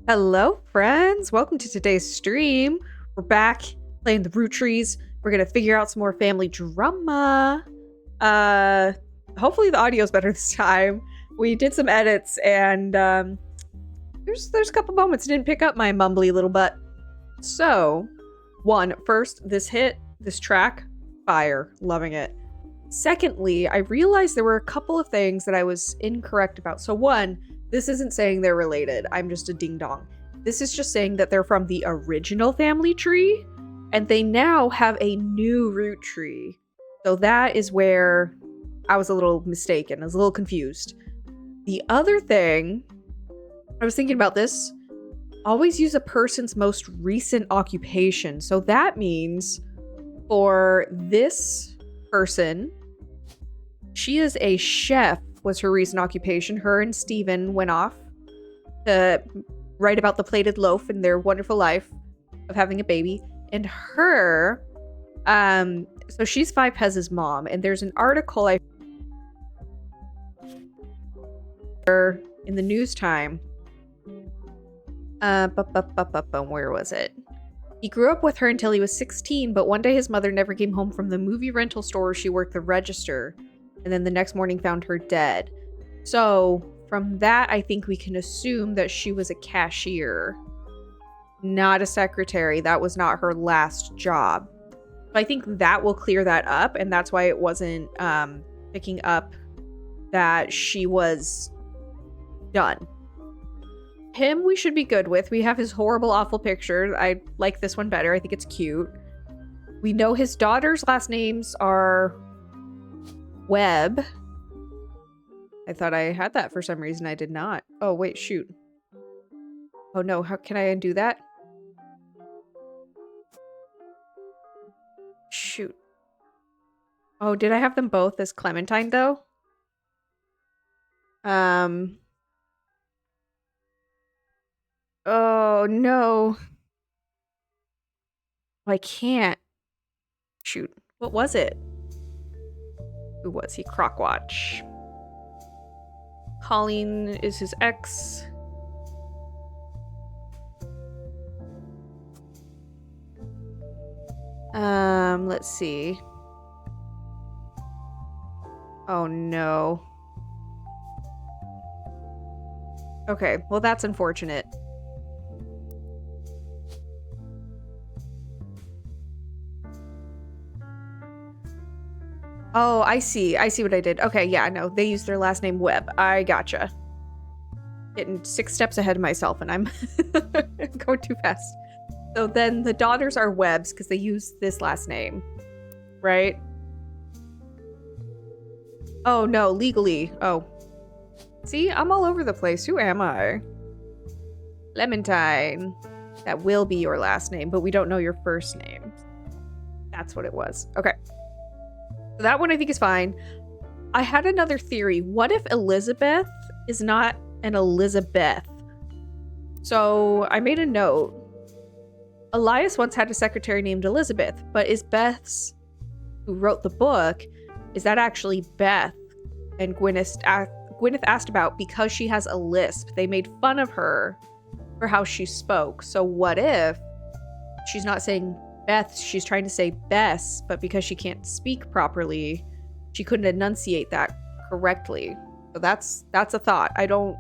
Hello, friends. Welcome to today's stream. We're back playing the Roottrees. We're gonna figure out some more family drama. Hopefully the audio's better this time. We did some edits, and there's a couple moments I didn't pick up my mumbly little butt. So, first, this track, fire, loving it. Secondly, I realized there were a couple of things that I was incorrect about. So one, this isn't saying they're related. I'm just a ding-dong. This is just saying that they're from the original family tree, and they now have a new root tree. So that is where I was a little mistaken. I was a little confused. The other thing, I was thinking about this, always use a person's most recent occupation. So that means for this person, she is a chef, was her recent occupation. Her and Steven went off to write about the plated loaf and their wonderful life of having a baby. And her, so she's Five Pez's mom, and there's an article in the news time. Where was it? He grew up with her until he was 16, but one day his mother never came home from the movie rental store where she worked the register, and then the next morning found her dead. So from that, I think we can assume that she was a cashier, not a secretary. That was not her last job. So I think that will clear that up, and that's why it wasn't picking up that she was done. Him we should be good with. We have his horrible, awful picture. I like this one better. I think it's cute. We know his daughter's last names are Webb. I thought I had that for some reason. I did not. Oh, wait, shoot. Oh no, how can I undo that? Shoot. Oh, did I have them both as Clementine though? Oh no. I can't. Shoot. What was it? Who was he? Crockwatch. Colleen is his ex. Let's see. Oh no. Okay, well that's unfortunate. Oh, I see. I see what I did. Okay, yeah, no. They used their last name Webb. I gotcha. Getting 6 steps ahead of myself, and I'm going too fast. So then the daughters are Webbs because they use this last name, right? Oh, no, legally. Oh. See, I'm all over the place. Who am I? Clementine. That will be your last name, but we don't know your first name. That's what it was. Okay. That one I think is fine. I had another theory. What if Elizabeth is not an Elizabeth? So I made a note. Elias once had a secretary named Elizabeth, but is Beth's, who wrote the book, is that actually Beth? And Gwyneth asked about because she has a lisp. They made fun of her for how she spoke. So what if she's not saying Beth, she's trying to say Bess, but because she can't speak properly, she couldn't enunciate that correctly. So that's a thought. I don't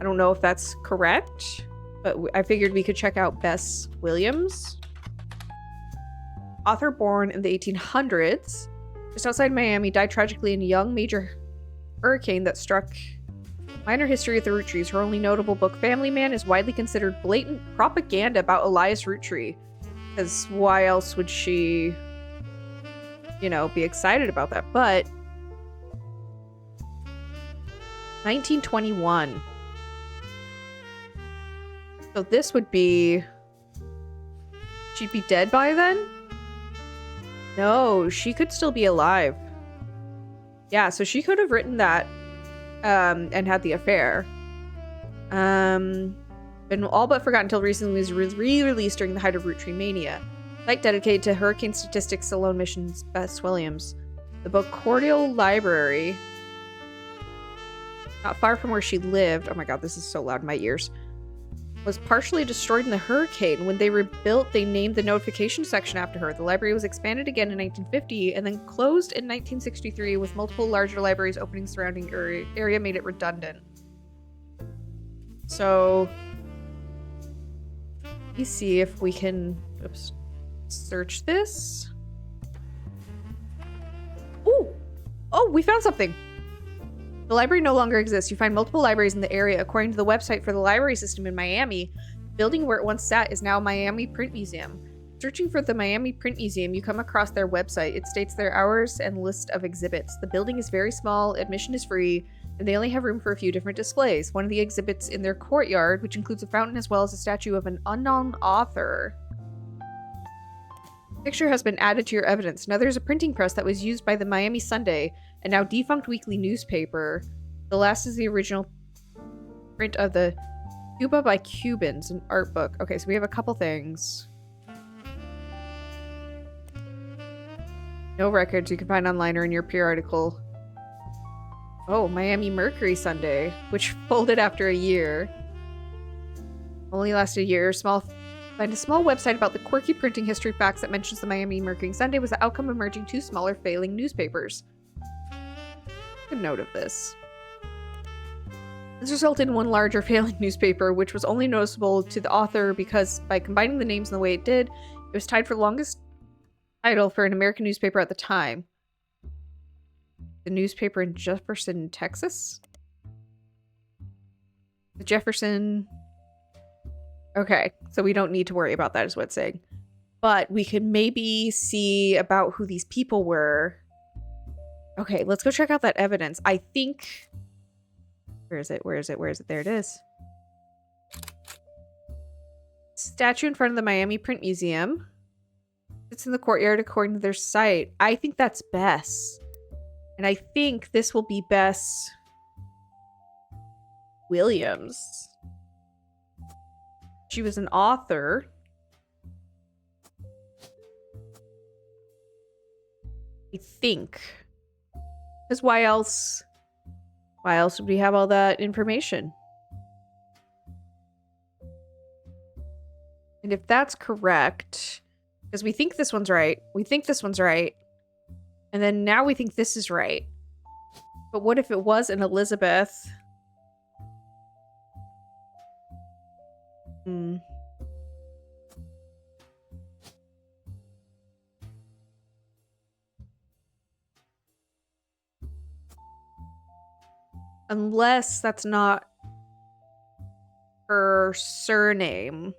know if that's correct, but I figured we could check out Bess Williams. Author born in the 1800s, just outside Miami, died tragically in a young major hurricane that struck. Minor history of the Roottrees. Her only notable book, Family Man, is widely considered blatant propaganda about Elias Roottree. Because why else would she, be excited about that? But 1921. So this would be, she'd be dead by then? No, she could still be alive. Yeah, so she could have written that and had the affair. Been all but forgotten until recently, was re-released during the height of Roottree mania. Site dedicated to hurricane statistics alone missions, Bess Williams. The book Cordial Library, not far from where she lived. Oh my god, this is so loud in my ears. was partially destroyed in the hurricane. When they rebuilt, they named the notification section after her. The library was expanded again in 1950 and then closed in 1963, with multiple larger libraries opening surrounding area made it redundant. So, let me see if we can search this. Ooh! Oh, we found something! The library no longer exists. You find multiple libraries in the area. According to the website for the library system in Miami, the building where it once sat is now Miami Print Museum. Searching for the Miami Print Museum, you come across their website. It states their hours and list of exhibits. The building is very small, admission is free, and they only have room for a few different displays. One of the exhibits in their courtyard, which includes a fountain as well as a statue of an unknown author. Picture has been added to your evidence. Now there's a printing press that was used by the Miami Sunday, a now defunct weekly newspaper. The last is the original print of the Cuba by Cubans, an art book. Okay, so we have a couple things. No records you can find online or in your peer article. Oh, Miami Mercury Sunday, which folded after a year. Only lasted a year. Find a small website about the quirky printing history facts that mentions the Miami Mercury Sunday was the outcome of merging two smaller failing newspapers. Good note of this. This resulted in one larger failing newspaper, which was only noticeable to the author because by combining the names in the way it did, it was tied for the longest title for an American newspaper at the time. The newspaper in Jefferson, Texas? The Jefferson... Okay, so we don't need to worry about that is what it's saying. But we could maybe see about who these people were. Okay, let's go check out that evidence. I think... Where is it? Where is it? Where is it? There it is. Statue in front of the Miami Print Museum. It's in the courtyard according to their site. I think that's Bess. And I think this will be Bess Williams. She was an author. I think. Because why else? Why else would we have all that information? And if that's correct, because we think this one's right, we think this one's right, and then now we think this is right. But what if it was an Elizabeth? Unless that's not her surname.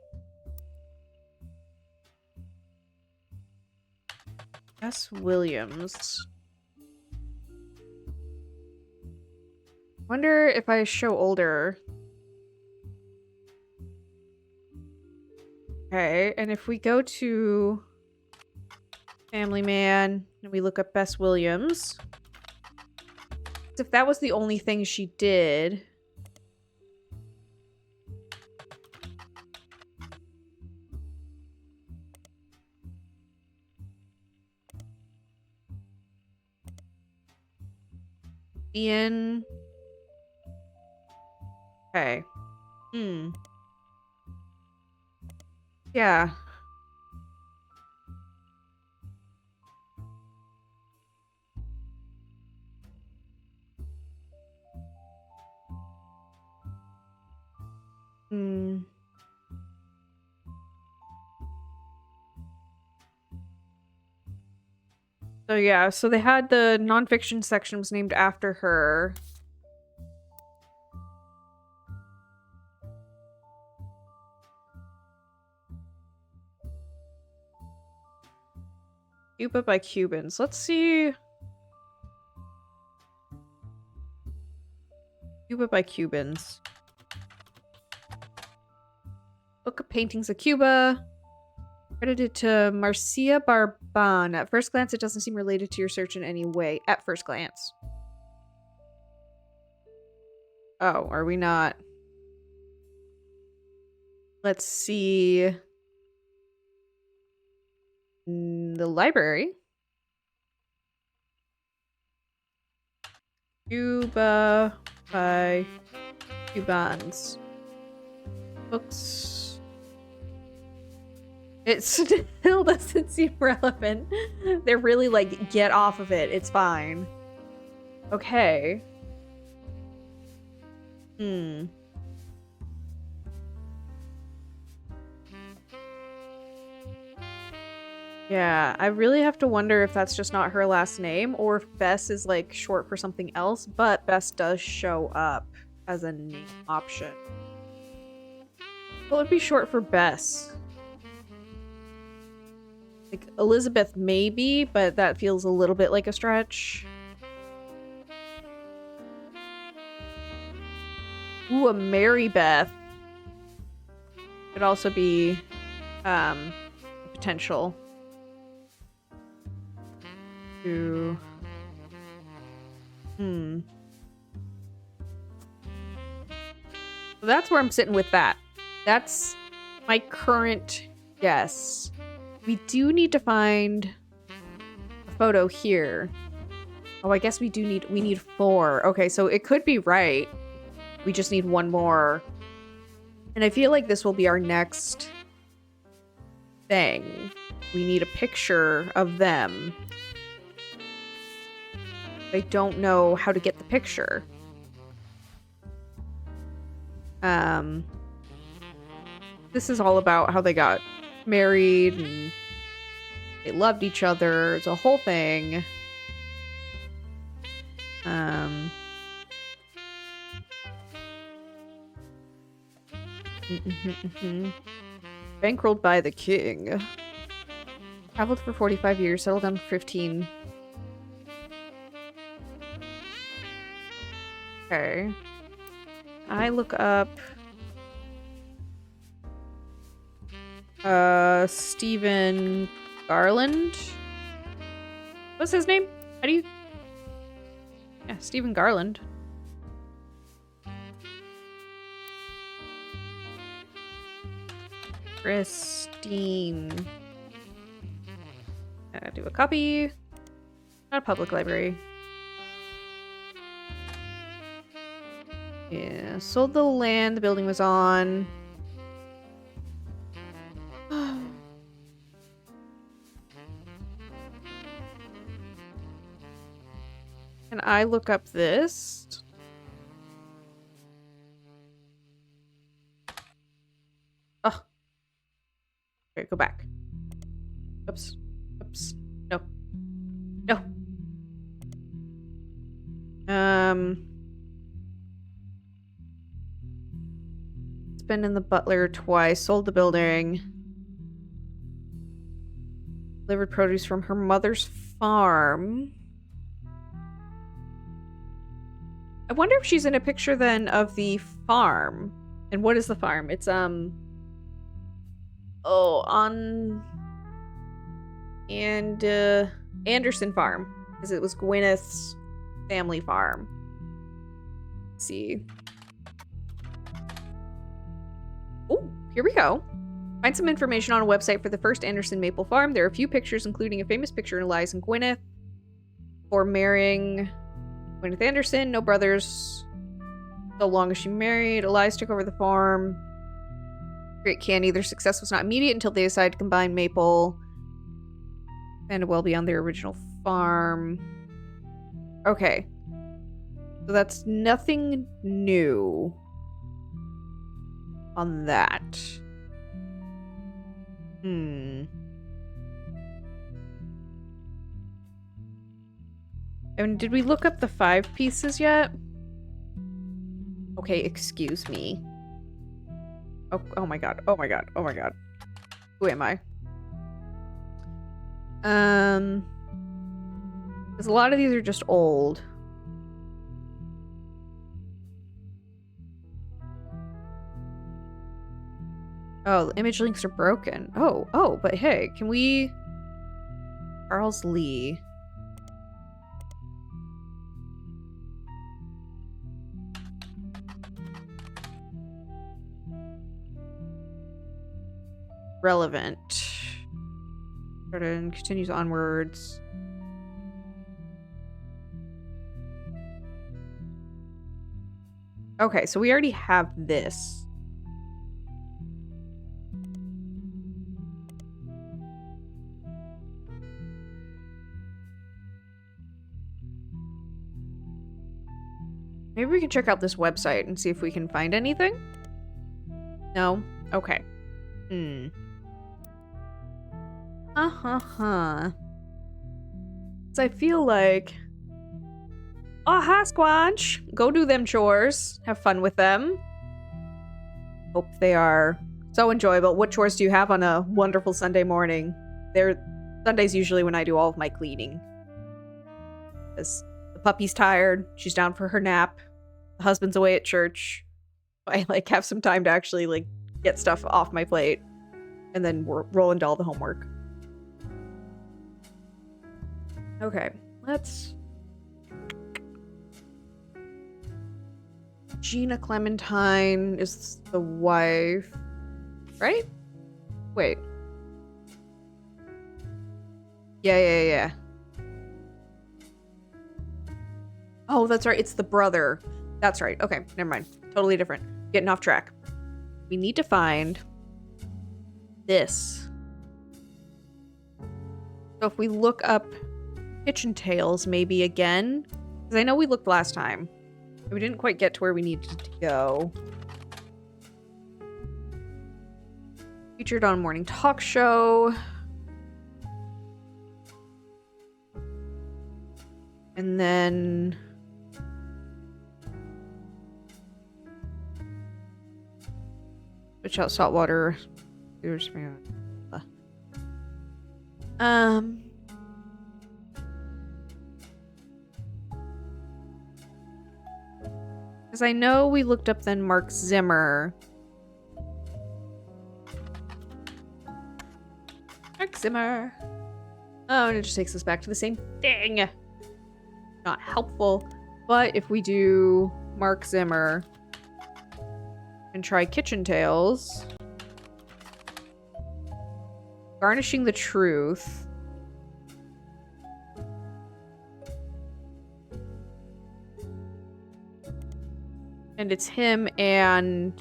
S. Williams. Wonder if I show older. Okay, and if we go to Family Man and we look up Bess Williams. If that was the only thing she did. Ian. Okay. Yeah. So yeah, so they had the nonfiction section was named after her. Cuba by Cubans. Let's see. Cuba by Cubans. Book of Paintings of Cuba. Credited to Marcia Barban. At first glance, it doesn't seem related to your search in any way. At first glance. Oh, are we not? Let's see. The library. Cuba by Cubans. Books. It still doesn't seem relevant. They're really like, get off of it. It's fine. Okay. Yeah, I really have to wonder if that's just not her last name or if Bess is like short for something else, but Bess does show up as a name option. What would be short for Bess? Like Elizabeth maybe, but that feels a little bit like a stretch. Ooh, a Mary Beth. Could also be potential. To... So that's where I'm sitting with that. That's my current guess. We do need to find a photo here. Oh, I guess we need 4. Okay, so it could be right. We just need 1 more. And I feel like this will be our next thing. We need a picture of them. I don't know how to get the picture. This is all about how they got married and they loved each other. It's a whole thing. Bankrolled by the king. Traveled for 45 years, settled down for 15. Okay. I look up Stephen Garland. What's his name? How do you... Yeah, Stephen Garland. Christine. Do a copy. Not a public library. Yeah, sold the land the building was on. Can I look up this? Oh. Okay, go back. Oops. Oops. No. No. It's been in the butler twice. Sold the building. Delivered produce from her mother's farm. I wonder if she's in a picture then of the farm. And what is the farm? It's on and Anderson Farm, because it was Gwyneth's family farm. Let's see. Oh, here we go. Find some information on a website for the first Anderson Maple Farm. There are a few pictures, including a famous picture of Eliza and Gwyneth for marrying Gwyneth Anderson. No brothers. So long as she married, Eliza took over the farm. Great candy. Their success was not immediate until they decided to combine Maple and well beyond their original farm. Okay. So that's nothing new on that. And did we look up the 5 pieces yet? Okay, excuse me. Oh my god. Oh my god. Oh my god. Who am I? Because a lot of these are just old. Oh, the image links are broken. Oh, but hey, can we... Charles Lee. Relevant. Jordan continues onwards. Okay, so we already have this. Maybe we can check out this website and see if we can find anything? No? Okay. So I feel like... Oh, hi, Squanch! Go do them chores. Have fun with them. Hope they are so enjoyable. What chores do you have on a wonderful Sunday morning? Sunday's usually when I do all of my cleaning. Because the puppy's tired. She's down for her nap. The husband's away at church. I, like, have some time to actually, like, get stuff off my plate. And then roll into all the homework. Okay, let's... Gina Clementine is the wife, right? Wait. Yeah. Oh, that's right. It's the brother. That's right. Okay, never mind. Totally different. Getting off track. We need to find this. So if we look up Kitchen Tales maybe again, because I know we looked last time. We didn't quite get to where we needed to go. Featured on Morning Talk Show. And then... Switch out saltwater. Here's me. Because I know we looked up then Mark Zimmer. Mark Zimmer. Oh, and it just takes us back to the same thing. Not helpful. But if we do Mark Zimmer and try Kitchen Tales. Garnishing the Truth. And it's him and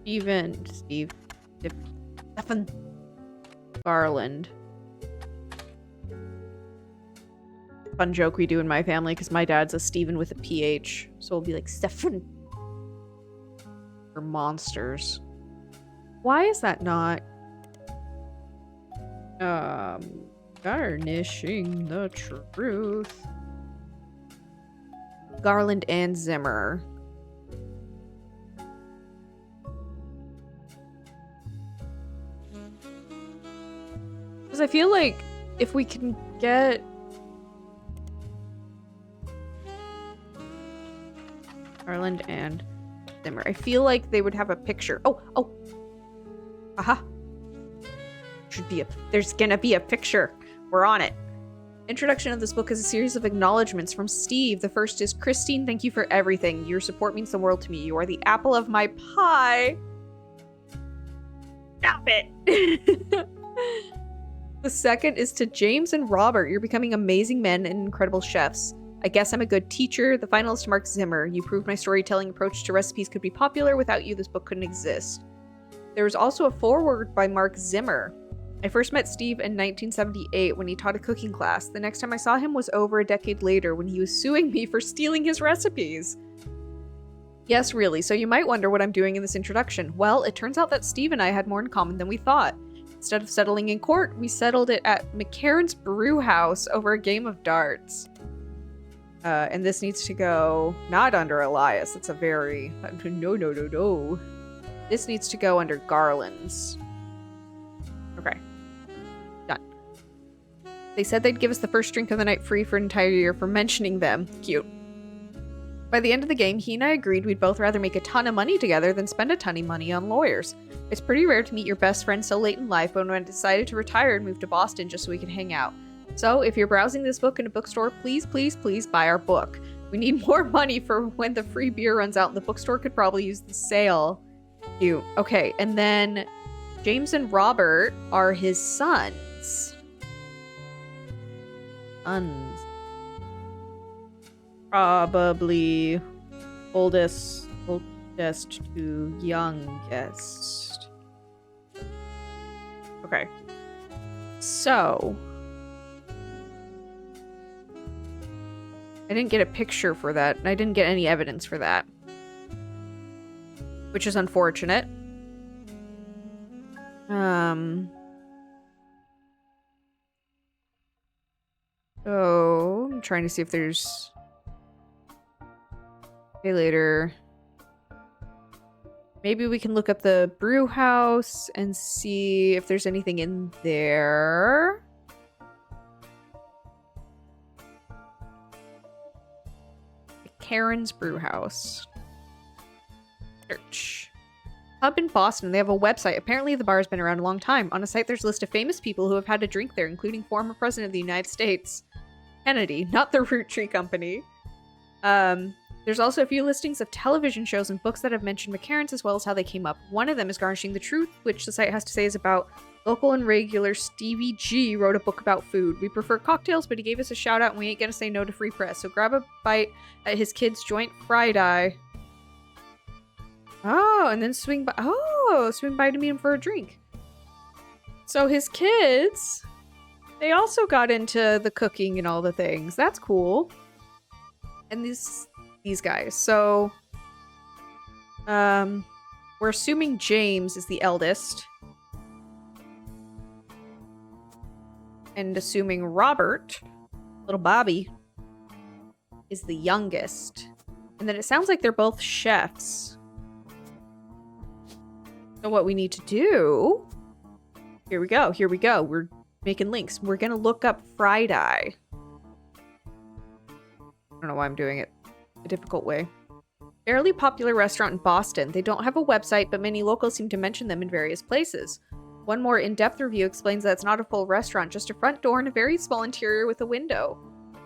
Stephen Garland. Fun joke we do in my family because my dad's a Stephen with a PH. So it'll be like Stephen. Or monsters. Why is that not? Garnishing the Truth. Garland and Zimmer. Because I feel like if we can get... Garland and Zimmer. I feel like they would have a picture. Oh! Aha! There's gonna be a picture. We're on it. Introduction of this book is a series of acknowledgements from Steve. The first is, Christine, thank you for everything. Your support means the world to me. You are the apple of my pie. Stop it. The second is to James and Robert. You're becoming amazing men and incredible chefs. I guess I'm a good teacher. The final is to Mark Zimmer. You proved my storytelling approach to recipes could be popular. Without you, this book couldn't exist. There was also a foreword by Mark Zimmer. I first met Steve in 1978 when he taught a cooking class. The next time I saw him was over a decade later when he was suing me for stealing his recipes. Yes, really, so you might wonder what I'm doing in this introduction. Well, it turns out that Steve and I had more in common than we thought. Instead of settling in court, we settled it at McCarran's Brew House over a game of darts. And this needs to go not under Elias. It's a very... No. This needs to go under Garland's. Okay. Done. They said they'd give us the first drink of the night free for an entire year for mentioning them. Cute. By the end of the game, he and I agreed we'd both rather make a ton of money together than spend a ton of money on lawyers. It's pretty rare to meet your best friend so late in life, but when I decided to retire and move to Boston just so we could hang out. So, if you're browsing this book in a bookstore, please buy our book. We need more money for when the free beer runs out, and the bookstore could probably use the sale. Cute. Okay, and then James and Robert are his sons. Probably oldest to youngest. Okay. So... I didn't get a picture for that, and I didn't get any evidence for that. Which is unfortunate. So, I'm trying to see if there's... Okay, later. Maybe we can look up the brew house and see if there's anything in there. Karen's Brew House. Search. Pub in Boston. They have a website. Apparently the bar has been around a long time. On a site there's a list of famous people who have had a drink there, including former President of the United States, Kennedy, not the Roottrees Company. There's also a few listings of television shows and books that have mentioned McCarran's as well as how they came up. One of them is Garnishing the Truth, which the site has to say is about local and regular Stevie G wrote a book about food. We prefer cocktails, but he gave us a shout out and we ain't gonna say no to free press. So grab a bite at his kid's joint Friday. Oh, and then swing by. Oh, swing by to meet him for a drink. So his kids, they also got into the cooking and all the things. That's cool. And these guys. So, we're assuming James is the eldest. And assuming Robert, little Bobby, is the youngest. And then it sounds like they're both chefs. So what we need to do... Here we go. We're making links. We're gonna look up Friday. I don't know why I'm doing it a difficult way. Fairly popular restaurant in Boston. They don't have a website, but many locals seem to mention them in various places. One more in-depth review explains that it's not a full restaurant, just a front door and a very small interior with a window.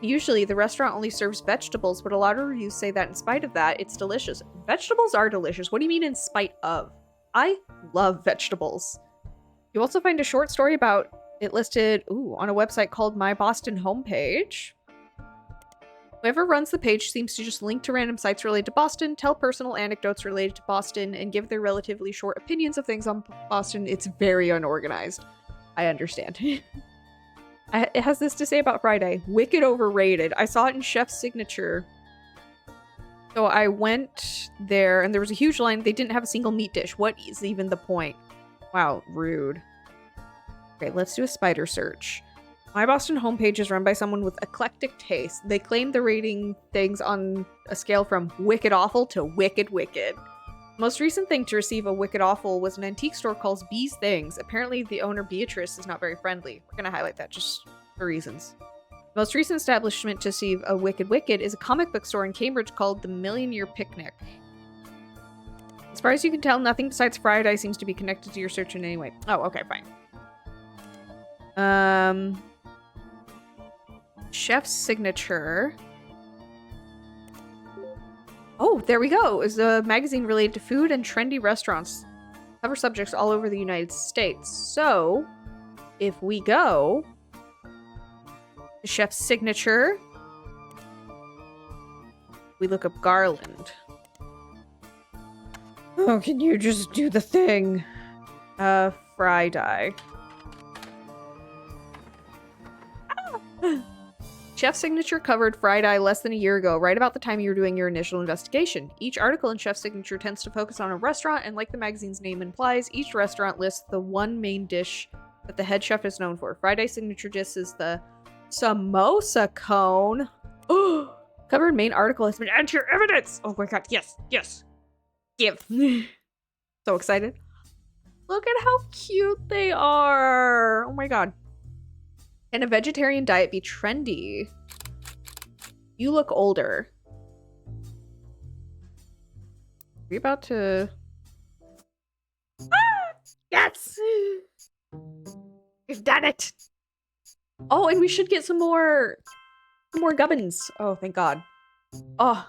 Usually, the restaurant only serves vegetables, but a lot of reviews say that in spite of that, it's delicious. Vegetables are delicious. What do you mean in spite of? I love vegetables. You also find a short story about it listed on a website called My Boston Homepage. Whoever runs the page seems to just link to random sites related to Boston, tell personal anecdotes related to Boston, and give their relatively short opinions of things on Boston. It's very unorganized. I understand. It has this to say about Friday. Wicked overrated. I saw it in Chef's Signature. So I went there, and there was a huge line. They didn't have a single meat dish. What is even the point? Wow, rude. Okay, let's do a spider search. My Boston Homepage is run by someone with eclectic taste. They claim the rating things on a scale from wicked awful to wicked wicked. Most recent thing to receive a wicked awful was an antique store called Bee's Things. Apparently the owner Beatrice is not very friendly. We're gonna highlight that just for reasons. Most recent establishment to receive a wicked wicked is a comic book store in Cambridge called the Million Year Picnic. As far as you can tell, nothing besides Friday seems to be connected to your search in any way. Oh, okay, fine. Chef's Signature. Oh, there we go. It's a magazine related to food and trendy restaurants. Cover subjects all over the United States. So, if we go to Chef's Signature, we look up Garland. Oh, can you just do the thing? Friday. Chef's Signature covered Friday less than a year ago, right about the time you were doing your initial investigation. Each article in Chef's Signature tends to focus on a restaurant, and like the magazine's name implies, each restaurant lists the one main dish that the head chef is known for. Friday's signature dish is the samosa cone. Oh, covered main article has been added to your evidence. Oh my god, yes, yes. Give. So excited. Look at how cute they are. Oh my god. Can a vegetarian diet be trendy? You look older. Are we about to... Ah! Yes! We've done it! Oh, and we should get some more gubbins. Oh, thank god. Oh,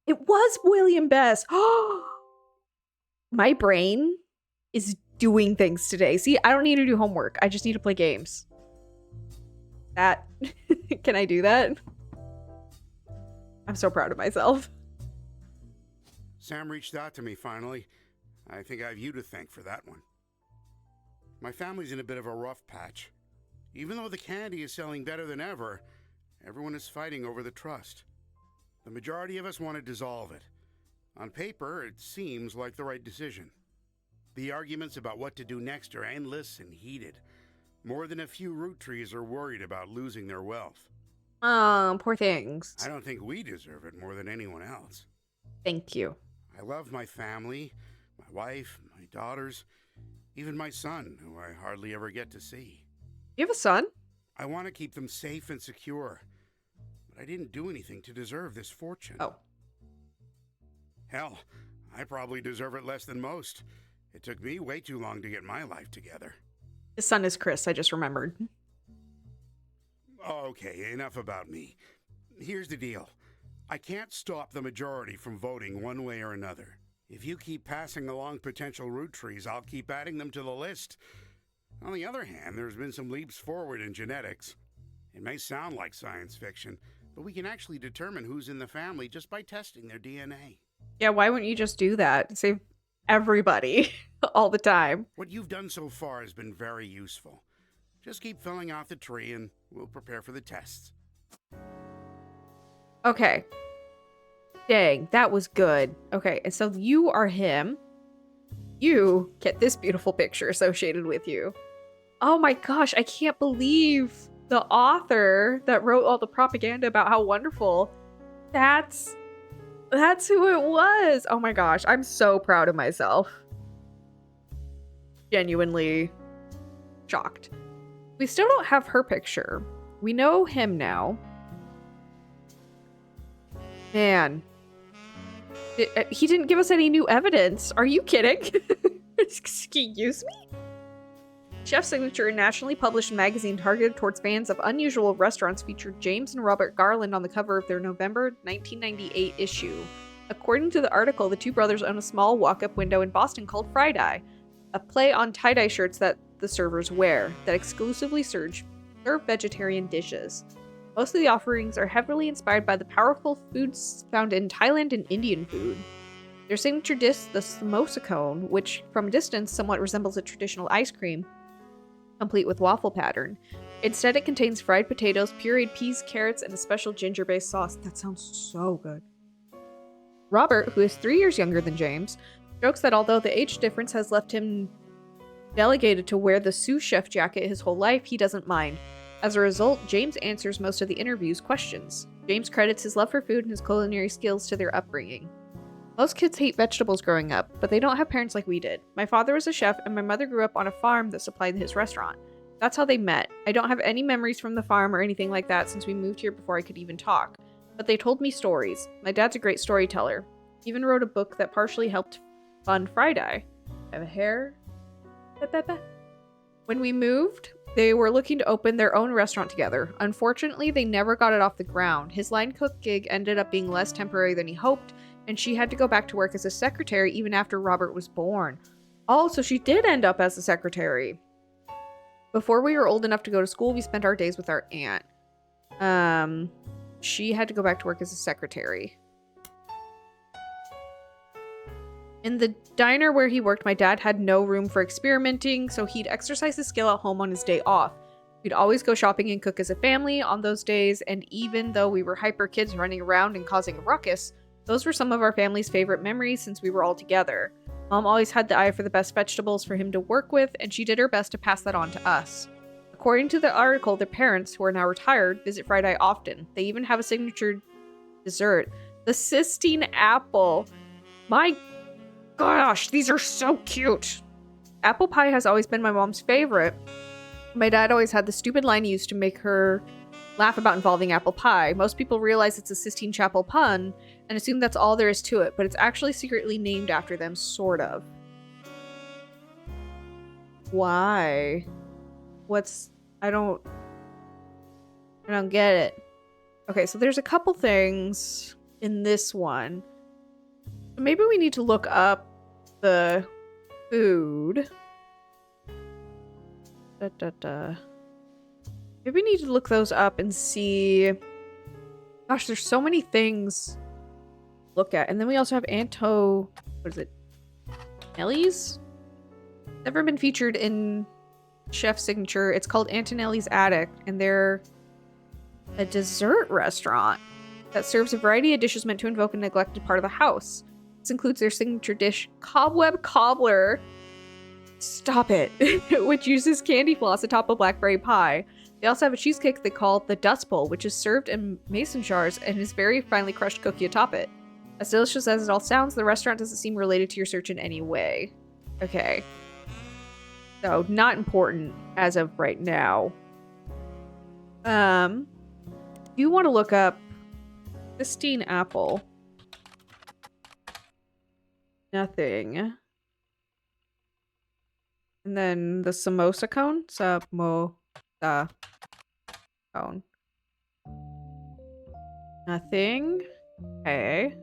it was William Best. Oh, my brain is doing things today. See, I don't need to do homework. I just need to play games. That can I do that? I'm so proud of myself. Sam reached out to me finally. I think I have you to thank for that one. My family's in a bit of a rough patch. Even though the candy is selling better than ever, everyone is fighting over the trust. The majority of us want to dissolve it. On paper, it seems like the right decision. The arguments about what to do next are endless and heated. More than a few Roottrees are worried about losing their wealth. Oh, poor things. I don't think we deserve it more than anyone else. Thank you. I love my family, my wife, my daughters, even my son, who I hardly ever get to see. You have a son? I want to keep them safe and secure, but I didn't do anything to deserve this fortune. Oh. Hell, I probably deserve it less than most. It took me way too long to get my life together. His son is Chris, I just remembered. Okay, enough about me. Here's the deal. I can't stop the majority from voting one way or another. If you keep passing along potential Roottrees, I'll keep adding them to the list. On the other hand, there's been some leaps forward in genetics. It may sound like science fiction, but we can actually determine who's in the family just by testing their DNA. Yeah, why wouldn't you just do that? Save everybody all the time. What you've done so far has been very useful. Just keep filling out the tree and we'll prepare for the tests. Okay. Dang, that was good. Okay, and so you are him. You get this beautiful picture associated with you. Oh my gosh, I can't believe the author that wrote all the propaganda about how wonderful. That's who it was. Oh my gosh, I'm so proud of myself. Genuinely shocked. We still don't have her picture. We know him now. Man. He didn't give us any new evidence. Are you kidding? Excuse me? Chef Signature, a nationally published magazine targeted towards fans of unusual restaurants, featured James and Robert Garland on the cover of their November 1998 issue. According to the article, the two brothers own a small walk-up window in Boston called Fried Eye, a play on tie-dye shirts that the servers wear that exclusively serve vegetarian dishes. Most of the offerings are heavily inspired by the powerful foods found in Thailand and Indian food. Their signature dish, the samosa cone, which from a distance somewhat resembles a traditional ice cream, complete with waffle pattern. Instead, it contains fried potatoes, pureed peas, carrots, and a special ginger-based sauce. That sounds so good. Robert, who is 3 years younger than James, jokes that although the age difference has left him delegated to wear the sous chef jacket his whole life, he doesn't mind. As a result, James answers most of the interview's questions. James credits his love for food and his culinary skills to their upbringing. Most kids hate vegetables growing up, but they don't have parents like we did. My father was a chef, and my mother grew up on a farm that supplied his restaurant. That's how they met. I don't have any memories from the farm or anything like that since we moved here before I could even talk. But they told me stories. My dad's a great storyteller. He even wrote a book that partially helped fund Fried Eye. I have a hair. When we moved, they were looking to open their own restaurant together. Unfortunately, they never got it off the ground. His line cook gig ended up being less temporary than he hoped, and she had to go back to work as a secretary even after Robert was born. Oh, so she did end up as a secretary. Before we were old enough to go to school, we spent our days with our aunt. She had to go back to work as a secretary. In the diner where he worked, my dad had no room for experimenting, so he'd exercise his skill at home on his day off. We'd always go shopping and cook as a family on those days, and even though we were hyper kids running around and causing a ruckus, those were some of our family's favorite memories since we were all together. Mom always had the eye for the best vegetables for him to work with, and she did her best to pass that on to us. According to the article, their parents, who are now retired, visit Fried Eye often. They even have a signature dessert, the Sistine Apple. My gosh, these are so cute. Apple pie has always been my mom's favorite. My dad always had the stupid line he used to make her laugh about involving apple pie. Most people realize it's a Sistine Chapel pun and assume that's all there is to it, but it's actually secretly named after them, sort of. Why? I don't get it. Okay, so there's a couple things in this one. Maybe we need to look up the food. Maybe we need to look those up and see. Gosh, there's so many things to look at. And then we also have Antonelli's? Never been featured in Chef Signature. It's called Antonelli's Attic, and they're a dessert restaurant. that serves a variety of dishes meant to invoke a neglected part of the house. This includes their signature dish, Cobweb Cobbler. Stop it. Which uses candy floss atop a blackberry pie. They also have a cheesecake they call the Dust Bowl, which is served in mason jars and is very finely crushed cookie atop it. As delicious as it all sounds, the restaurant doesn't seem related to your search in any way. Okay. So, not important as of right now. You want to look up Christine Apple. Nothing. And then the samosa cone? Samosa cone. Nothing. Okay.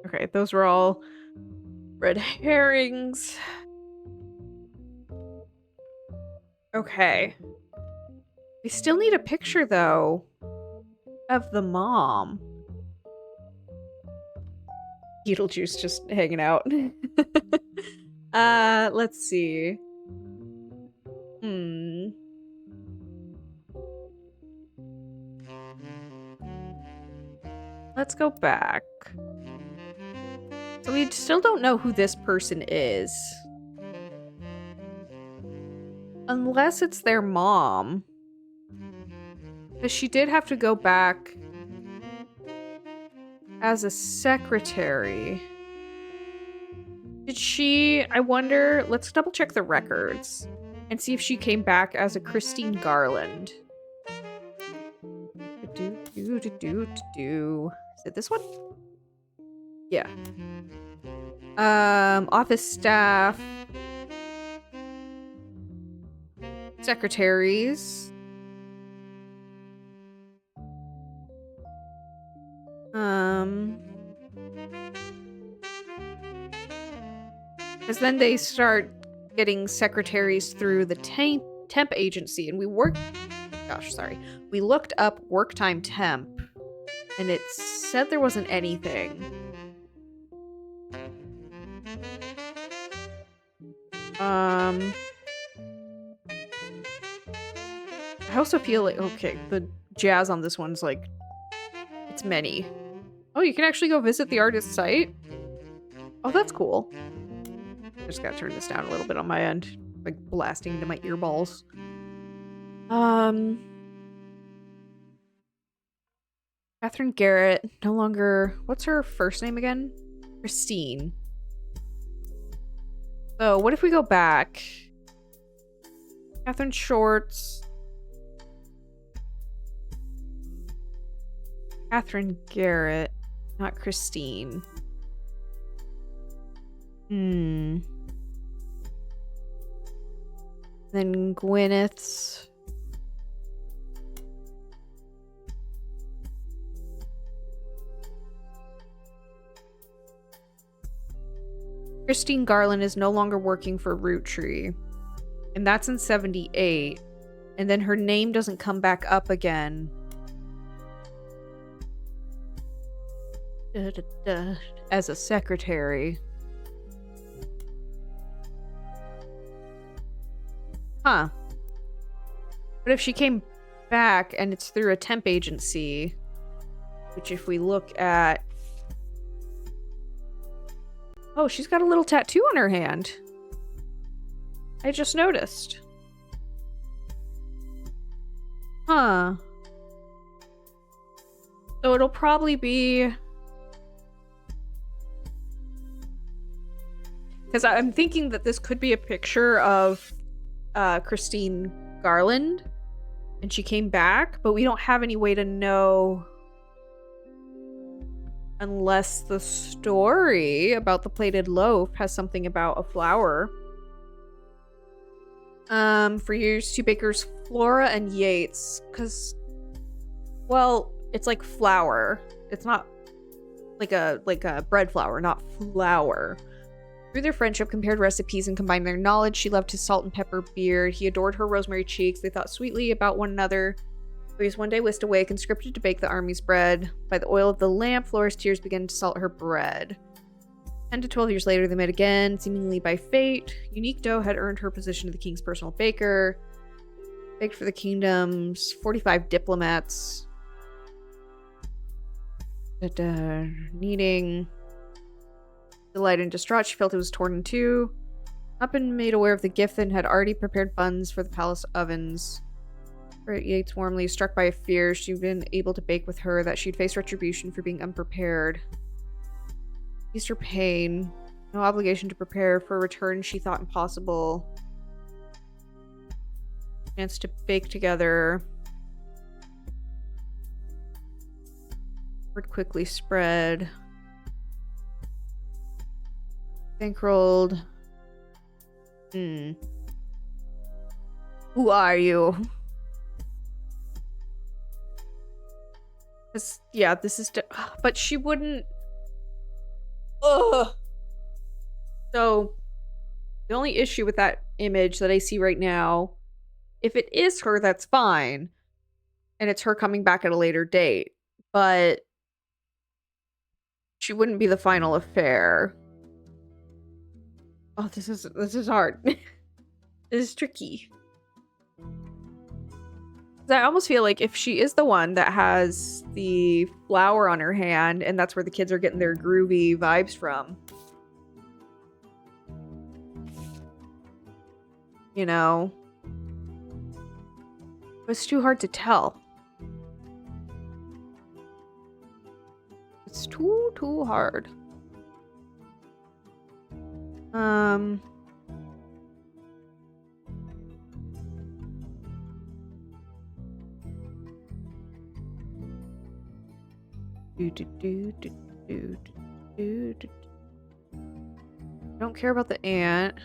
Okay, those were all red herrings. Okay. We still need a picture, though, of the mom. Beetlejuice just hanging out. Let's see. Let's go back. So we still don't know who this person is. Unless it's their mom. Because she did have to go back as a secretary. Did she? I wonder. Let's double check the records and see if she came back as a Christine Garland. Is it this one? Yeah. Office staff. Secretaries. Because then they start getting secretaries through the temp agency, and we looked up work time temp, and it said there wasn't anything. I also feel like, okay, the jazz on this one's like, it's many. Oh, you can actually go visit the artist's site? Oh, that's cool. I just gotta turn this down a little bit on my end. Like, blasting into my earballs. Catherine Garrett, no longer... What's her first name again? Christine. So, what if we go back? Catherine Shorts. Catherine Garrett, not Christine. Then Gwyneth's. Christine Garland is no longer working for Roottrees. And that's in 78. And then her name doesn't come back up again. As a secretary. Huh. But if she came back and it's through a temp agency, which if we look at... Oh, she's got a little tattoo on her hand. I just noticed. Huh. So it'll probably be... Because I'm thinking that this could be a picture of Christine Garland. And she came back, but we don't have any way to know... Unless the story about the plated loaf has something about a flower. For years, two bakers, Flora and Yates, because, well, it's like flour. It's not like a bread flour, not flour. Through their friendship, compared recipes and combined their knowledge, she loved his salt and pepper beard. He adored her rosemary cheeks. They thought sweetly about one another. He was one day whisked away, conscripted to bake the army's bread. By the oil of the lamp, Flora's tears began to salt her bread. 10 to 12 years later, they met again, seemingly by fate. Unique dough had earned her position as the king's personal baker. Baked for the kingdoms. 45 diplomats. Needing delight and distraught, she felt it was torn in two. Not been made aware of the gift and had already prepared buns for the palace ovens. Yates warmly, struck by a fear she'd been able to bake with her, that she'd face retribution for being unprepared. Eased her pain. No obligation to prepare for a return she thought impossible. Chance to bake together. Word quickly spread. Bankrolled. Who are you? Yeah, this is... But she wouldn't... Ugh. So, the only issue with that image that I see right now, if it is her, that's fine. And it's her coming back at a later date. But she wouldn't be the final affair. Oh, this is hard. This is tricky. I almost feel like if she is the one that has the flower on her hand, and that's where the kids are getting their groovy vibes from. You know? It's too hard to tell. It's too hard. Don't care about the ant.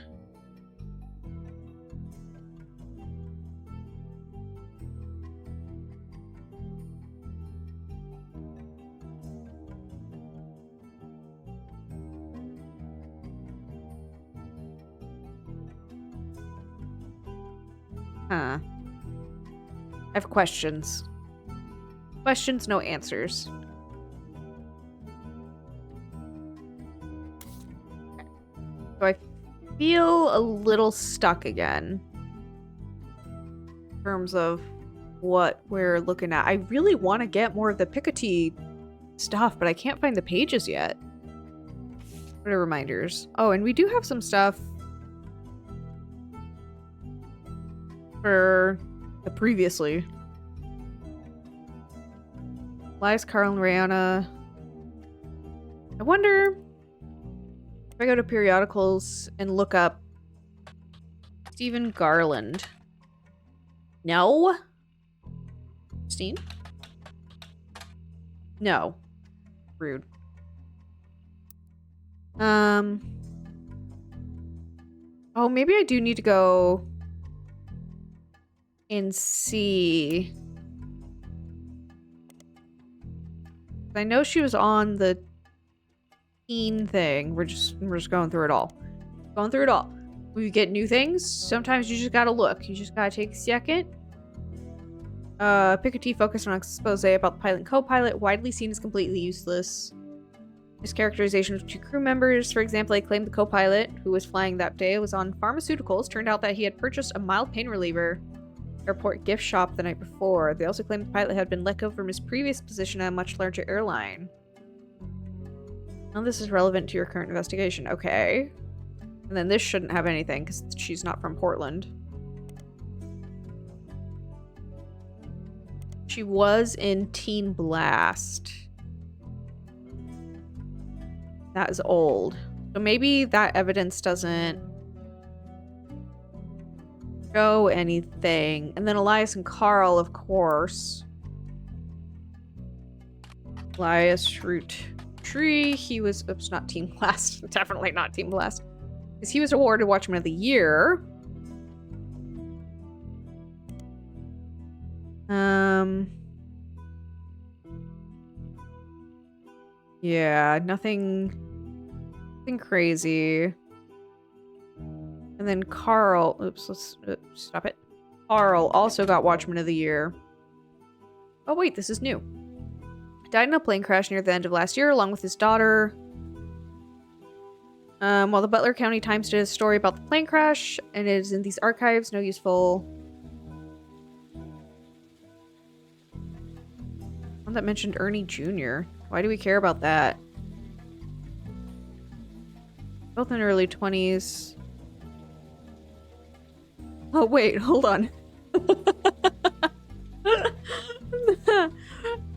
I have questions. Questions, no answers. So I feel a little stuck again in terms of what we're looking at. I really want to get more of the Piketty stuff, but I can't find the pages yet. What are reminders? Oh, and we do have some stuff for the previously. Elias, Carl, and Rihanna. I wonder if I go to periodicals and look up Stephen Garland. No? Christine? No. Rude. Oh, maybe I do need to go and see. I know she was on the teen thing. We're just going through it all. Going through it all. We get new things. Sometimes you just gotta look. You just gotta take a second. Piketty focused on expose about the pilot and co-pilot, widely seen as completely useless. Mischaracterization of two crew members. For example, they claimed the co-pilot, who was flying that day, was on pharmaceuticals. Turned out that he had purchased a mild pain reliever airport gift shop the night before. They also claimed the pilot had been let go from his previous position at a much larger airline. Now this is relevant to your current investigation. Okay. And then this shouldn't have anything because she's not from Portland. She was in Teen Blast. That is old. So maybe that evidence doesn't show anything. And then Elias and Carl, of course. Elias Roottrees. He was, oops, not Team Blast. Definitely not Team Blast. Because he was awarded Watchman of the Year. Yeah, nothing crazy. And then Carl, oops, let's stop it. Carl also got Watchman of the Year. Oh wait, this is new. Died in a plane crash near the end of last year along with his daughter. While the Butler County Times did a story about the plane crash, and it is in these archives, no useful... One that mentioned Ernie Jr. Why do we care about that? Both in early 20s. Oh, wait, hold on.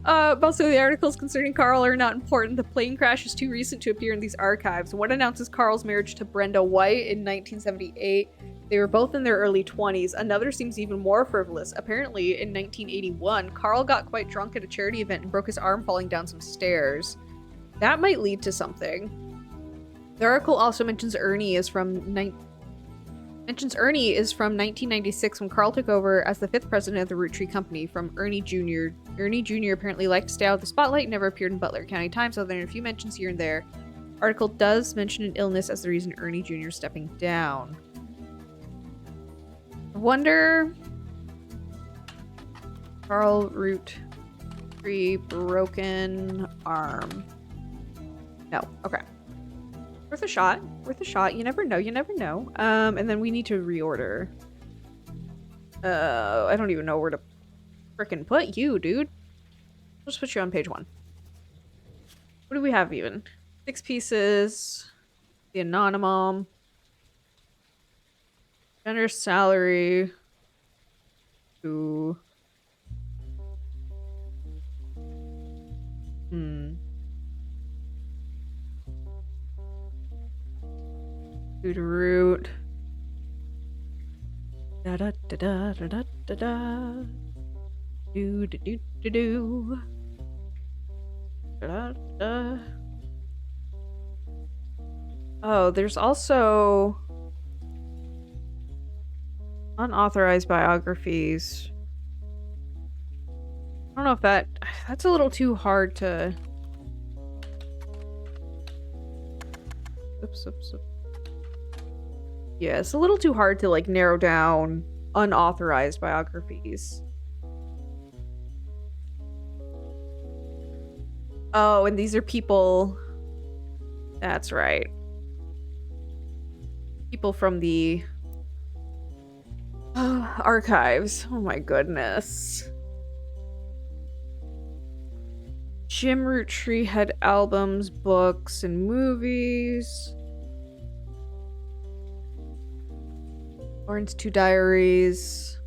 Also, the articles concerning Carl are not important. The plane crash is too recent to appear in these archives. One announces Carl's marriage to Brenda White in 1978. They were both in their early 20s. Another seems even more frivolous. Apparently, in 1981, Carl got quite drunk at a charity event and broke his arm falling down some stairs. That might lead to something. The article also mentions Ernie is from 1996 when Carl took over as the 5th president of the Roottrees company from Ernie Jr. Ernie Jr. apparently liked to stay out of the spotlight and never appeared in Butler County Times other than a few mentions here and there. Article does mention an illness as the reason Ernie Jr. is stepping down. I wonder... Carl Roottrees broken arm. No, okay. Worth a shot. Worth a shot. You never know. You never know. And then we need to reorder. I don't even know where to frickin' put you, dude. I'll just put you on page 1. What do we have even? 6 pieces. The anonymum. Generous salary. Ooh. Food root. Da da da da da da da da. Do do do do do. Da da da. Oh, there's also unauthorized biographies. I don't know if that's a little too hard to. Oops, oops, oops. Yeah, it's a little too hard to like narrow down unauthorized biographies. Oh, and these are people. That's right. People from the archives. Oh my goodness. Jim Roottrees had albums, books, and movies. Lauren's 2 diaries.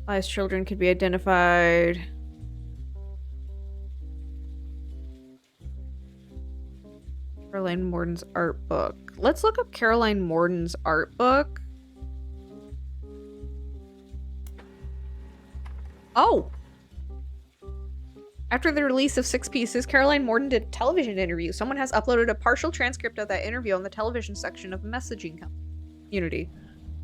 Eli's children could be identified. Caroline Morden's art book. Let's look up Caroline Morden's art book. Oh! After the release of 6 pieces, Caroline Morden did a television interview. Someone has uploaded a partial transcript of that interview on the television section of the messaging community.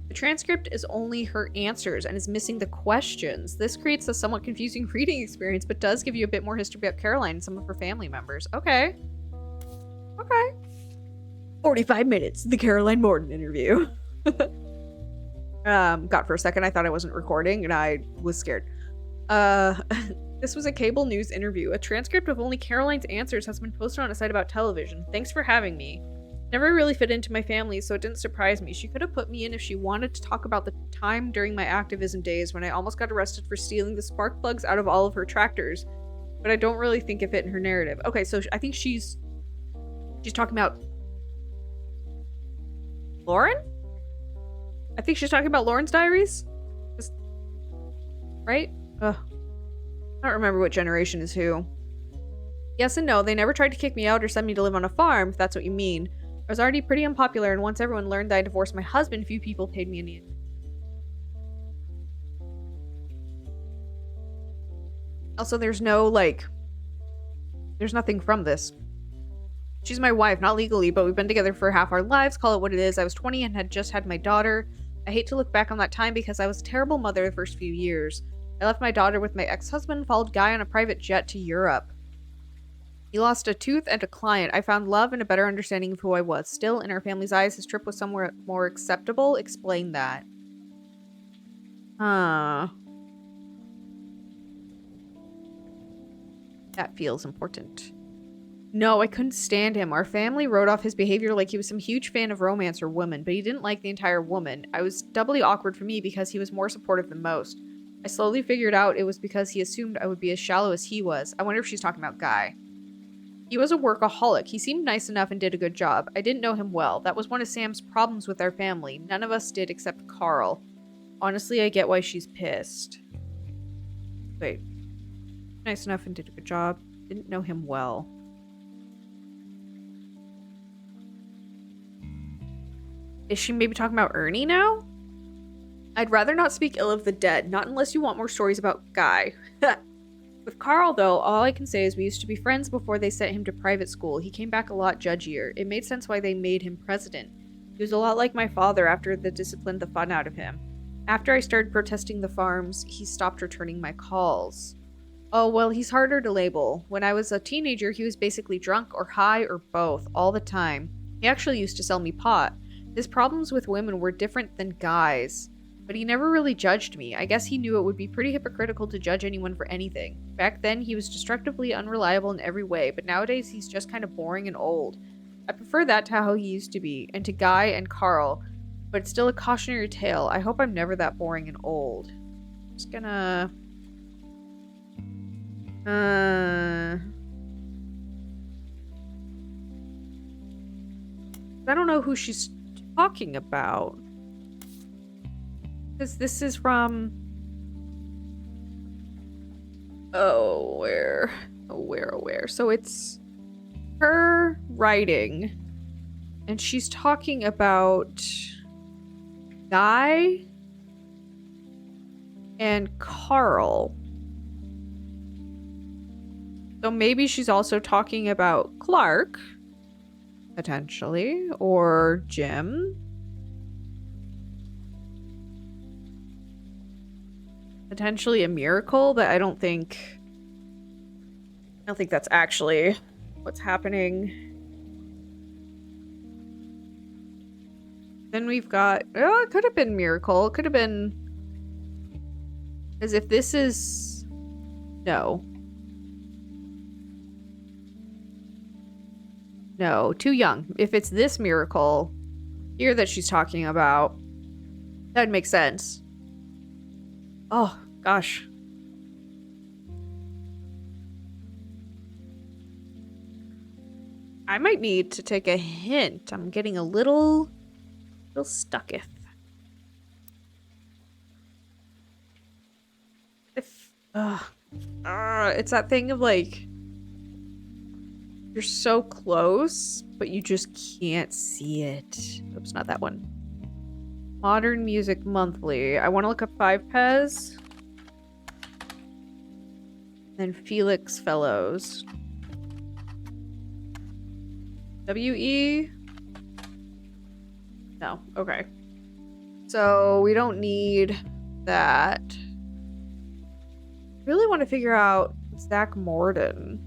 The transcript is only her answers and is missing the questions. This creates a somewhat confusing reading experience, but does give you a bit more history about Caroline and some of her family members. Okay. Okay. 45 minutes, the Caroline Morden interview. God, for a second I thought I wasn't recording and I was scared. This was a cable news interview. A transcript of only Caroline's answers has been posted on a site about television. Thanks for having me. Never really fit into my family, so it didn't surprise me. She could have put me in if she wanted to talk about the time during my activism days when I almost got arrested for stealing the spark plugs out of all of her tractors. But I don't really think it fit in her narrative. Okay, so I think she's talking about Lauren? I think she's talking about Lauren's diaries? Right? Ugh. I don't remember what generation is who. Yes and no, they never tried to kick me out or send me to live on a farm, if that's what you mean. I was already pretty unpopular, and once everyone learned that I divorced my husband, few people paid me any. Also, there's no, like... There's nothing from this. She's my wife, not legally, but we've been together for half our lives, call it what it is. I was 20 and had just had my daughter. I hate to look back on that time because I was a terrible mother the first few years. I left my daughter with my ex-husband, followed Guy on a private jet to Europe. He lost a tooth and a client. I found love and a better understanding of who I was. Still, in our family's eyes, his trip was somewhere more acceptable. Explain that. Huh. That feels important. No, I couldn't stand him. Our family wrote off his behavior like he was some huge fan of romance or women, but he didn't like the entire woman. I was doubly awkward for me because he was more supportive than most. I slowly figured out it was because he assumed I would be as shallow as he was. I wonder if she's talking about Guy. He was a workaholic. He seemed nice enough and did a good job. I didn't know him well. That was one of Sam's problems with our family. None of us did except Carl. Honestly, I get why she's pissed. Wait. Nice enough and did a good job. Didn't know him well. Is she maybe talking about Ernie now? I'd rather not speak ill of the dead, not unless you want more stories about Guy. With Carl, though, all I can say is we used to be friends before they sent him to private school. He came back a lot judgier. It made sense why they made him president. He was a lot like my father after the disciplined the fun out of him. After I started protesting the farms, he stopped returning my calls. Oh, well, he's harder to label. When I was a teenager, he was basically drunk or high or both, all the time. He actually used to sell me pot. His problems with women were different than guys. But he never really judged me. I guess he knew it would be pretty hypocritical to judge anyone for anything. Back then, he was destructively unreliable in every way, but nowadays he's just kind of boring and old. I prefer that to how he used to be, and to Guy and Carl, but it's still a cautionary tale. I hope I'm never that boring and old. Just gonna... I don't know who she's talking about. Because this is from... where? So it's her writing. And she's talking about Guy and Carl. So maybe she's also talking about Clark, potentially, or Jim. Potentially a miracle, but I don't think that's actually what's happening. Then we've got, oh, it could have been miracle. It could have been, as if this is, no, too young. If it's this miracle here that she's talking about, that'd make sense. Oh, gosh. I might need to take a hint. I'm getting a little stucketh. It's that thing of like, you're so close, but you just can't see it. Oops, not that one. Modern Music Monthly. I want to look up 5pez. Then Felix Fellows. WE? No. Okay. So we don't need that. Really want to figure out Zach Morden.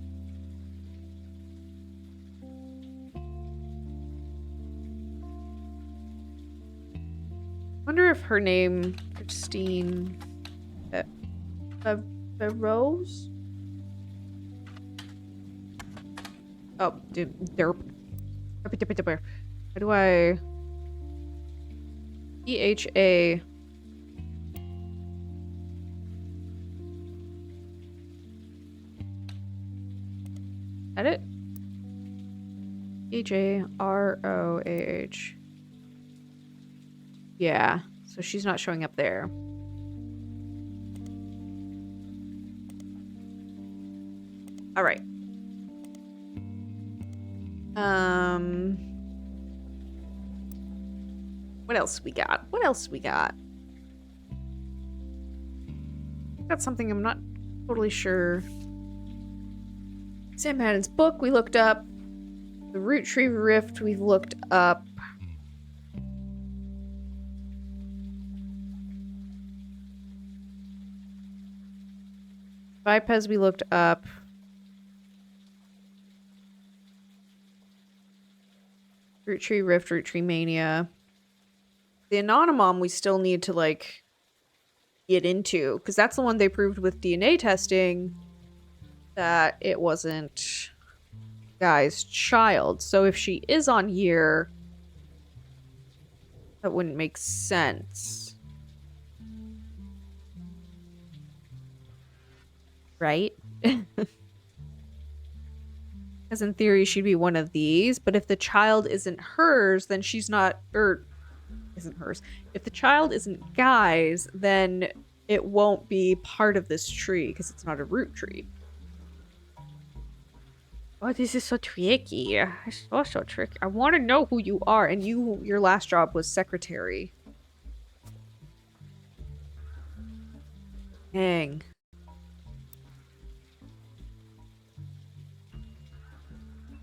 Wonder if her name, Christine Rose? Oh, dude, derp. How do I... EHA... Edit? EHAROAH. Yeah, so she's not showing up there. All right. What else we got? That's something I'm not totally sure. Sam Haddon's book we looked up. The Roottrees Rift we've looked up. 5pez we looked up. Roottrees Rift, Roottrees Mania. The Anonymom we still need to, like, get into. Because that's the one they proved with DNA testing that it wasn't guy's child. So if she is on here, that wouldn't make sense. Right? Because in theory, she'd be one of these. But if the child isn't hers, then she's not... Or, isn't hers. If the child isn't Guy's, then it won't be part of this tree because it's not a root tree. Oh, this is so tricky. It's so tricky. I want to know who you are. And your last job was secretary. Dang.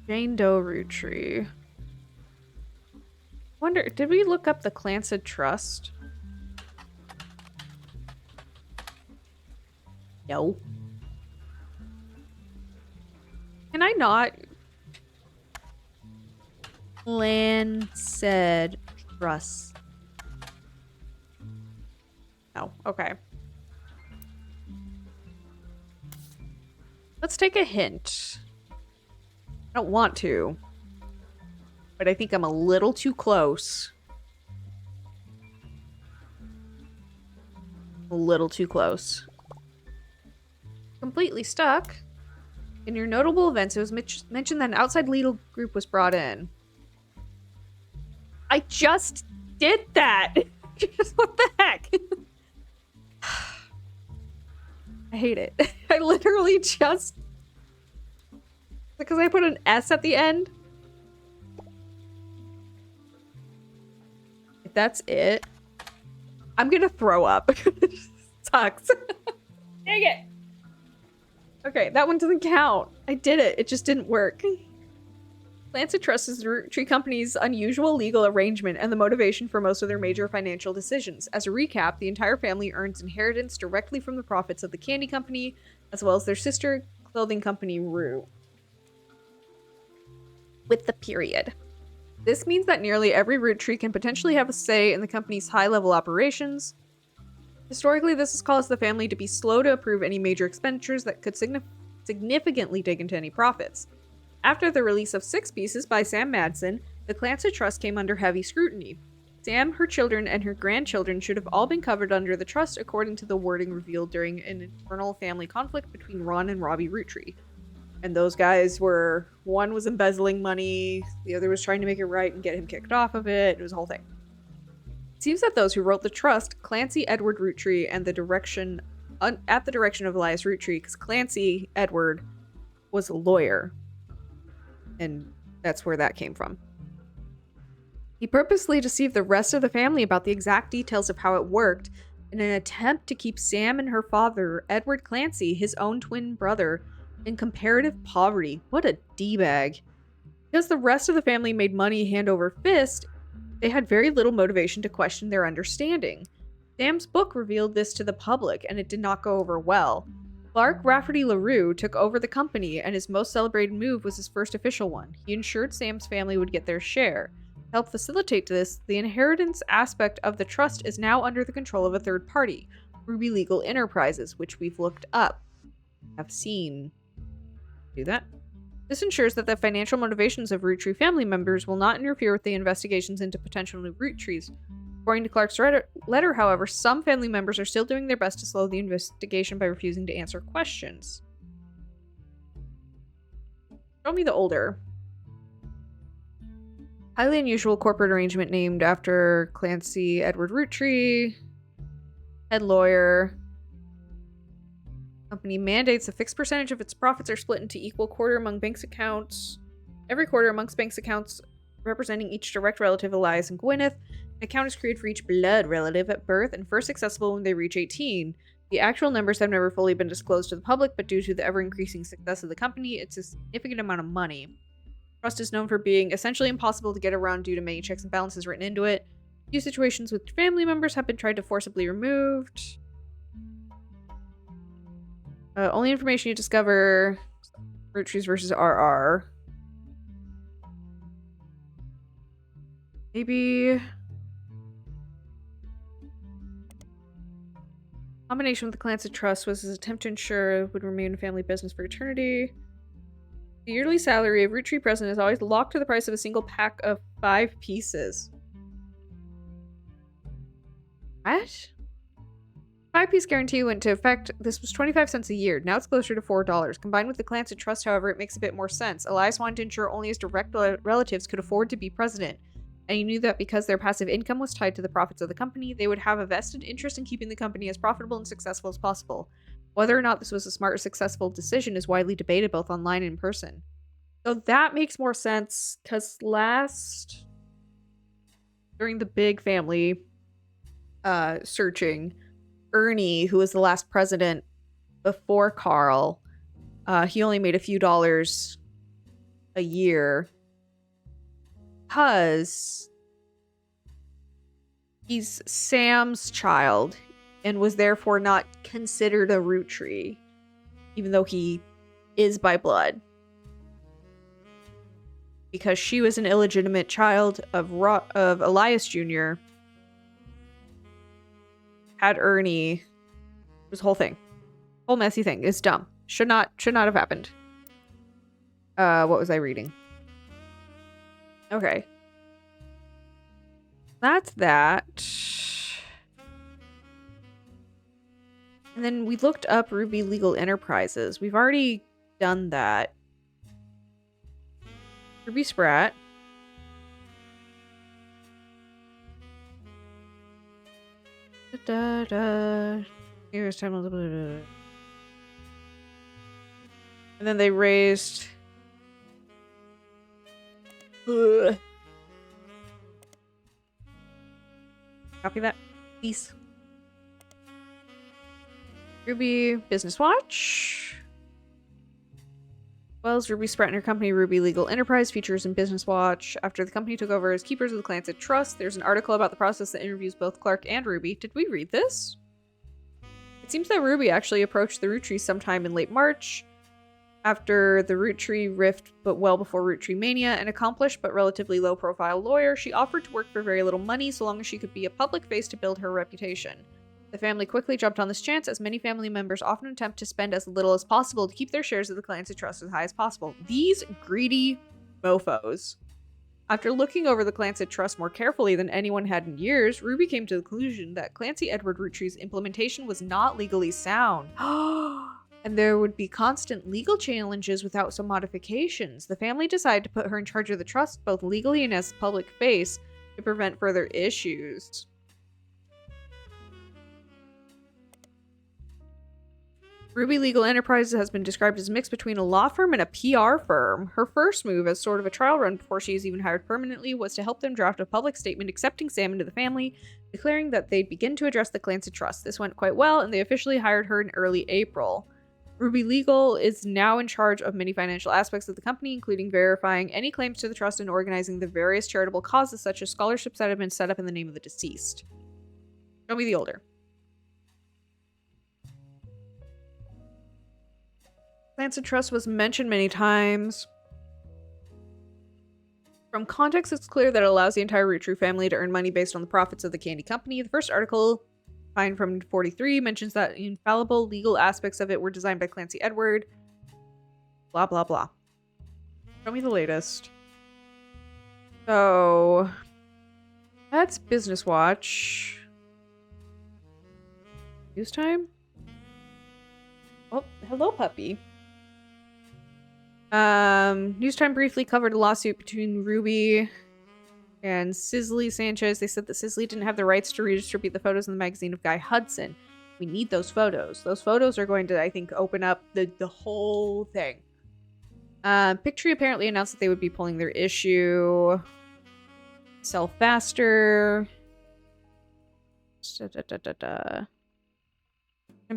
Jane Doe Roottrees. Wonder, did we look up the Clancid Trust? No. Can I not? Clancid Trust. No. Okay. Let's take a hint. I don't want to. But I think I'm a little too close. A little too close. Completely stuck. In your notable events, it was mentioned that an outside legal group was brought in. I just did that! What the heck? I hate it. I literally just... Because I put an S at the end? If that's it, I'm gonna throw up. It sucks. Dang it! Okay, that one doesn't count. I did it. It just didn't work. Clancid Trust is the Roottrees Company's unusual legal arrangement and the motivation for most of their major financial decisions. As a recap, the entire family earns inheritance directly from the profits of the candy company, as well as their sister clothing company, Root. With the period. This means that nearly every Roottrees can potentially have a say in the company's high-level operations. Historically, this has caused the family to be slow to approve any major expenditures that could significantly dig into any profits. After the release of 6 Pieces by Sam Madsen, the Clancid Trust came under heavy scrutiny. Sam, her children, and her grandchildren should have all been covered under the trust according to the wording revealed during an internal family conflict between Ron and Robbie Roottrees. And those guys were... One was embezzling money, the other was trying to make it right and get him kicked off of it. It was a whole thing. It seems that those who wrote the trust, Clancy Edward Roottrees, and at the direction of Elias Roottrees, because Clancy Edward was a lawyer. And that's where that came from. He purposely deceived the rest of the family about the exact details of how it worked in an attempt to keep Sam and her father, Edward Clancy, his own twin brother, in comparative poverty. What a D-bag. Because the rest of the family made money hand over fist, they had very little motivation to question their understanding. Sam's book revealed this to the public, and it did not go over well. Clark Rafferty LaRue took over the company, and his most celebrated move was his first official one. He ensured Sam's family would get their share. To help facilitate this, the inheritance aspect of the trust is now under the control of a third party, Ruby Legal Enterprises, which we've looked up. Have seen do that. This ensures that the financial motivations of Roottrees family members will not interfere with the investigations into potential new Roottrees. According to Clark's letter, however, some family members are still doing their best to slow the investigation by refusing to answer questions. Show me the older. Highly unusual corporate arrangement named after Clancy Edward Roottrees. Head lawyer. Company mandates a fixed percentage of its profits are split into equal quarter among banks' accounts. Every quarter amongst banks' accounts representing each direct relative, Elias and Gwyneth. An account is created for each blood relative at birth and first accessible when they reach 18. The actual numbers have never fully been disclosed to the public, but due to the ever-increasing success of the company, it's a significant amount of money. Trust is known for being essentially impossible to get around due to many checks and balances written into it. A few situations with family members have been tried to forcibly removed. Only information you discover: Roottrees versus RR. Maybe combination with the Clancid Trust was his attempt to ensure it would remain a family business for eternity. The yearly salary of Roottrees president is always locked to the price of a single pack of 5 pieces. What? 5-piece guarantee went into effect. This was 25 cents a year. Now it's closer to $4. Combined with the Clancy Trust, however, it makes a bit more sense. Elias wanted to ensure only his direct relatives could afford to be president. And he knew that because their passive income was tied to the profits of the company, they would have a vested interest in keeping the company as profitable and successful as possible. Whether or not this was a smart or successful decision is widely debated both online and in person. So that makes more sense, because during the big family searching, Ernie, who was the last president before Carl, he only made a few dollars a year because he's Sam's child and was therefore not considered a Roottrie, even though he is by blood. Because she was an illegitimate child of Elias Jr., had Ernie. It was a whole thing. Whole messy thing. It's dumb. Should not have happened. What was I reading? Okay. That's that. And then we looked up Ruby Legal Enterprises. We've already done that. Ruby Spratt. Here's time. And then they raised. Copy that, please. Ruby Business Watch. Wells, Ruby Spratt and her company, Ruby Legal Enterprise, features in Business Watch. After the company took over as keepers of the Clancy Trust, there's an article about the process that interviews both Clark and Ruby. Did we read this? It seems that Ruby actually approached the Roottrees sometime in late March, after the Roottree rift, but well before Roottrie Mania. An accomplished but relatively low-profile lawyer, she offered to work for very little money so long as she could be a public face to build her reputation. The family quickly jumped on this chance, as many family members often attempt to spend as little as possible to keep their shares of the Clancy Trust as high as possible. These greedy mofos. After looking over the Clancy Trust more carefully than anyone had in years, Ruby came to the conclusion that Clancy Edward Roottree's implementation was not legally sound. And there would be constant legal challenges without some modifications. The family decided to put her in charge of the trust, both legally and as public face, to prevent further issues. Ruby Legal Enterprises has been described as a mix between a law firm and a PR firm. Her first move, as sort of a trial run before she is even hired permanently, was to help them draft a public statement accepting Sam into the family, declaring that they'd begin to address the Clancy Trust. This went quite well, and they officially hired her in early April. Ruby Legal is now in charge of many financial aspects of the company, including verifying any claims to the trust and organizing the various charitable causes, such as scholarships that have been set up in the name of the deceased. Show me the older. Clancy Trust was mentioned many times. From context, it's clear that it allows the entire Roottree family to earn money based on the profits of the candy company. The first article, find from 43, mentions that infallible legal aspects of it were designed by Clancy Edward. Blah, blah, blah. Show me the latest. So, that's Business Watch. News time? Oh, hello, puppy. News Time briefly covered a lawsuit between Ruby and Cicely Sanchez. They said that Cicely didn't have the rights to redistribute the photos in the magazine of Guy Hudson. We need those photos. Those photos are going to, I think, open up the whole thing. Pictree apparently announced that they would be pulling their issue. Sell faster.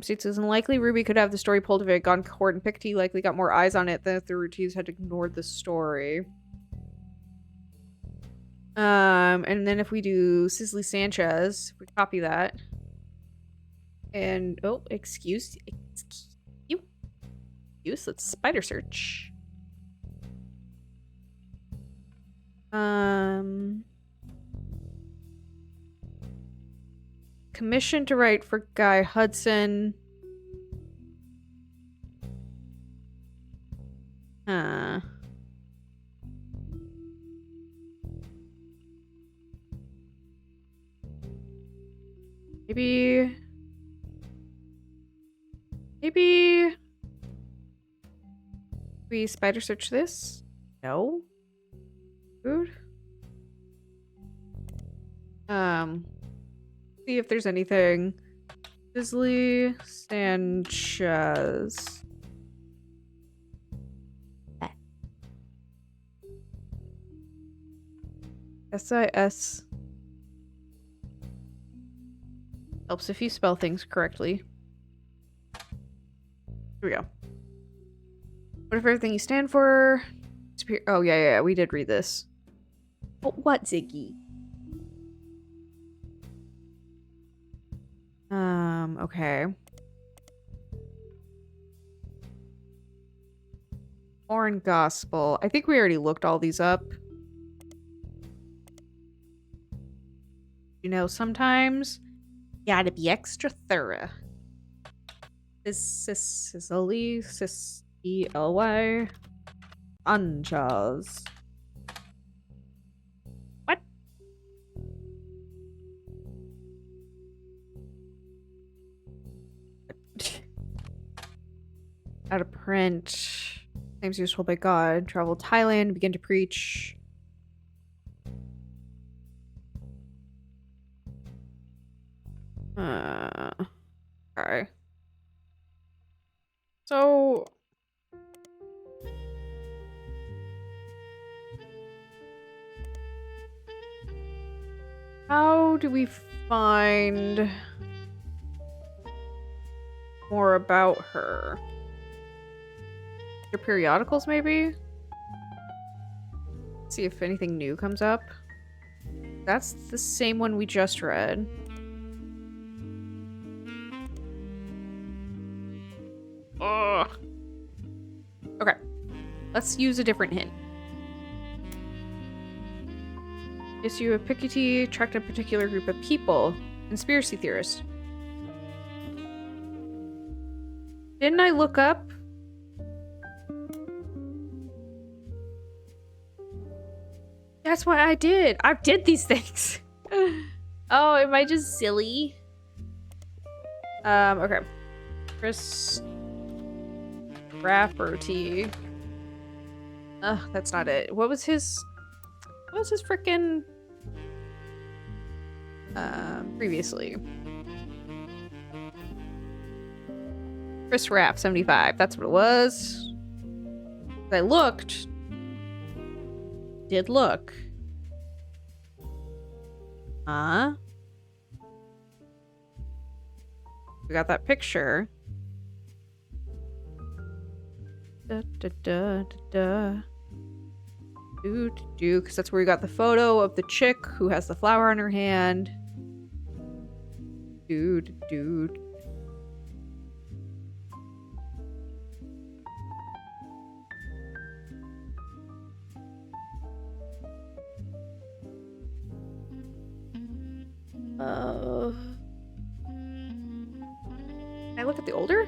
Seats is unlikely. Ruby could have the story pulled if it had gone court, and Pictree likely got more eyes on it than if the Rootrees had ignored the story. And then if we do Cicely Sanchez, if we copy that. And, oh, excuse, let's spider search. Commission to write for Guy Hudson. Huh. Maybe... Maybe... We spider search this? No? Food? See if there's anything. Sisley Sanchez. S-I-S. Helps if you spell things correctly. Here we go. What if everything you stand for? Oh, yeah, we did read this. But what, Ziggy? Okay. Foreign Gospel. I think we already looked all these up. You know, sometimes you gotta be extra thorough. Sicily, E-L-Y. Anjas. What? Out of print. Names useful by God. Travel Thailand. Begin to preach. Okay. So... how do we find more about her? Your periodicals, maybe? See if anything new comes up. That's the same one we just read. Ugh. Okay. Let's use a different hint. Yes, you have Piketty tracked a particular group of people. Conspiracy theorists. Didn't I look up? That's what I did. I did these things. Oh, am I just silly? Okay. Chris Rafferty. That's not it. What was his frickin' previously? Chris Raff, 75. That's what it was. I looked. Did look. Huh? We got that picture. Da da da da da. Because that's where we got the photo of the chick who has the flower on her hand. Dude. Can I look at the older?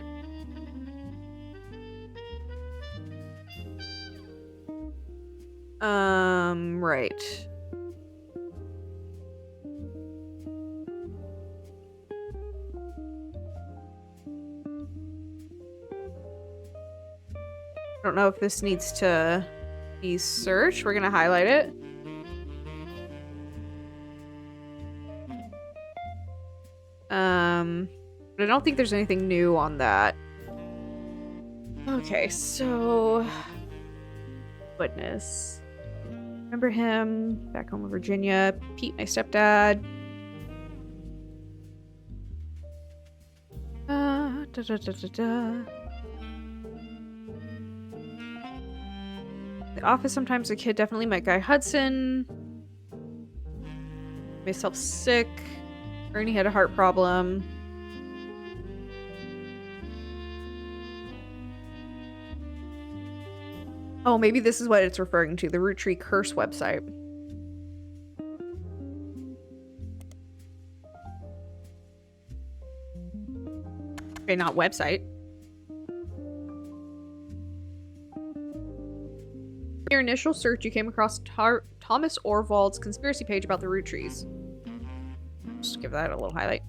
Right. I don't know if this needs to be searched. We're gonna highlight it. But I don't think there's anything new on that. Okay, so... Goodness. Remember him back home in Virginia. Pete, my stepdad. The office, sometimes a kid, definitely my guy Hudson. Myself sick. Ernie had a heart problem. Oh, maybe this is what it's referring to. The Roottrees curse website. Okay, not website. your initial search, you came across Thomas Orvald's conspiracy page about the Roottrees. Just give that a little highlight.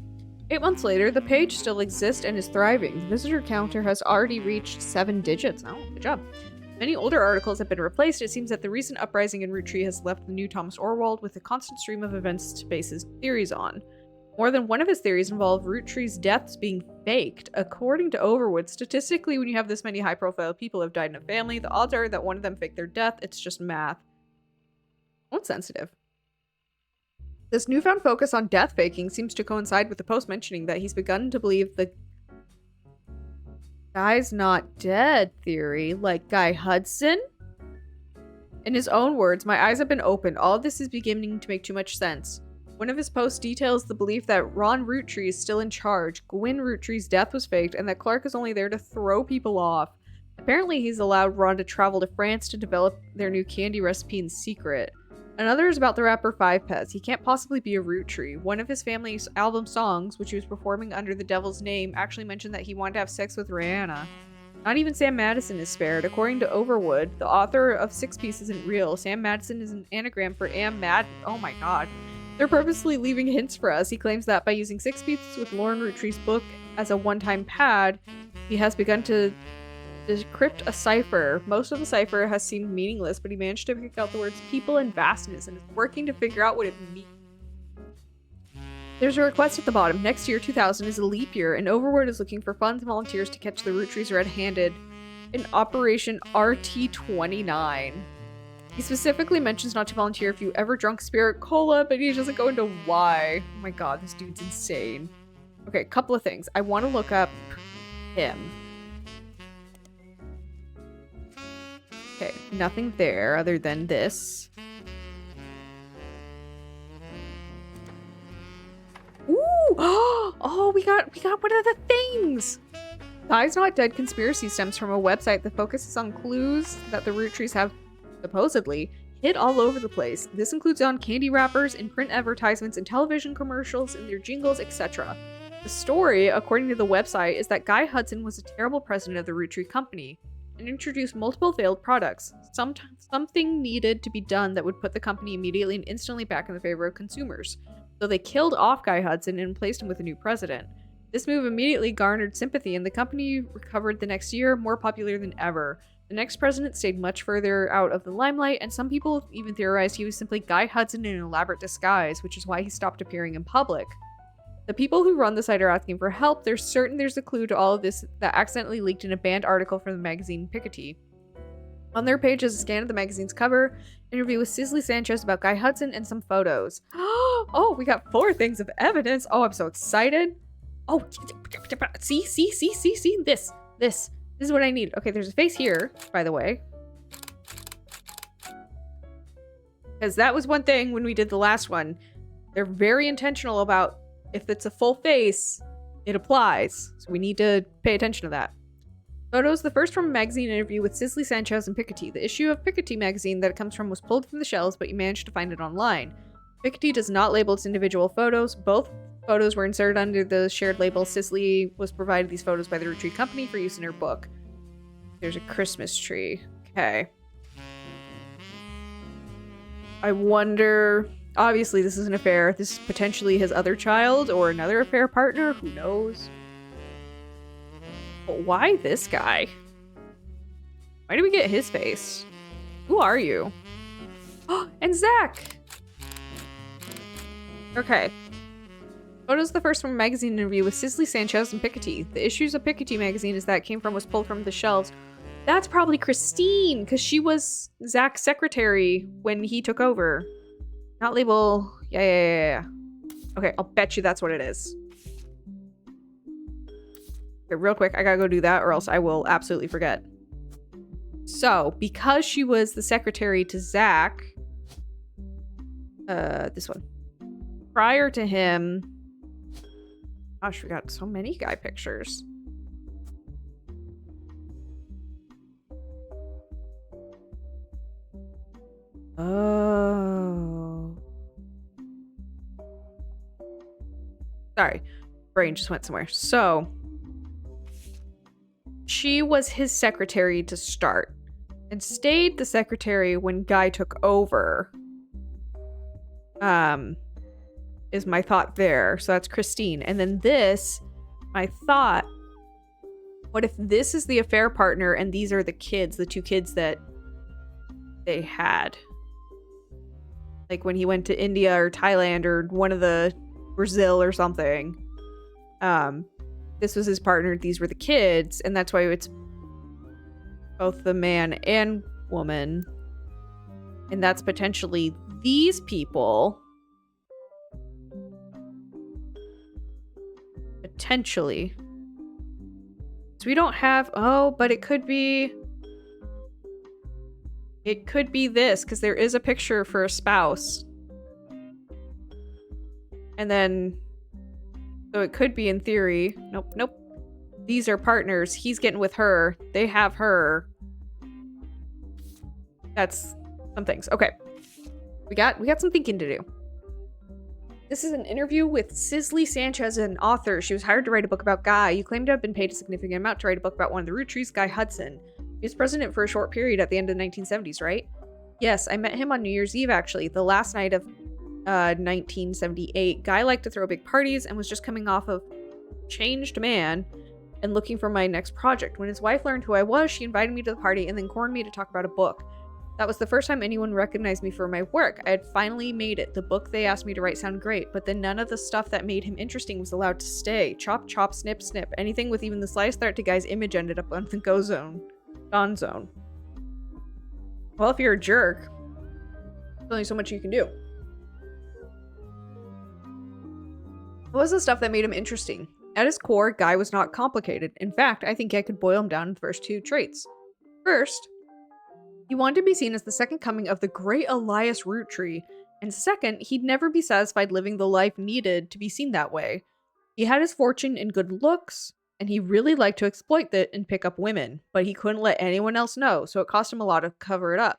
8 months later, the page still exists and is thriving. The visitor counter has already reached 7 digits. Oh, good job. Many older articles have been replaced. It seems that the recent uprising in Rootree has left the new Thomas Orwald with a constant stream of events to base his theories on. More than one of his theories involve Roottree's deaths being faked. According to Overwood, statistically, when you have this many high-profile people who have died in a family, the odds are that one of them faked their death. It's just math. What's sensitive? This newfound focus on death faking seems to coincide with the post mentioning that he's begun to believe the guy's not dead theory, like Guy Hudson. In his own words, my eyes have been opened. All of this is beginning to make too much sense. One of his posts details the belief that Ron Roottree is still in charge, Gwyn Roottree's death was faked, and that Clark is only there to throw people off. Apparently, he's allowed Ron to travel to France to develop their new candy recipe in secret. Another is about the rapper Five Pets. He can't possibly be a Roottree. One of his family's album songs, which he was performing under the devil's name, actually mentioned that he wanted to have sex with Rihanna. Not even Sam Madison is spared. According to Overwood, the author of Six Piece isn't real. Sam Madison is an anagram for Am Madden. Oh my god. They're purposely leaving hints for us. He claims that by using Six Pieces with Lauren Rootree's book as a one-time pad, he has begun to decrypt a cipher. Most of the cipher has seemed meaningless, but he managed to pick out the words people and vastness and is working to figure out what it means. There's a request at the bottom. Next year, 2000, is a leap year, and Overwood is looking for funds and volunteers to catch the Roottrees red-handed in Operation RT-29. He specifically mentions not to volunteer if you ever drunk Spirit Cola, but he doesn't go into why. Oh my god, this dude's insane. Okay, a couple of things. I want to look up him. Okay, nothing there other than this. Ooh! Oh, we got one of the things! Guy's Not Dead conspiracy stems from a website that focuses on clues that the Roottrees have supposedly hid all over the place. This includes on candy wrappers, in print advertisements, in television commercials, in their jingles, etc. The story, according to the website, is that Guy Hudson was a terrible president of the Roottrie Company and introduced multiple failed products. Something needed to be done that would put the company immediately and instantly back in the favor of consumers. So they killed off Guy Hudson and replaced him with a new president. This move immediately garnered sympathy, and the company recovered the next year, more popular than ever. The next president stayed much further out of the limelight, and some people even theorized he was simply Guy Hudson in an elaborate disguise, which is why he stopped appearing in public. The people who run the site are asking for help. They're certain there's a clue to all of this that accidentally leaked in a banned article from the magazine Piketty. On their page is a scan of the magazine's cover, interview with Cicely Sanchez about Guy Hudson, and some photos. Oh, we got 4 things of evidence. Oh, I'm so excited. Oh, see, this is what I need. Okay, there's a face here, by the way. Because that was one thing when we did the last one. They're very intentional about if it's a full face, it applies. So we need to pay attention to that. Photos, the first from a magazine interview with Cicely Sanchez and Piketty. The issue of Piketty magazine that it comes from was pulled from the shelves, but you managed to find it online. Piketty does not label its individual photos. Both photos were inserted under the shared label. Cicely was provided these photos by the Roottrie Company for use in her book. There's a Christmas tree. Okay. I wonder... Obviously, this is an affair. This is potentially his other child or another affair partner. Who knows? But why this guy? Why do we get his face? Who are you? Oh, and Zach! Okay. Photos the first from a magazine interview with Cicely Sanchez and Piketty. The issues of Piketty magazine is that it came from was pulled from the shelves. That's probably Christine, because she was Zach's secretary when he took over. Not label. Yeah. Okay, I'll bet you that's what it is. Okay, real quick, I gotta go do that or else I will absolutely forget. So, because she was the secretary to Zach, this one. Prior to him, gosh, we got so many guy pictures. Oh. Sorry, brain just went somewhere. So, she was his secretary to start. and stayed the secretary when Guy took over. Is my thought there. So that's Christine. And then this, my thought, what if this is the affair partner and these are the kids, the two kids that they had? Like when he went to India or Thailand or one of the Brazil or something. This was his partner, these were the kids, and that's why it's both the man and woman. And that's potentially these people. Potentially. So we don't have, but it could be this, because there is a picture for a spouse. And then, so it could be in theory, nope. These are partners. He's getting with her. They have her. That's some things. Okay. We got some thinking to do. This is an interview with Cicely Sanchez, an author. She was hired to write a book about Guy. You claim to have been paid a significant amount to write a book about one of the Roottrees, Guy Hudson. He was president for a short period at the end of the 1970s, right? Yes, I met him on New Year's Eve, actually. The last night of 1978. Guy liked to throw big parties and was just coming off of Changed Man and looking for my next project. When his wife learned who I was, she invited me to the party and then cornered me to talk about a book. That was the first time anyone recognized me for my work. I had finally made it. The book they asked me to write sounded great, but then none of the stuff that made him interesting was allowed to stay. Chop, chop, snip, snip. Anything with even the slightest threat to Guy's image ended up on the go zone. Gone zone. Well, if you're a jerk, there's only so much you can do. What was the stuff that made him interesting? At his core, Guy was not complicated. In fact, I think I could boil him down to the first two traits. First, he wanted to be seen as the second coming of the great Elias Roottreee, and second, he'd never be satisfied living the life needed to be seen that way. He had his fortune in good looks, and he really liked to exploit that and pick up women, but he couldn't let anyone else know, so it cost him a lot to cover it up.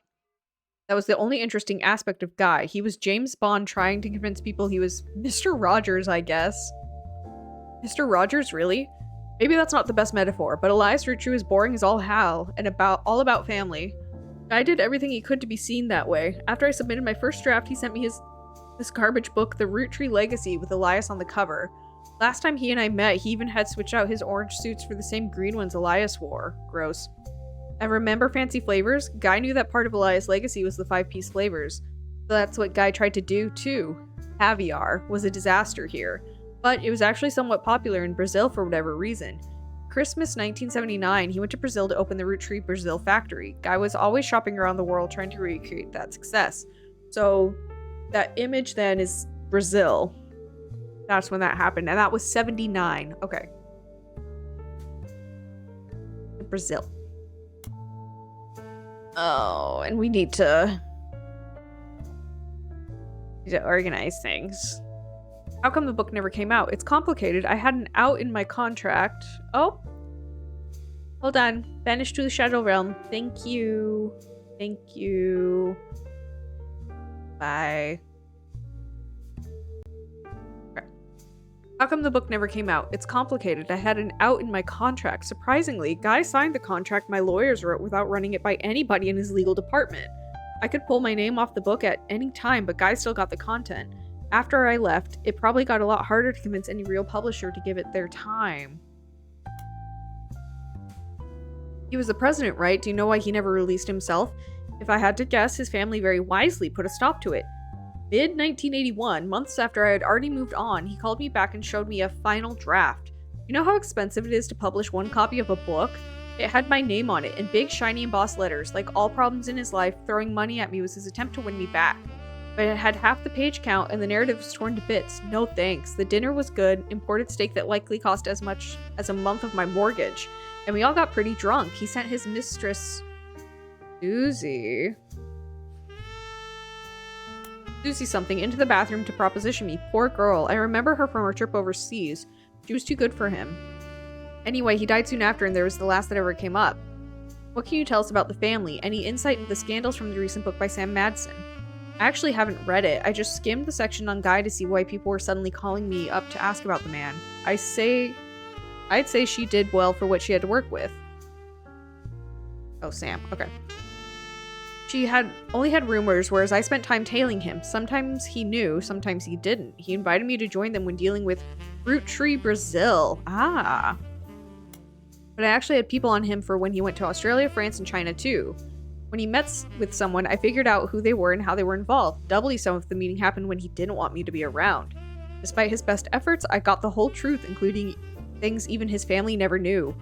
That was the only interesting aspect of Guy. He was James Bond trying to convince people he was Mr. Rogers, I guess. Mr. Rogers, really? Maybe that's not the best metaphor, but Elias Roottreee was boring as all hell and all about family. Guy did everything he could to be seen that way. After I submitted my first draft, he sent me this garbage book, The Roottreee Legacy, with Elias on the cover. Last time he and I met, he even had switched out his orange suits for the same green ones Elias wore. Gross. And remember fancy flavors? Guy knew that part of Elias' legacy was the 5-piece flavors. So that's what Guy tried to do, too. Caviar was a disaster here. But it was actually somewhat popular in Brazil for whatever reason. Christmas 1979, he went to Brazil to open the Roottreee Brazil factory. Guy was always shopping around the world trying to recreate that success. So that image then is Brazil. That's when that happened. And that was 79. Okay. Brazil. Oh, and we need to organize things. How come the book never came out? It's complicated. I had an out in my contract. Oh. Hold on. Banished to the Shadow Realm. Thank you. Thank you. Bye. Okay. How come the book never came out? It's complicated. I had an out in my contract. Surprisingly, Guy signed the contract my lawyers wrote without running it by anybody in his legal department. I could pull my name off the book at any time, but Guy still got the content. After I left, it probably got a lot harder to convince any real publisher to give it their time. He was the president, right? Do you know why he never released himself? If I had to guess, his family very wisely put a stop to it. Mid-1981, months after I had already moved on, he called me back and showed me a final draft. You know how expensive it is to publish one copy of a book? It had my name on it in big, shiny embossed letters. Like all problems in his life, throwing money at me was his attempt to win me back. But it had half the page count and the narrative was torn to bits. No thanks. The dinner was good, imported steak that likely cost as much as a month of my mortgage. And we all got pretty drunk. He sent his mistress, Susie something, into the bathroom to proposition me. Poor girl. I remember her from her trip overseas. She was too good for him. Anyway, he died soon after and there was the last that ever came up. What can you tell us about the family? Any insight into the scandals from the recent book by Sam Madsen? I actually haven't read it. I just skimmed the section on Guy to see why people were suddenly calling me up to ask about the man. I'd say she did well for what she had to work with. Oh, Sam. Okay. She had only had rumors, whereas I spent time tailing him. Sometimes he knew, sometimes he didn't. He invited me to join them when dealing with Roottrees Brazil. Ah. But I actually had people on him for when he went to Australia, France, and China too. When he met with someone, I figured out who they were and how they were involved. Doubly so if the meeting happened when he didn't want me to be around. Despite his best efforts, I got the whole truth, including things even his family never knew.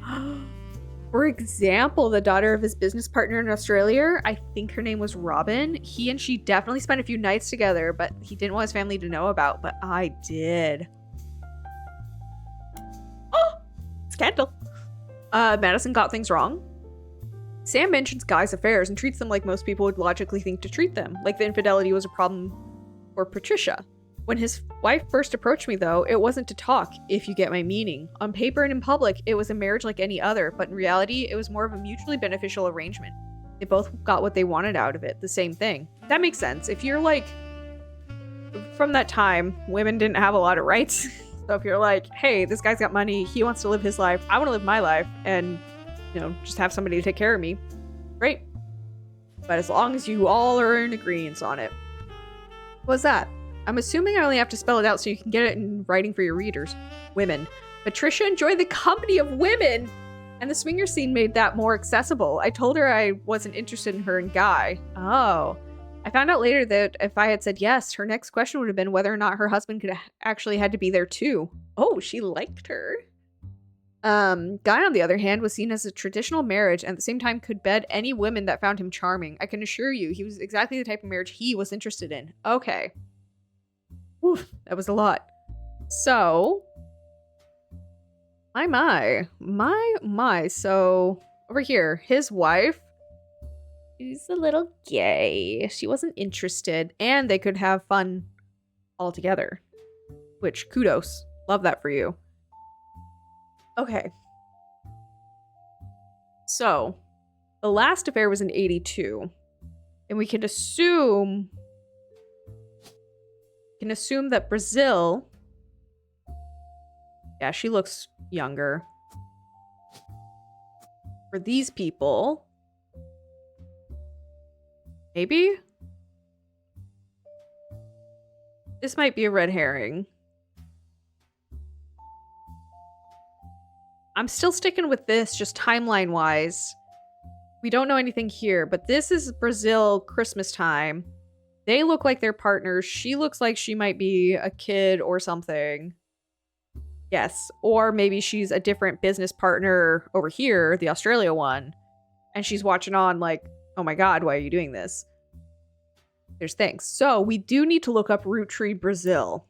For example, the daughter of his business partner in Australia, I think her name was Robin. He and she definitely spent a few nights together, but he didn't want his family to know about, but I did. Oh, scandal. Madison got things wrong. Sam mentions guys' affairs and treats them like most people would logically think to treat them, like the infidelity was a problem for Patricia. When his wife first approached me, though, it wasn't to talk, if you get my meaning. On paper and in public, it was a marriage like any other, but in reality, it was more of a mutually beneficial arrangement. They both got what they wanted out of it, the same thing. That makes sense. If you're like, from that time, women didn't have a lot of rights. So if you're like, hey, this guy's got money, he wants to live his life, I want to live my life, and, you know, just have somebody to take care of me, great. But as long as you all are in agreement on it. What's that? I'm assuming I only have to spell it out so you can get it in writing for your readers. Women. Patricia enjoyed the company of women! And the swinger scene made that more accessible. I told her I wasn't interested in her and Guy. Oh. I found out later that if I had said yes, her next question would have been whether or not her husband could actually had to be there too. Oh, she liked her. Guy, on the other hand, was seen as a traditional marriage and at the same time could bed any women that found him charming. I can assure you, he was exactly the type of marriage he was interested in. Okay. Oof, that was a lot. So, my. So, over here, his wife, she's a little gay. She wasn't interested, and they could have fun all together. Which, kudos. Love that for you. Okay. So, the last affair was in 82. And we can assume that Brazil, yeah, she looks younger. For these people, maybe? This might be a red herring. I'm still sticking with this, just timeline-wise. We don't know anything here, but this is Brazil Christmas time. They look like they're partners. She looks like she might be a kid or something. Yes, or maybe she's a different business partner over here, the Australia one, and she's watching on like, oh my god, why are you doing this? There's things. So, we do need to look up Roottrees Brazil.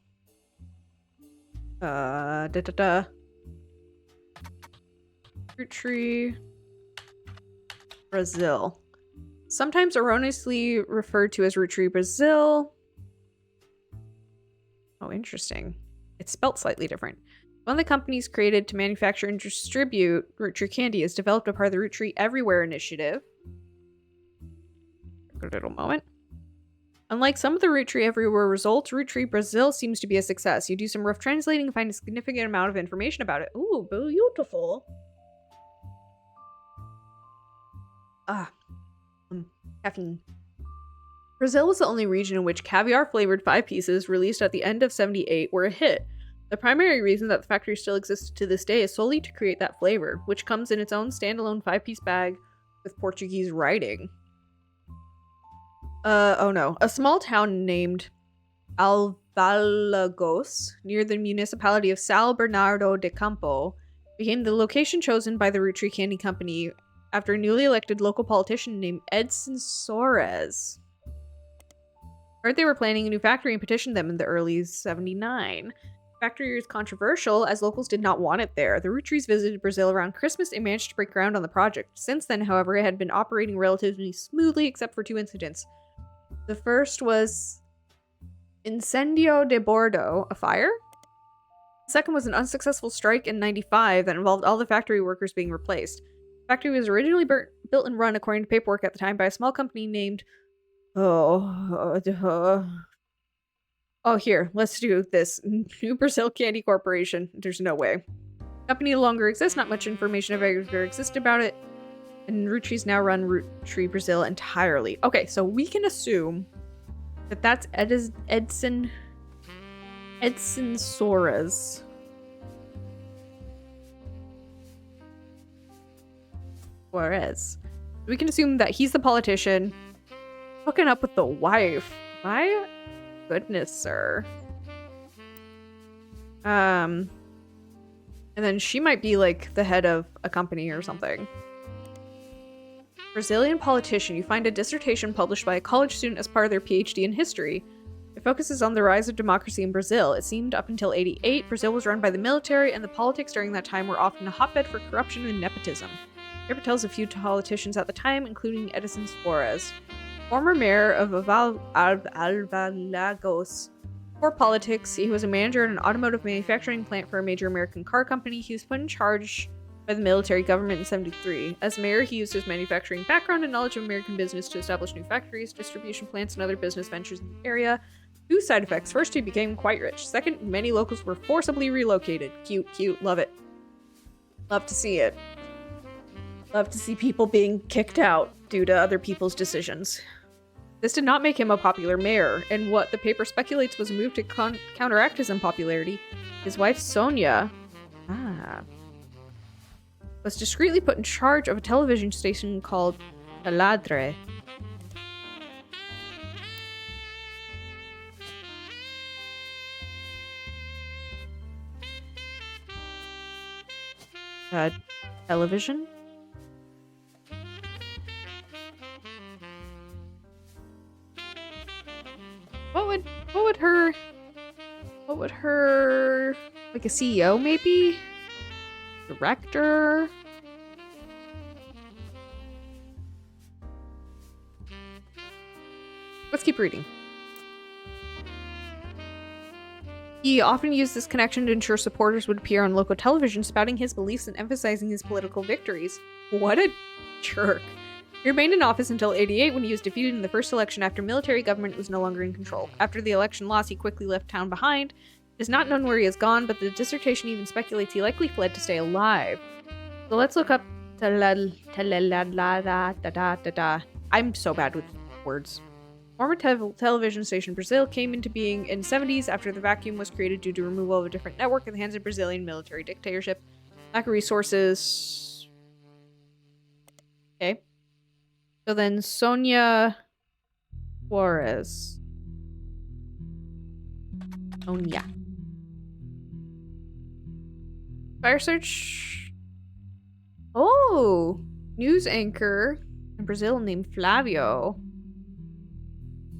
Roottrees Brazil. Sometimes erroneously referred to as Roottrees Brazil. Oh, interesting. It's spelt slightly different. One of the companies created to manufacture and distribute Roottrees candy is developed a part of the Roottrees Everywhere initiative. A little moment. Unlike some of the Roottrees Everywhere results, Roottrees Brazil seems to be a success. You do some rough translating and find a significant amount of information about it. Ooh, beautiful. Caffeine. Brazil was the only region in which caviar-flavored 5 pieces released at the end of 78 were a hit. The primary reason that the factory still exists to this day is solely to create that flavor, which comes in its own standalone 5-piece bag with Portuguese writing. Oh no. A small town named Alvalagos, near the municipality of São Bernardo de Campo, became the location chosen by the Roottrees Candy Company after a newly elected local politician named Edson Soares. Heard they were planning a new factory and petitioned them in the early 79. The factory was controversial as locals did not want it there. The Roottrees visited Brazil around Christmas and managed to break ground on the project. Since then, however, it had been operating relatively smoothly except for 2 incidents. The first was Incendio de Bordo, a fire? The second was an unsuccessful strike in 95 that involved all the factory workers being replaced. The factory was originally built and run according to paperwork at the time by a small company named... Oh, here, let's do this. New Brazil Candy Corporation. There's no way. The company no longer exists. Not much information ever existed about it. And Roottrees now run Roottrees Brazil entirely. Okay, so we can assume that that's Edson Soares. Suarez. We can assume that he's the politician hooking up with the wife. My goodness, sir. And then she might be like the head of a company or something. Brazilian politician. You find a dissertation published by a college student as part of their PhD in history. It focuses on the rise of democracy in Brazil. It seemed up until '88, Brazil was run by the military, and the politics during that time were often a hotbed for corruption and nepotism. Paper tells a few politicians at the time, including Edson Suarez, former mayor of Alvalagos. For politics, he was a manager in an automotive manufacturing plant for a major American car company. He was put in charge by the military government in '73. As mayor, he used his manufacturing background and knowledge of American business to establish new factories, distribution plants, and other business ventures in the area. Two side effects. First, he became quite rich. Second, many locals were forcibly relocated. Cute, cute, love it. Love to see it. Love to see people being kicked out due to other people's decisions. This did not make him a popular mayor, and what the paper speculates was a move to counteract his unpopularity. His wife, Sonia, was discreetly put in charge of a television station called Taladre. Television? What would her, like a CEO maybe? Director? Let's keep reading. He often used this connection to ensure supporters would appear on local television, spouting his beliefs and emphasizing his political victories. What a jerk. He remained in office until '88 when he was defeated in the first election after military government was no longer in control. After the election loss, he quickly left town behind. It is not known where he has gone, but the dissertation even speculates he likely fled to stay alive. So let's look up I'm so bad with words. Former television station Brazil came into being in the '70s after the vacuum was created due to removal of a different network in the hands of Brazilian military dictatorship. Lack of resources. Okay. So then Sonia Suarez. Sonia. Fire search. Oh! News anchor in Brazil named Flavio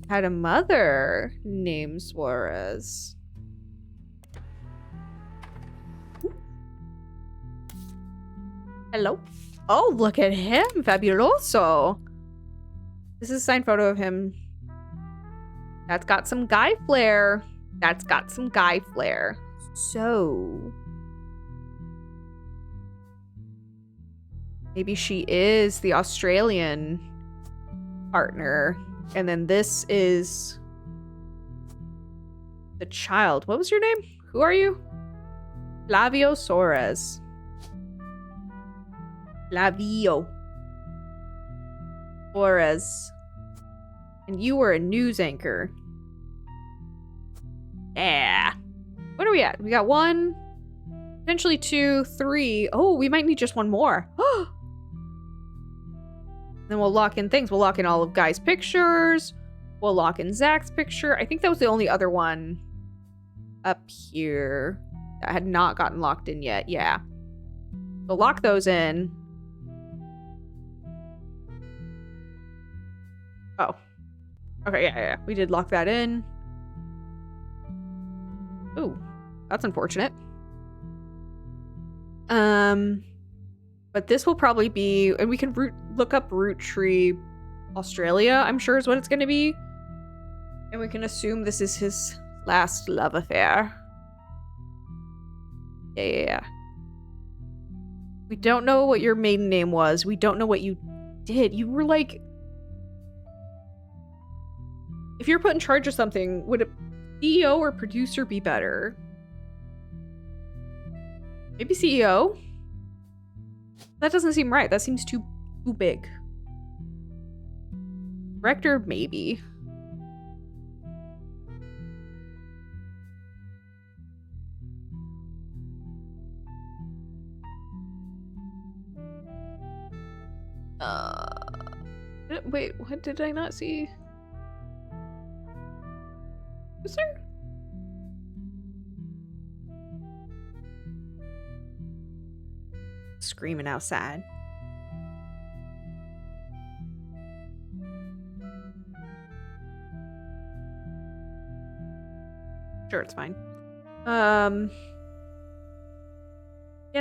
had a mother named Suarez. Hello? Oh, look at him! Fabuloso! This is a signed photo of him. That's got some guy flair. That's got some guy flair. So... maybe she is the Australian partner. And then this is the child. What was your name? Who are you? Flavio Soares. Flavio Soares. And you were a news anchor. Yeah. What are we at? We got 1, potentially 2, 3. Oh, we might need just 1 more. Then we'll lock in things. We'll lock in all of Guy's pictures. We'll lock in Zach's picture. I think that was the only other one up here that had not gotten locked in yet. Yeah. We'll lock those in. Oh. Okay, yeah. We did lock that in. Ooh, that's unfortunate. But this will probably be, and we can look up Roottrees Australia, I'm sure is what it's going to be. And we can assume this is his last love affair. Yeah. We don't know what your maiden name was. We don't know what you did. You were like... if you're put in charge of something, would a CEO or producer be better? Maybe CEO? That doesn't seem right. That seems too Too big. Director, maybe. Wait, what did I not see? Was there? Screaming outside. Sure, it's fine. Yeah,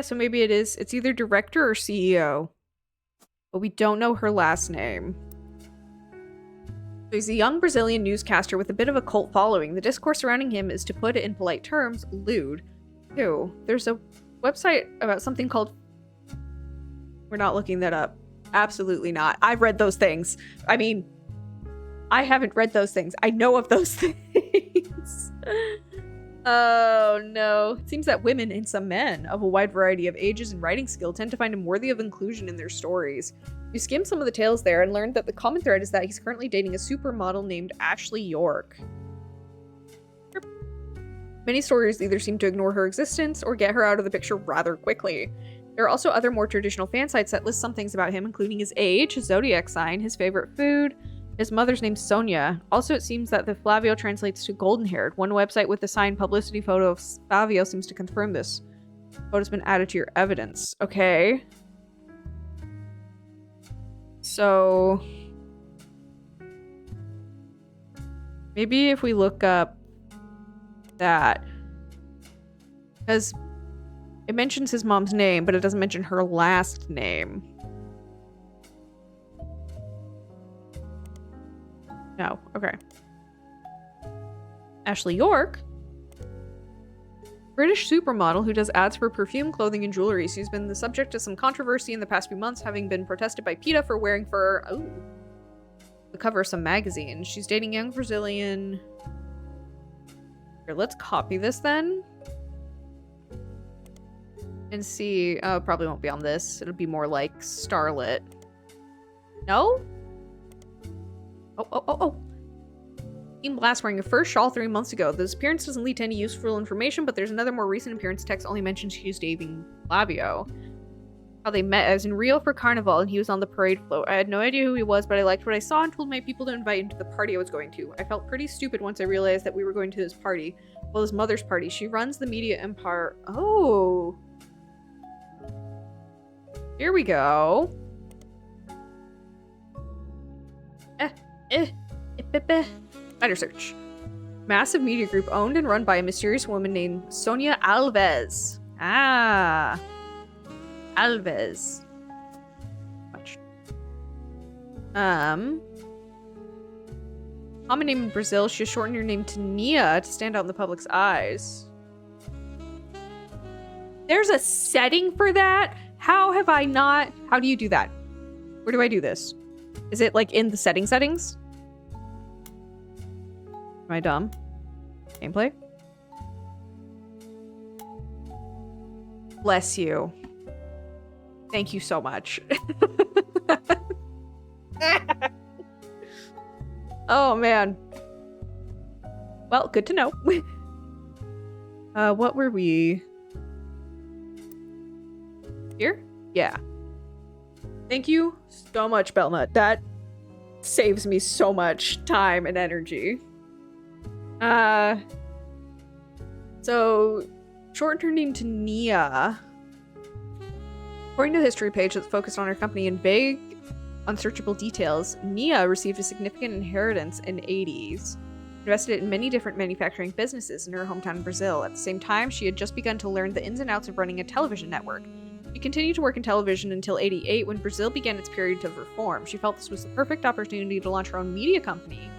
so maybe it is. It's either director or CEO. But we don't know her last name. So he's a young Brazilian newscaster with a bit of a cult following. The discourse surrounding him is, to put it in polite terms, lewd. Ew. There's a website about something called... We're not looking that up. Absolutely not. I've read those things. I mean, I haven't read those things. I know of those things. Oh no. It seems that women and some men of a wide variety of ages and writing skill tend to find him worthy of inclusion in their stories. We skimmed some of the tales there and learned that the common thread is that he's currently dating a supermodel named Ashley York. Many stories either seem to ignore her existence or get her out of the picture rather quickly. There are also other more traditional fan sites that list some things about him, including his age, his zodiac sign, his favorite food. His mother's name's Sonia. Also, it seems that the Flavio translates to golden-haired. One website with a signed publicity photo of Flavio seems to confirm this. The photo's been added to your evidence. Okay. So... maybe if we look up that... because it mentions his mom's name, but it doesn't mention her last name. No, okay. Ashley York, British supermodel who does ads for perfume, clothing, and jewelry. She's been the subject of some controversy in the past few months, having been protested by PETA for wearing fur. Oh, the cover of some magazine. She's dating young Brazilian. Here, let's copy this then. And see. Oh, it probably won't be on this. It'll be more like Starlet. No? Oh. Seen Blast wearing a fur shawl 3 months ago. This appearance doesn't lead to any useful information, but there's another more recent appearance text only mentions she's dating Flavio. How they met. I was in Rio for Carnival and he was on the parade float. I had no idea who he was, but I liked what I saw and told my people to invite him to the party I was going to. I felt pretty stupid once I realized that we were going to his party. Well, his mother's party. She runs the media empire. Oh. Here we go. Spider search. Massive media group owned and run by a mysterious woman named Sonia Alves. Ah. Alves. Much. Common name in Brazil. She shortened her name to Nia to stand out in the public's eyes. There's a setting for that? How have I not? How do you do that? Where do I do this? Is it like in the settings? Am I dumb? Gameplay? Bless you. Thank you so much. Oh, man. Well, good to know. What were we? Here? Yeah. Thank you so much, Belnut. That saves me so much time and energy. So, shortened her name to Nia. According to the history page that's focused on her company in vague, unsearchable details, Nia received a significant inheritance in the 80s, invested it in many different manufacturing businesses in her hometown Brazil. At the same time, she had just begun to learn the ins and outs of running a television network. She continued to work in television until 88 when Brazil began its period of reform. She felt this was the perfect opportunity to launch her own media company,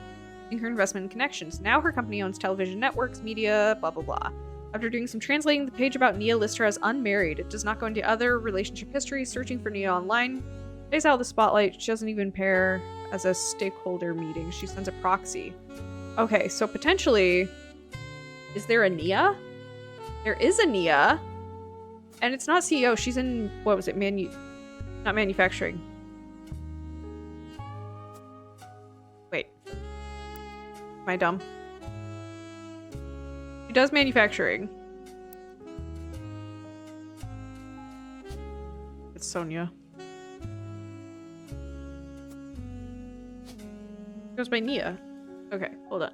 using her investment and connections. Now her company owns television networks, media, blah blah blah. After doing some translating, the page about Nia lists her as unmarried. It does not go into other relationship history. Searching for Nia online stays out of the spotlight. She doesn't even pair as a stakeholder meeting. She sends a proxy. Okay, so potentially, is there a Nia? There is a Nia. And it's not CEO. She's in, what was it? Not manufacturing. Am I dumb? She does manufacturing. It's Sonia. Goes by Nia. Okay, hold on.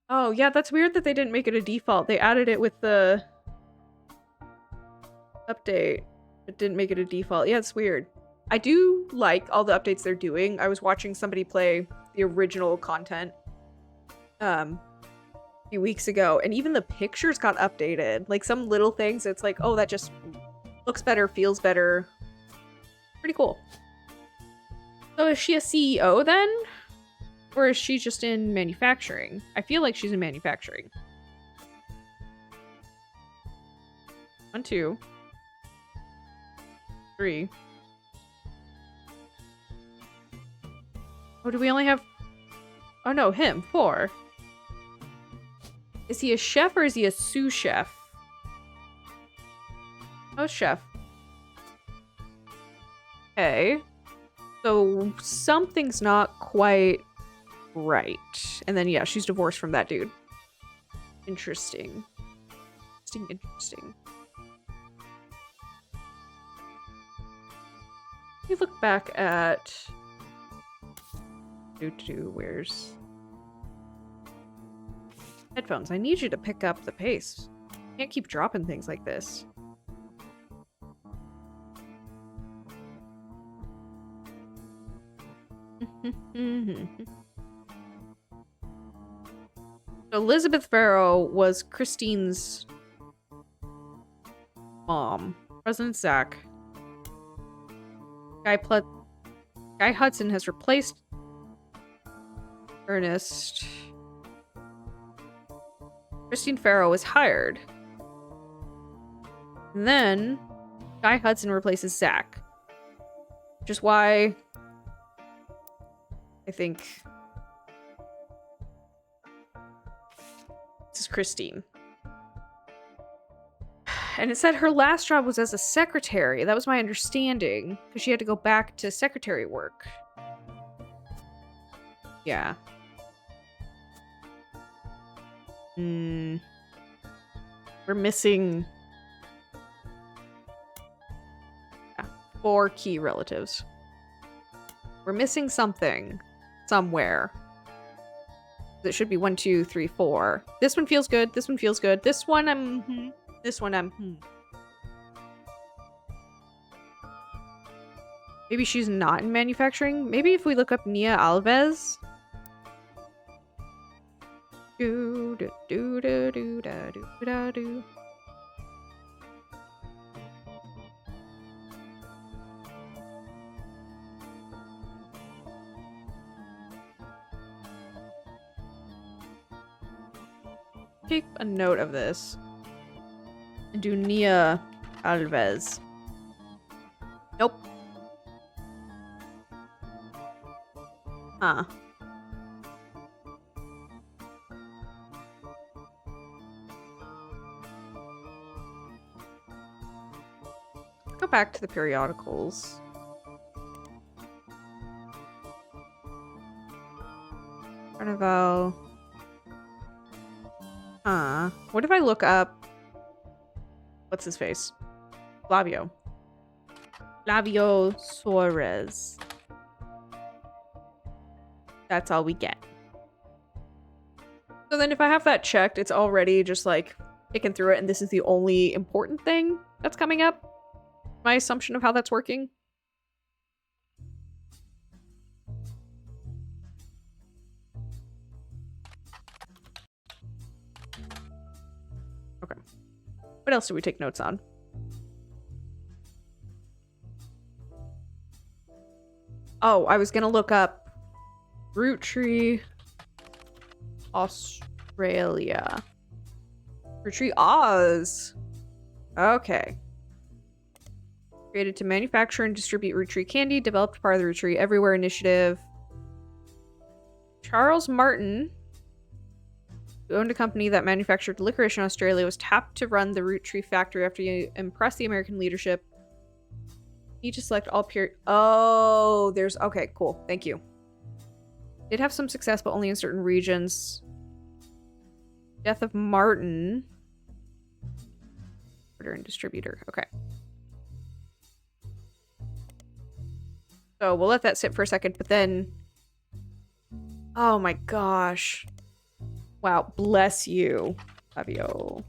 Oh, yeah, that's weird that they didn't make it a default. They added it with the update. It didn't make it a default. Yeah, it's weird. I do like all the updates they're doing. I was watching somebody play the original content a few weeks ago, and even the pictures got updated. Like, some little things, it's like, oh, that just looks better, feels better. Pretty cool. So is she a CEO then? Or is she just in manufacturing? I feel like she's in manufacturing. 1, 2, 3. Oh, do we only have... Oh no, him. 4. Is he a chef or is he a sous chef? Oh, chef. Okay. So something's not quite right. And then, yeah, she's divorced from that dude. Interesting. Interesting. Let me look back at... Where's... Headphones. I need you to pick up the pace. Can't keep dropping things like this. Elizabeth Farrow was Christine's mom. President Zach. Guy Hudson has replaced Ernest. Christine Farrow was hired. And then Guy Hudson replaces Zach. Which is why I think this is Christine. And it said her last job was as a secretary. That was my understanding. Because she had to go back to secretary work. Yeah. We're missing... 4 key relatives. We're missing something. Somewhere. It should be 1, 2, 3, 4. This one feels good. This one feels good. This one, This one, Maybe she's not in manufacturing? Maybe if we look up Nia Alves. Do do do do do da do da do. Take a note of this. And do Nia Alves. Nope. Huh. Go back to the periodicals. Carnival. What if I look up... What's his face? Flavio. Flavio Suarez. That's all we get. So then if I have that checked, it's already just like picking through it and this is the only important thing that's coming up? My assumption of how that's working? Okay. What else do we take notes on? Oh, I was gonna look up Roottrees, Australia. Roottrees Oz. Okay. Created to manufacture and distribute Roottrees candy, developed part of the Roottrees Everywhere initiative. Charles Martin, who owned a company that manufactured licorice in Australia, was tapped to run the Roottrees factory after he impressed the American leadership. Need to select all period. Oh, there's... Okay, cool. Thank you. Did have some success, but only in certain regions. Death of Martin. Order and distributor. Okay. So we'll let that sit for a second, but then... Oh my gosh. Wow, bless you, Fabio.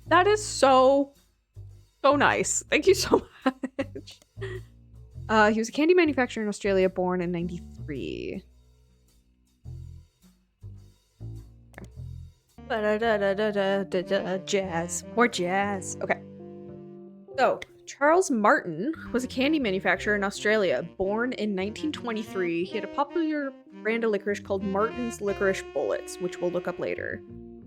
That is so nice. Thank you so much. He was a candy manufacturer in Australia, born in 93. Jazz. More jazz. Okay. So, Charles Martin was a candy manufacturer in Australia, born in 1923. He had a popular brand of licorice called Martin's Licorice Bullets, which we'll look up later.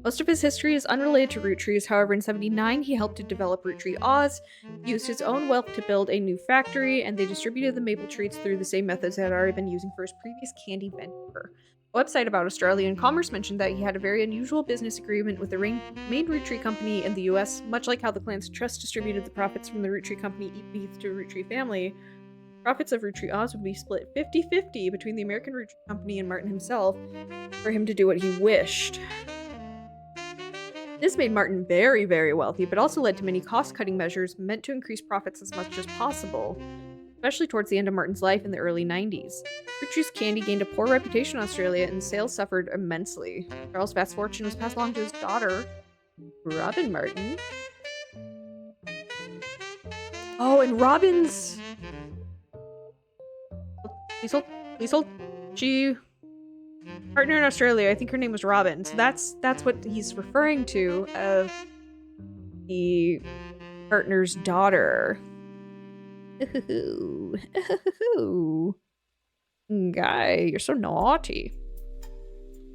Most of his history is unrelated to Roottrees. However, in 1979, he helped to develop Rootree Oz, used his own wealth to build a new factory, and they distributed the maple treats through the same methods that had already been using for his previous candy venture. A website about Australian commerce mentioned that he had a very unusual business agreement with the main Rootree company in the US, much like how the Clans Trust distributed the profits from the Rootree company bequeathed to Rootree family. Profits of Rootree Oz would be split 50-50 between the American Rootree company and Martin himself for him to do what he wished. This made Martin very, very wealthy, but also led to many cost-cutting measures meant to increase profits as much as possible, especially towards the end of Martin's life in the early 90s. Rootrees candy gained a poor reputation in Australia, and sales suffered immensely. Charles' vast fortune was passed along to his daughter, Robin Martin. Oh, and Robin's... Please hold. She... partner in Australia, I think her name was Robin. So that's what he's referring to of the partner's daughter. Guy, you're so naughty.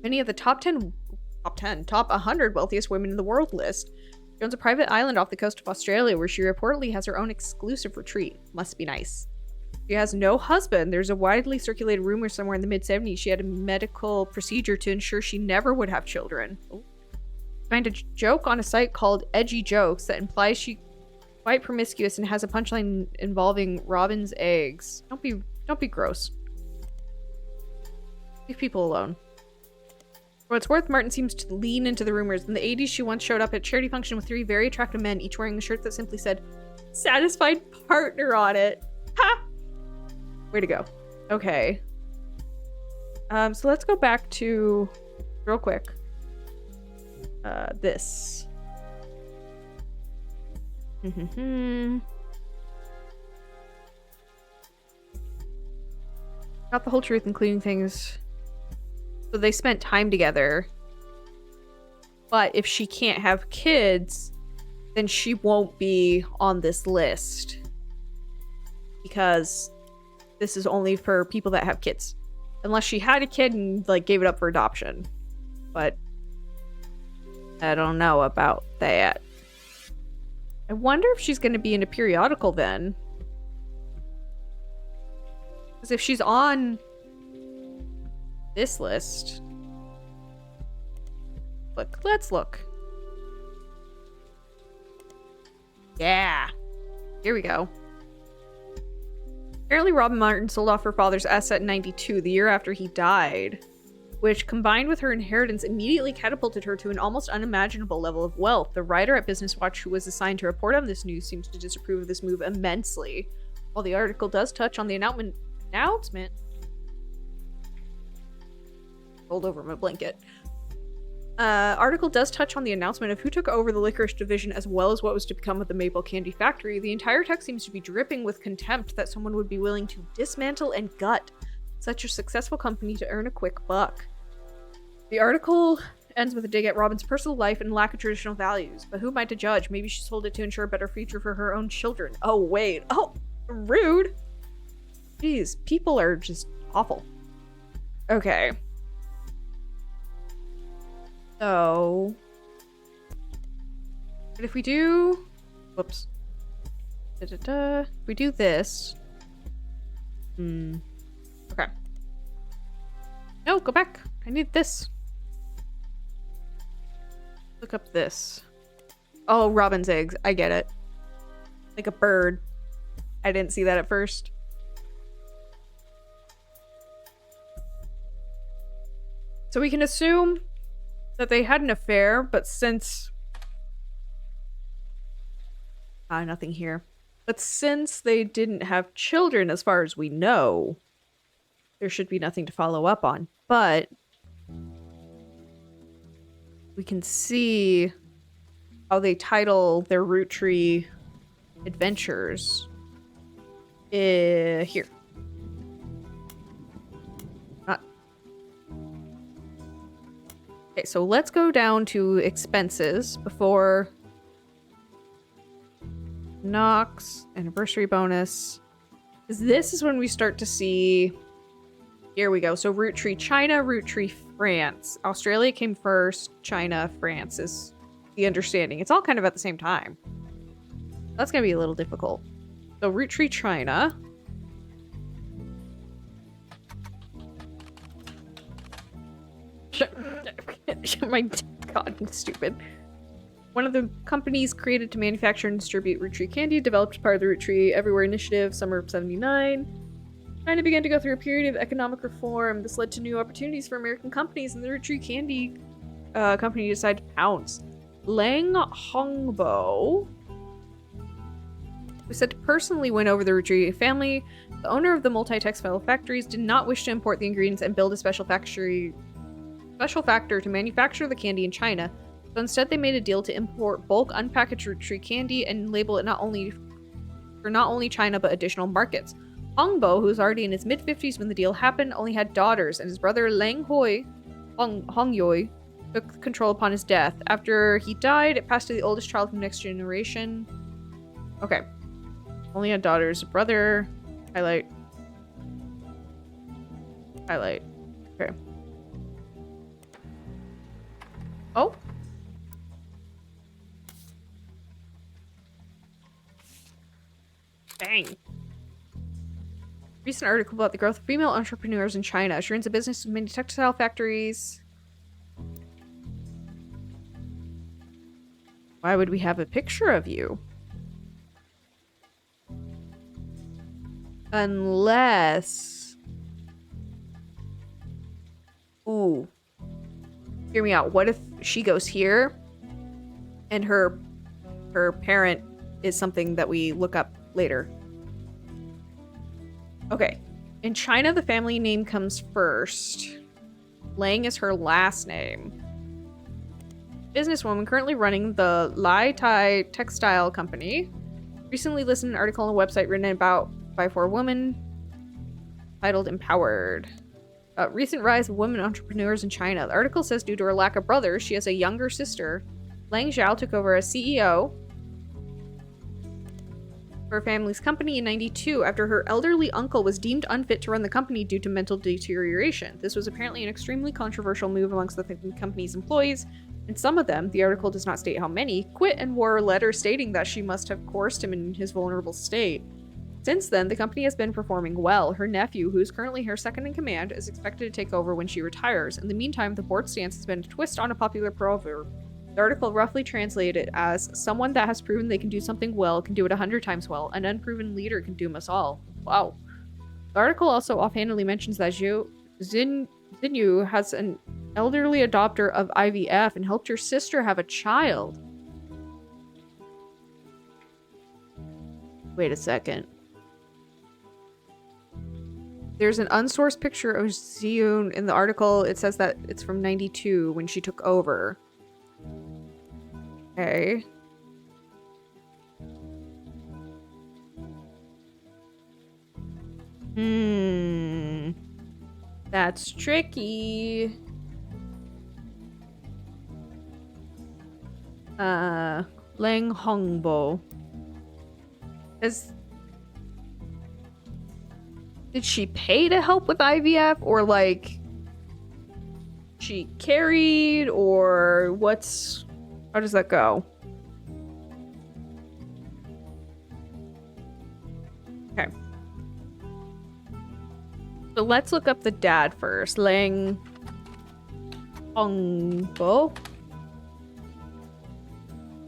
Many of the top 100 wealthiest women in the world list. She owns a private island off the coast of Australia where she reportedly has her own exclusive retreat. Must be nice. She has no husband. There's a widely circulated rumor somewhere in the mid-70s she had a medical procedure to ensure she never would have children. Oh. Find a joke on a site called Edgy Jokes that implies she's quite promiscuous and has a punchline involving Robin's eggs. Don't be gross. Leave people alone. For what it's worth, Martin seems to lean into the rumors. In the 80s, she once showed up at a charity function with 3 very attractive men, each wearing a shirt that simply said, "Satisfied partner" on it. Ha! Way to go. Okay. So let's go back to, real quick, this. Got the whole truth, including things. So they spent time together. But if she can't have kids, then she won't be on this list. Because this is only for people that have kids. Unless she had a kid and, like, gave it up for adoption. But I don't know about that. I wonder if she's going to be in a periodical then. Because if she's on this list... Look, let's look. Yeah. Here we go. Apparently Robin Martin sold off her father's asset in 92, the year after he died, which, combined with her inheritance, immediately catapulted her to an almost unimaginable level of wealth. The writer at Business Watch who was assigned to report on this news seems to disapprove of this move immensely. While the article does touch on the announcement rolled over my blanket. Article does touch on the announcement of who took over the licorice division as well as what was to become of the maple candy factory. The entire text seems to be dripping with contempt that someone would be willing to dismantle and gut such a successful company to earn a quick buck. The article ends with a dig at Robin's personal life and lack of traditional values, but who am I to judge? Maybe she sold it to ensure a better future for her own children. Oh, wait. Oh, rude. Jeez, people are just awful. Okay. So, but if we do, whoops, if we do this, okay. No, go back. I need this. Look up this. Oh, robin's eggs. I get it. Like a bird. I didn't see that at first. So we can assume that they had an affair, but since... nothing here. But since they didn't have children, as far as we know, there should be nothing to follow up on. But we can see how they title their Roottrees adventures. Here. Okay, so let's go down to expenses before Knox, anniversary bonus. Because this is when we start to see... Here we go. So Roottree China, Roottree France. Australia came first. China, France is the understanding. It's all kind of at the same time. That's going to be a little difficult. So Roottree China. My God, I'm stupid. One of the companies created to manufacture and distribute Roottrees candy, developed part of the Roottrees Everywhere initiative, summer of '79. China began to go through a period of economic reform. This led to new opportunities for American companies, and the Roottrees candy company decided to pounce. Lang Hongbo, who said to personally win over the Roottrees family, the owner of the multi-textile factories, did not wish to import the ingredients and build a special factor to manufacture the candy in China. So instead, they made a deal to import bulk unpackaged Roottrees candy and label it not only China but additional markets. Hongbo, who was already in his mid-50s when the deal happened, only had daughters, and his brother Hongyoi took control upon his death. After he died, it passed to the oldest child from the next generation. Okay. Only had daughters. Brother. Highlight. Highlight. Okay. Oh. Dang. Recent article about the growth of female entrepreneurs in China. She runs a business with many textile factories. Why would we have a picture of you? Unless... Ooh. Hear me out. What if she goes here and her parent is something that we look up later? Okay. In China, the family name comes first. Lang is her last name. Businesswoman currently running the Lai Tai Textile Company. Recently listed an article on a website written about by 4 women titled Empowered. Recent rise of women entrepreneurs in China. The article says due to her lack of brothers, she has a younger sister. Lang Zhao took over as CEO for her family's company in '92 after her elderly uncle was deemed unfit to run the company due to mental deterioration. This was apparently an extremely controversial move amongst the company's employees, and some of them, the article does not state how many, quit and wore a letter stating that she must have coerced him in his vulnerable state. Since then, the company has been performing well. Her nephew, who is currently her second in command, is expected to take over when she retires. In the meantime, the board's stance has been a twist on a popular proverb. The article roughly translated as, someone that has proven they can do something well can do it 100 times well. An unproven leader can doom us all. Wow. The article also offhandedly mentions that Xinyu has an elderly adopter of IVF and helped her sister have a child. Wait a second. There's an unsourced picture of Xiyun in the article. It says that it's from '92 when she took over. Okay. That's tricky. Lang Hongbo. Did she pay to help with IVF, or like she carried, or how does that go? Okay. So let's look up the dad first. Lang Hongbo.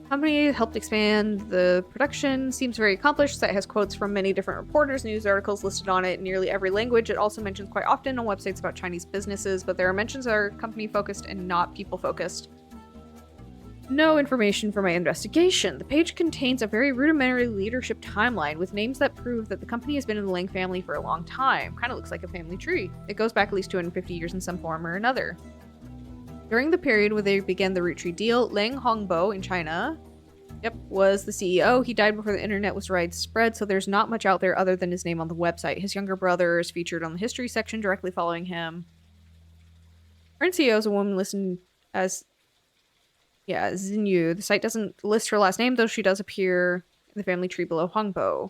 Company helped expand the production. Seems very accomplished. Site has quotes from many different reporters, news articles listed on it in nearly every language. It also mentions quite often on websites about Chinese businesses, but their mentions are company focused and not people focused. No information for my investigation. The page contains a very rudimentary leadership timeline with names that prove that the company has been in the Lang family for a long time. Kind of looks like a family tree. It goes back at least 250 years in some form or another. During the period where they began the Roottrees deal, Lang Hongbo in China, was the CEO. He died before the internet was widespread, so there's not much out there other than his name on the website. His younger brother is featured on the history section directly following him. Current CEO is a woman listed as, Xinyu. The site doesn't list her last name, though she does appear in the family tree below Hongbo.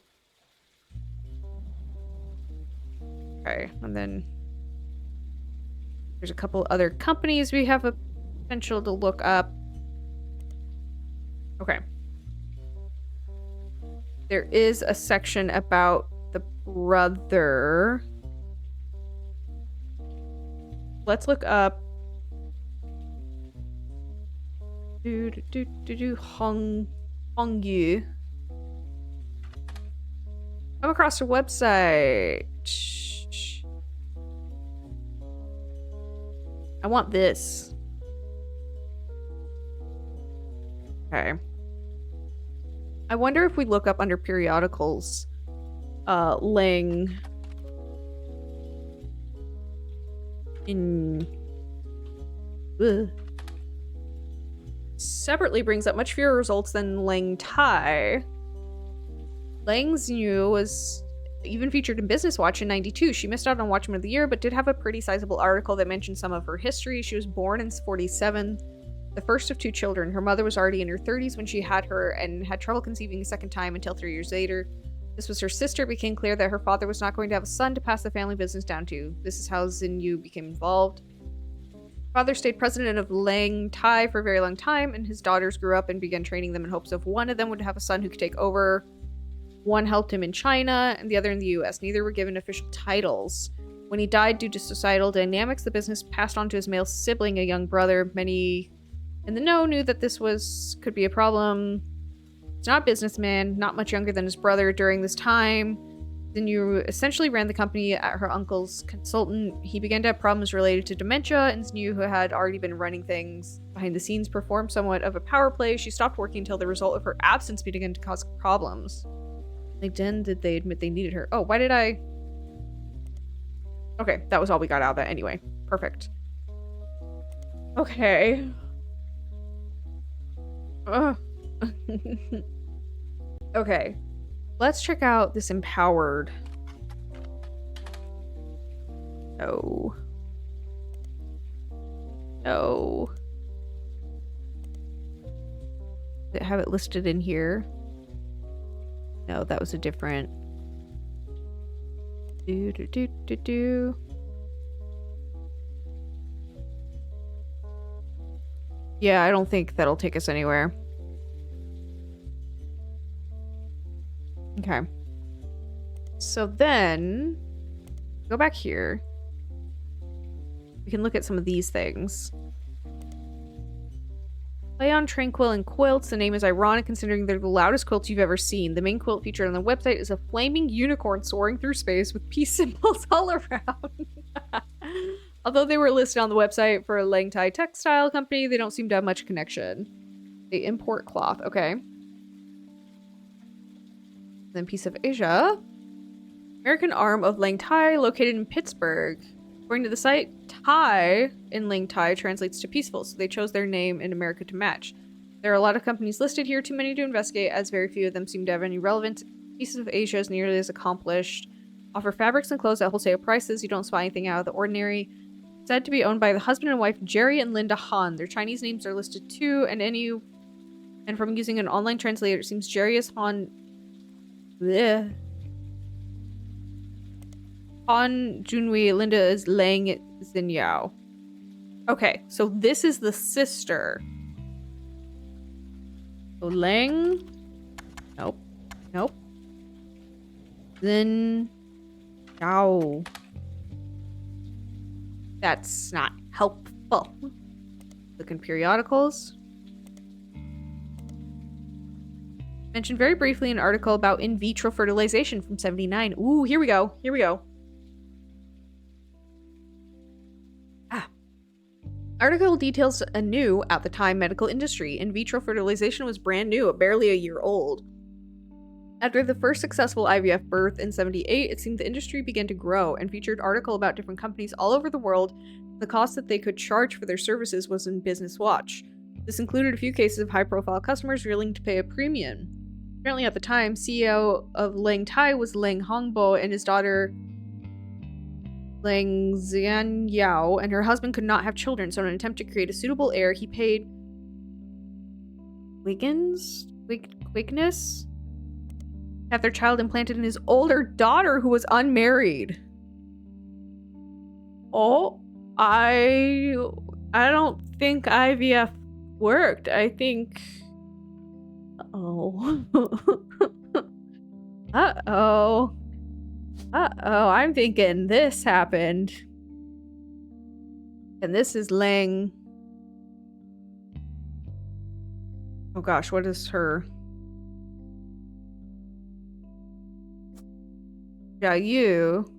Okay, and then there's a couple other companies we have a potential to look up. Okay. There is a section about the brother. Let's look up Hongyu. Come across her website. I want this. Okay. I wonder if we look up under periodicals, Lang in separately brings up much fewer results than Lang Tai. Lang Xinyu was even featured in Business Watch in '92. She missed out on Watchman of the Year, but did have a pretty sizable article that mentioned some of her history. She was born in '47, the first of 2 children. Her mother was already in her 30s when she had her and had trouble conceiving a second time until 3 years later. This was her sister. It became clear that her father was not going to have a son to pass the family business down to. This is how Xinyu became involved. Father stayed president of Lang Tai for a very long time, and his daughters grew up and began training them in hopes of one of them would have a son who could take over. One helped him in China, and the other in the US. Neither were given official titles. When he died due to societal dynamics, the business passed on to his male sibling, a young brother. Many in the know knew that this could be a problem. He's not a businessman, not much younger than his brother during this time. Xinyu essentially ran the company at her uncle's consultant. He began to have problems related to dementia, and Xinyu, who had already been running things behind the scenes, performed somewhat of a power play. She stopped working until the result of her absence began to cause problems. Like, then did they admit they needed her? Oh, why did I... Okay, that was all we got out of that anyway. Perfect. Okay. Okay. Let's check out this empowered. No. No. Did it have it listed in here? No, that was a different. Yeah, I don't think that'll take us anywhere. Okay. So then, go back here. We can look at some of these things. Play on Tranquil and Quilts. The name is ironic considering they're the loudest quilts you've ever seen. The main quilt featured on the website is a flaming unicorn soaring through space with peace symbols all around. Although they were listed on the website for a Lang Tai textile company, they don't seem to have much connection. They import cloth. Okay. Then Piece of Asia. American arm of Lang Tai, located in Pittsburgh. According to the site, Tai in Lang Tai translates to peaceful, so they chose their name in America to match. There are a lot of companies listed here, too many to investigate, as very few of them seem to have any relevance. Pieces of Asia is nearly as accomplished. Offer fabrics and clothes at wholesale prices. You don't spot anything out of the ordinary. Said to be owned by the husband and wife Jerry and Linda Han. Their Chinese names are listed too, and from using an online translator, it seems Jerry is Han. Bleh. Han Junwei, Linda is Lang Xinyao. Okay, so this is the sister. So Lang. Nope. Nope. Then. Yao. That's not helpful. Look in periodicals. Mentioned very briefly an article about in vitro fertilization from 79. Ooh, here we go. Here we go. Article details a new, at the time, medical industry. In vitro fertilization was brand new, barely a year old. After the first successful IVF birth in 78, it seemed the industry began to grow and featured article about different companies all over the world. The cost that they could charge for their services was in Business Watch. This included a few cases of high-profile customers willing to pay a premium. Apparently at the time, CEO of Lang Tai was Lang Hongbo and his daughter Lang Xianyao, and her husband could not have children, so in an attempt to create a suitable heir, he paid Wiggins to have their child implanted in his older daughter who was unmarried. Oh, I don't think IVF worked. I think Uh-oh, I'm thinking this happened. And this is Lang. Oh gosh, what is her? Yu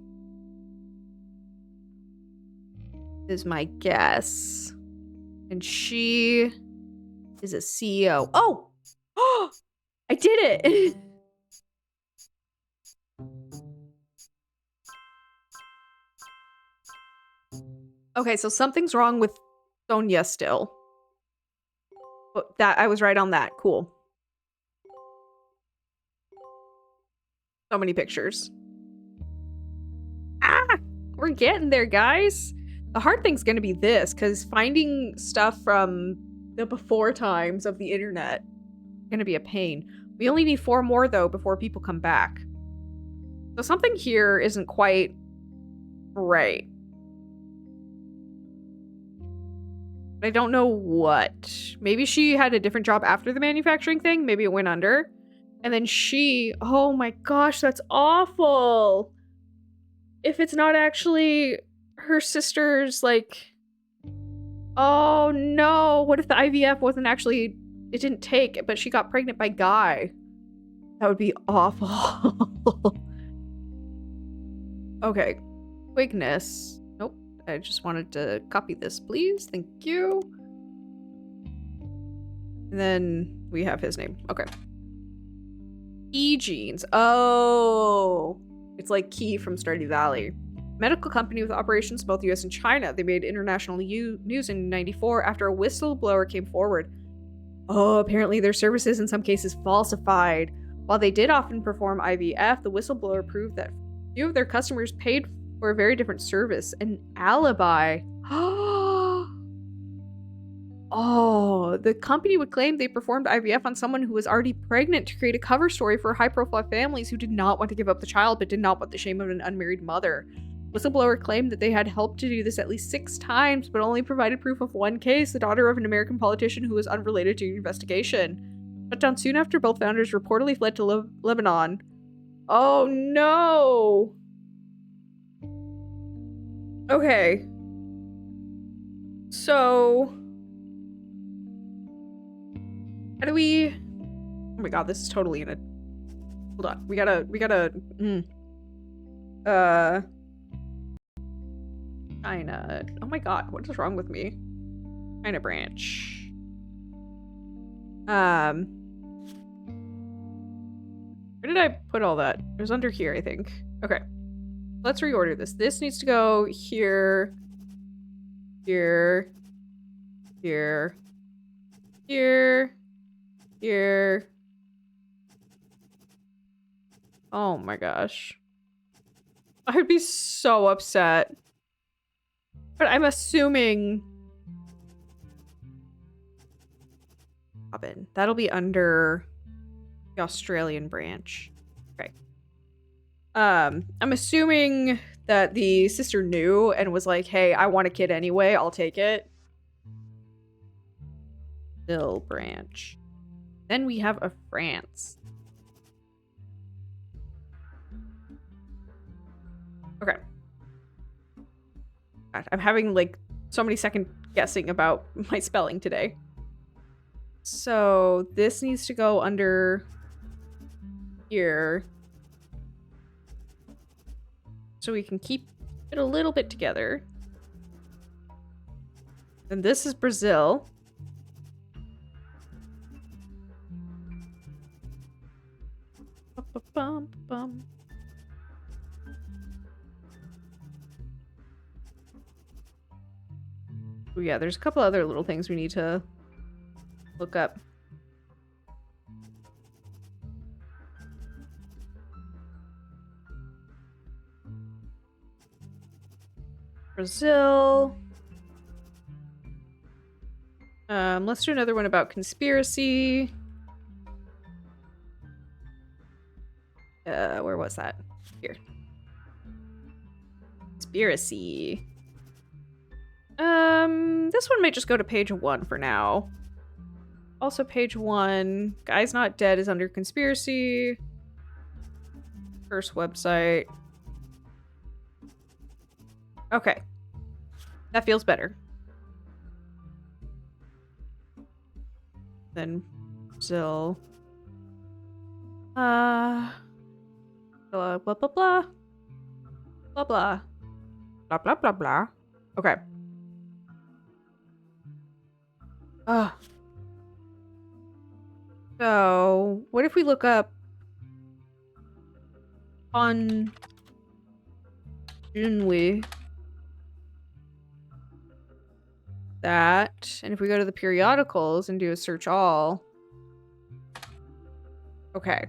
is my guess. And she is a CEO. Oh! I did it! Okay, so something's wrong with Sonia still. But that I was right on that. Cool. So many pictures. Ah! We're getting there, guys. The hard thing's gonna be this, because finding stuff from the before times of the internet is gonna be a pain. We only need 4 more, though, before people come back. So something here isn't quite right. I don't know what. Maybe she had a different job after the manufacturing thing. Maybe it went under. And then she... Oh my gosh, that's awful. If it's not actually her sister's, like... Oh no. What if the IVF wasn't actually... It didn't take, but she got pregnant by Guy. That would be awful. Okay. Quickness. Nope. I just wanted to copy this, please. Thank you. And then we have his name. Okay. E-Genes. Oh. It's like Key from Stardew Valley. Medical company with operations in both US and China. They made international news in 94 after a whistleblower came forward. Oh, apparently their services in some cases falsified. While they did often perform IVF, the whistleblower proved that few of their customers paid for a very different service. An alibi. Oh, the company would claim they performed IVF on someone who was already pregnant to create a cover story for high-profile families who did not want to give up the child but did not want the shame of an unmarried mother. Whistleblower claimed that they had helped to do this at least 6 times, but only provided proof of one case, the daughter of an American politician who was unrelated to the investigation. Shut down soon after both founders reportedly fled to Lebanon. Oh no! Okay. So... How do we... Oh my god, this is totally in a... Hold on. We gotta... China. Oh my god, what is wrong with me? China branch. Where did I put all that? It was under here, I think. Okay. Let's reorder this. This needs to go here. Here. Here. Here. Here. Oh my gosh. I would be so upset. But I'm assuming... Robin. That'll be under the Australian branch. Okay. I'm assuming that the sister knew and was like, hey, I want a kid anyway, I'll take it. Bill branch. Then we have a France. Okay. God, I'm having like so many second guessing about my spelling today. So this needs to go under here. So we can keep it a little bit together. And this is Brazil. Ba-ba-bum-bum. Oh yeah, there's a couple other little things we need to look up. Brazil. Let's do another one about conspiracy. Where was that? Here. Conspiracy. This one might just go to page 1 for now. Also page 1. Guy's Not Dead is under conspiracy. First website. Okay. That feels better. Then Brazil. Blah blah blah blah. Blah blah. Blah blah blah blah. Okay. So, what if we look up on Junwi? That, and if we go to the periodicals and do a search all. Okay.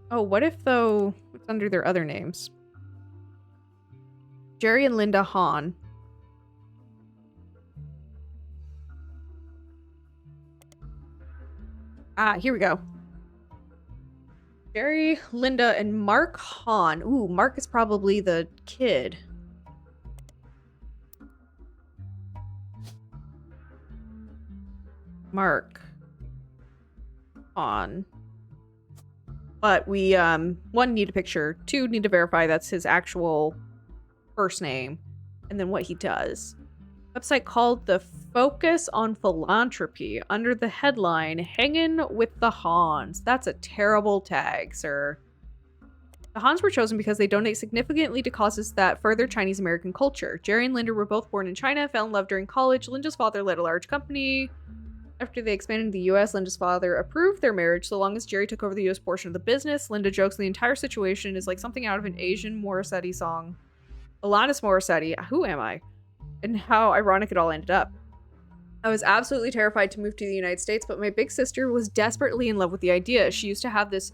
Oh, what if though it's under their other names? Jerry and Linda Hahn. Ah, here we go. Jerry, Linda, and Mark Hahn. Ooh, Mark is probably the kid. Mark Hahn. But we, one, need a picture. 2, need to verify that's his actual first name. And then what he does. Website called The Focus on Philanthropy under the headline Hangin' with the Hans. That's a terrible tag, sir. The Hans were chosen because they donate significantly to causes that further Chinese American culture. Jerry and Linda were both born in China, fell in love during college. Linda's father led a large company. After they expanded to the US, Linda's father approved their marriage so long as Jerry took over the US portion of the business. Linda jokes the entire situation is like something out of an Asian Morissette song. Alanis Morissette, who am I? And how ironic it all ended up. I was absolutely terrified to move to the United States, but my big sister was desperately in love with the idea. She used to have this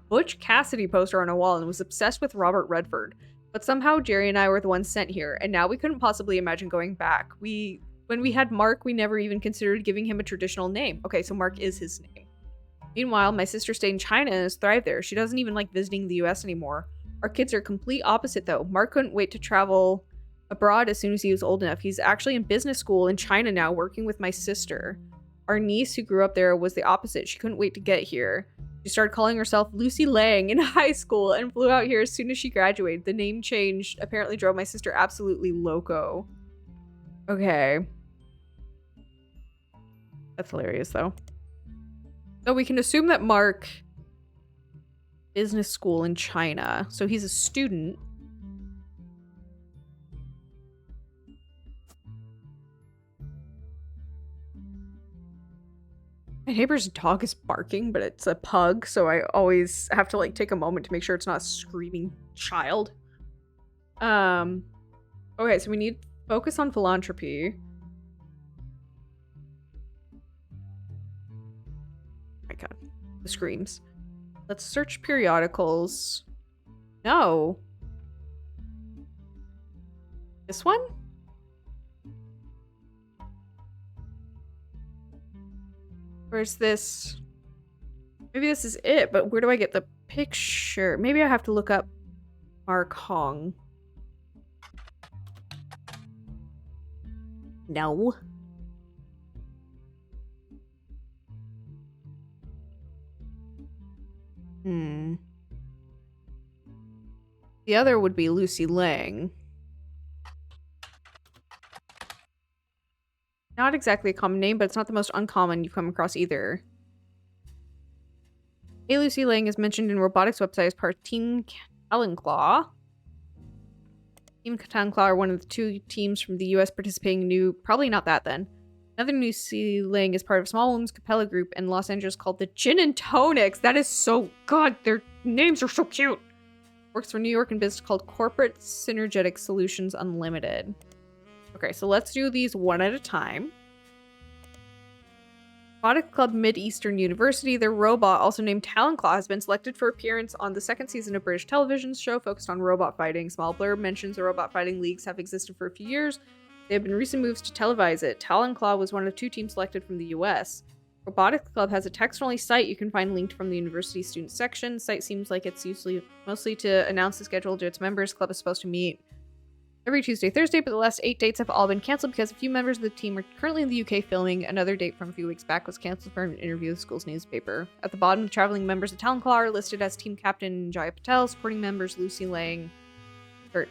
Butch Cassidy poster on a wall and was obsessed with Robert Redford. But somehow Jerry and I were the ones sent here, and now we couldn't possibly imagine going back. When we had Mark, we never even considered giving him a traditional name. Okay, so Mark is his name. Meanwhile, my sister stayed in China and has thrived there. She doesn't even like visiting the US anymore. Our kids are complete opposite though. Mark couldn't wait to travel abroad as soon as he was old enough. He's actually in business school in China now, working with my sister. Our niece, who grew up there, was the opposite. She couldn't wait to get here. She started calling herself Lucy Lang in high school and flew out here as soon as she graduated. The name change apparently drove my sister absolutely loco. Okay. That's hilarious, though. So we can assume that Mark... business school in China. So he's a student. My neighbor's dog is barking, but it's a pug, so I always have to like take a moment to make sure it's not a screaming child. Okay, so we need focus on philanthropy. Oh my god, the screams. Let's search periodicals. No. This one? Where's this? Maybe this is it, but where do I get the picture? Maybe I have to look up Mark Hong. No. The other would be Lucy Lang. Not exactly a common name, but it's not the most uncommon you've come across either. Hey, Lucy Lang is mentioned in robotics website as part of Team Talenclaw. Team Talenclaw are one of the 2 teams from the US participating new... Probably not that then. Another Lucy Lang is part of a small women's cappella group in Los Angeles called the Gin and Tonics. That is so... God, their names are so cute. Works for New York and business called Corporate Synergetic Solutions Unlimited. Okay, so let's do these one at a time. Robotic Club Mid-Eastern University, their robot, also named Talenclaw, has been selected for appearance on the 2nd season of British television's show focused on robot fighting. Small blurb mentions the robot fighting leagues have existed for a few years. There have been recent moves to televise it. Talenclaw was one of 2 teams selected from the US. Robotics Club has a text-only site you can find linked from the university student section. The site seems like it's mostly to announce the schedule to its members. Club is supposed to meet every Tuesday, Thursday, but the last 8 dates have all been canceled because a few members of the team are currently in the UK filming. Another date from a few weeks back was canceled for an interview with the school's newspaper. At the bottom, the traveling members of Talenclaw are listed as team captain Jaya Patel, supporting members Lucy Lang, Kurt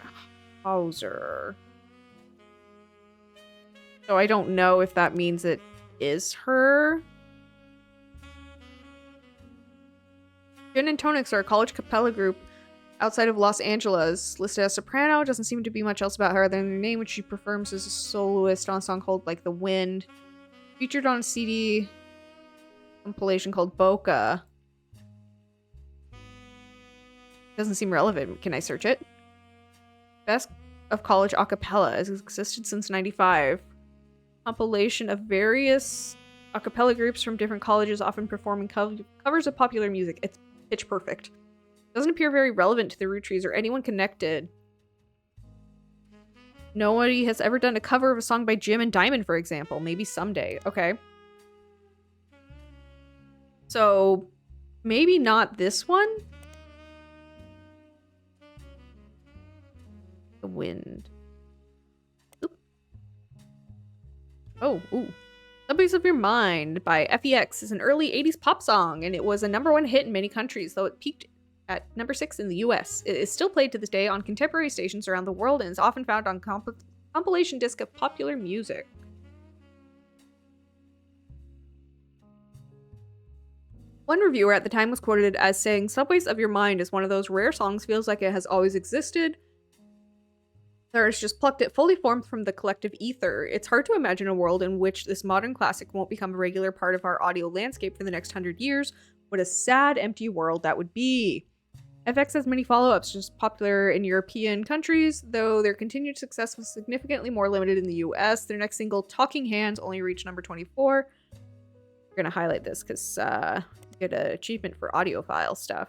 Hauser. So I don't know if that means it is her. Gin and Tonics are a college cappella group outside of Los Angeles, listed as soprano. Doesn't seem to be much else about her other than her name, which she performs as a soloist on a song called Like the Wind. Featured on a CD compilation called Boca. Doesn't seem relevant. Can I search it? Best of College a cappella has existed since '95. Compilation of various a cappella groups from different colleges, often performing covers of popular music. It's pitch perfect. Doesn't appear very relevant to the Roottrees or anyone connected. Nobody has ever done a cover of a song by Jim and Diamond, for example. Maybe someday. Okay. So, maybe not this one? The Wind. Oop. Oh, ooh. Subways of Your Mind by FEX is an early 80s pop song, and it was a #1 hit in many countries, though it peaked at number 6 in the US. It is still played to this day on contemporary stations around the world and is often found on compilation disc of popular music. One reviewer at the time was quoted as saying, "Subways of Your Mind is one of those rare songs feels like it has always existed. There is just plucked it fully formed from the collective ether. It's hard to imagine a world in which this modern classic won't become a regular part of our audio landscape for the next 100 years. What a sad, empty world that would be." FX has many follow-ups, just popular in European countries, though their continued success was significantly more limited in the US. Their next single, Talking Hands, only reached number 24. We're gonna highlight this because get an achievement for audiophile stuff.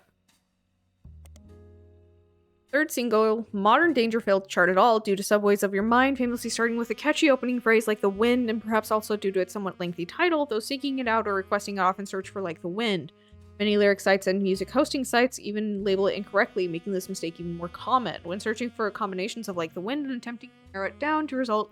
Third single, Modern Danger, failed to chart at all due to Subways of Your Mind famously starting with a catchy opening phrase like the wind, and perhaps also due to its somewhat lengthy title, though seeking it out or requesting it often search for like the wind. Many lyric sites and music hosting sites even label it incorrectly, making this mistake even more common. When searching for combinations of like the wind and attempting to narrow it down to result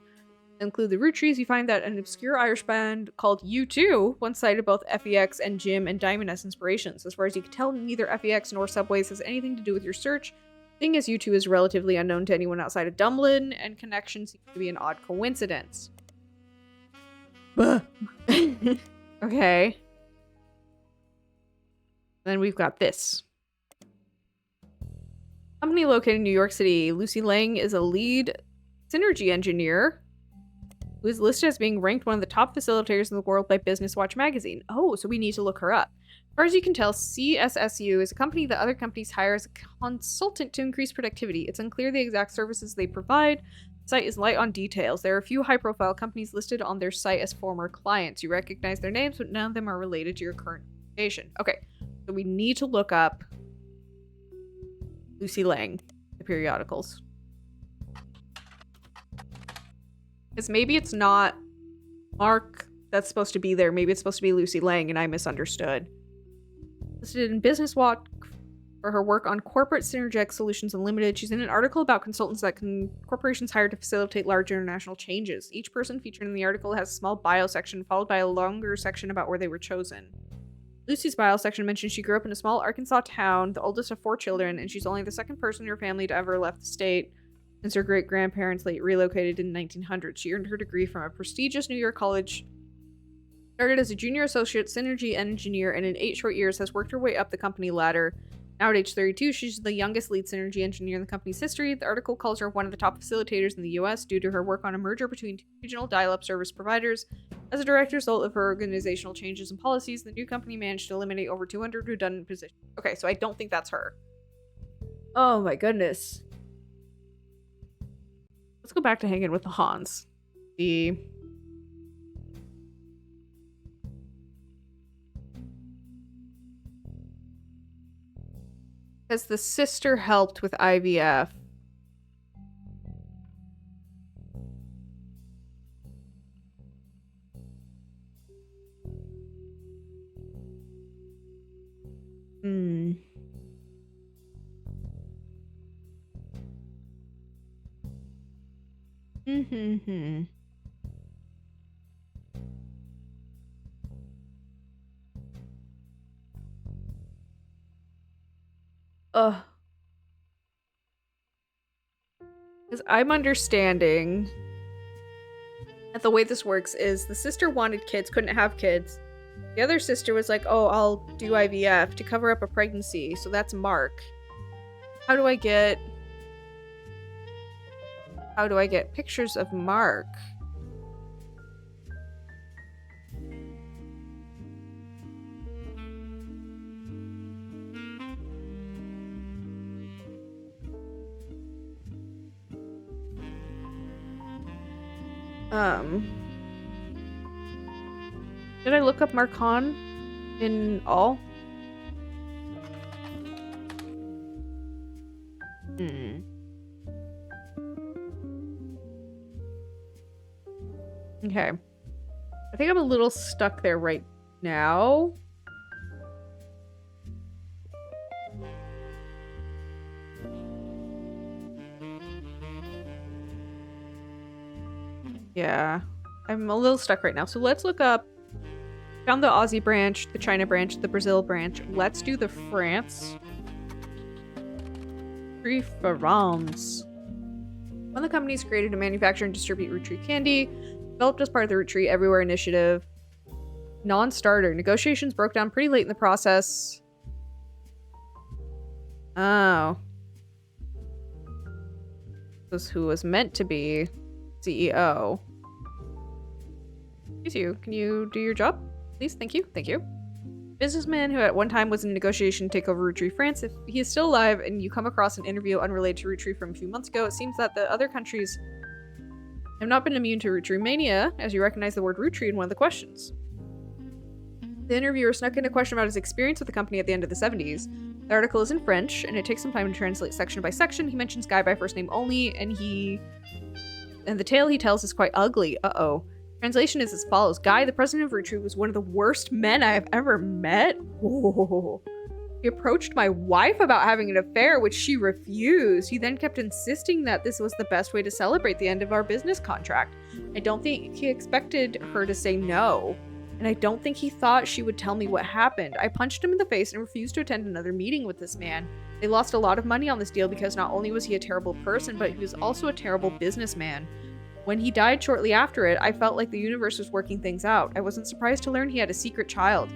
include the Roottrees, you find that an obscure Irish band called U2 once cited both FEX and Jim and Diamond as inspirations. As far as you can tell, neither FEX nor Subways has anything to do with your search. Seeing as U2 is relatively unknown to anyone outside of Dublin, and connection seems to be an odd coincidence. Okay. Then we've got this. Company located in New York City. Lucy Lang is a lead synergy engineer who is listed as being ranked one of the top facilitators in the world by Business Watch magazine. Oh, so we need to look her up. As far as you can tell, CSSU is a company that other companies hire as a consultant to increase productivity. It's unclear the exact services they provide. The site is light on details. There are a few high-profile companies listed on their site as former clients. You recognize their names, but none of them are related to your current station. Okay, so we need to look up Lucy Lang, the periodicals. Because maybe it's not Mark that's supposed to be there. Maybe it's supposed to be Lucy Lang, and I misunderstood. Listed in Business Watch for her work on Corporate Synergetic Solutions Unlimited. She's in an article about consultants that corporations hire to facilitate large international changes. Each person featured in the article has a small bio section, followed by a longer section about where they were chosen. Lucy's bio section mentions she grew up in a small Arkansas town, the oldest of 4 children, and she's only the second person in her family to ever left the state. Since her great-grandparents late relocated in the 1900s, she earned her degree from a prestigious New York college. Started as a junior associate synergy engineer, and in 8 short years has worked her way up the company ladder. Now at age 32, she's the youngest lead synergy engineer in the company's history. The article calls her one of the top facilitators in the US due to her work on a merger between 2 regional dial-up service providers. As a direct result of her organizational changes and policies, the new company managed to eliminate over 200 redundant positions. Okay, so I don't think that's her. Oh my goodness. Let's go back to hanging with the Hans. Because the sister helped with IVF. Ugh. Because I'm understanding that the way this works is the sister wanted kids, couldn't have kids. The other sister was like, oh, I'll do IVF to cover up a pregnancy. So that's Mark. How do I get pictures of Mark? Did I look up Mark Hahn in all? Okay. I think I'm a little stuck there right now. Yeah, I'm a little stuck right now. So let's look up. Found the Aussie branch, the China branch, the Brazil branch. Let's do the France. France. One of the companies created to manufacture and distribute Roottrees candy, developed as part of the Roottrees Everywhere initiative. Non-starter. Negotiations broke down pretty late in the process. Oh. This is who was meant to be CEO. Excuse you. Can you do your job? Please, thank you. Thank you. Businessman who at one time was in negotiation to take over Roottrees France. If he is still alive and you come across an interview unrelated to Roottrees from a few months ago, it seems that the other countries have not been immune to Roottrees mania, as you recognize the word Roottrees in one of the questions. The interviewer snuck in a question about his experience with the company at the end of the 70s. The article is in French, and it takes some time to translate section by section. He mentions Guy by first name only, and the tale he tells is quite ugly. Uh-oh. Translation is as follows. Guy, the president of Roottrees, was one of the worst men I have ever met. Whoa. He approached my wife about having an affair, which she refused. He then kept insisting that this was the best way to celebrate the end of our business contract. I don't think he expected her to say no, and I don't think he thought she would tell me what happened. I punched him in the face and refused to attend another meeting with this man. They lost a lot of money on this deal because not only was he a terrible person, but he was also a terrible businessman. When he died shortly after it, I felt like the universe was working things out. I wasn't surprised to learn he had a secret child.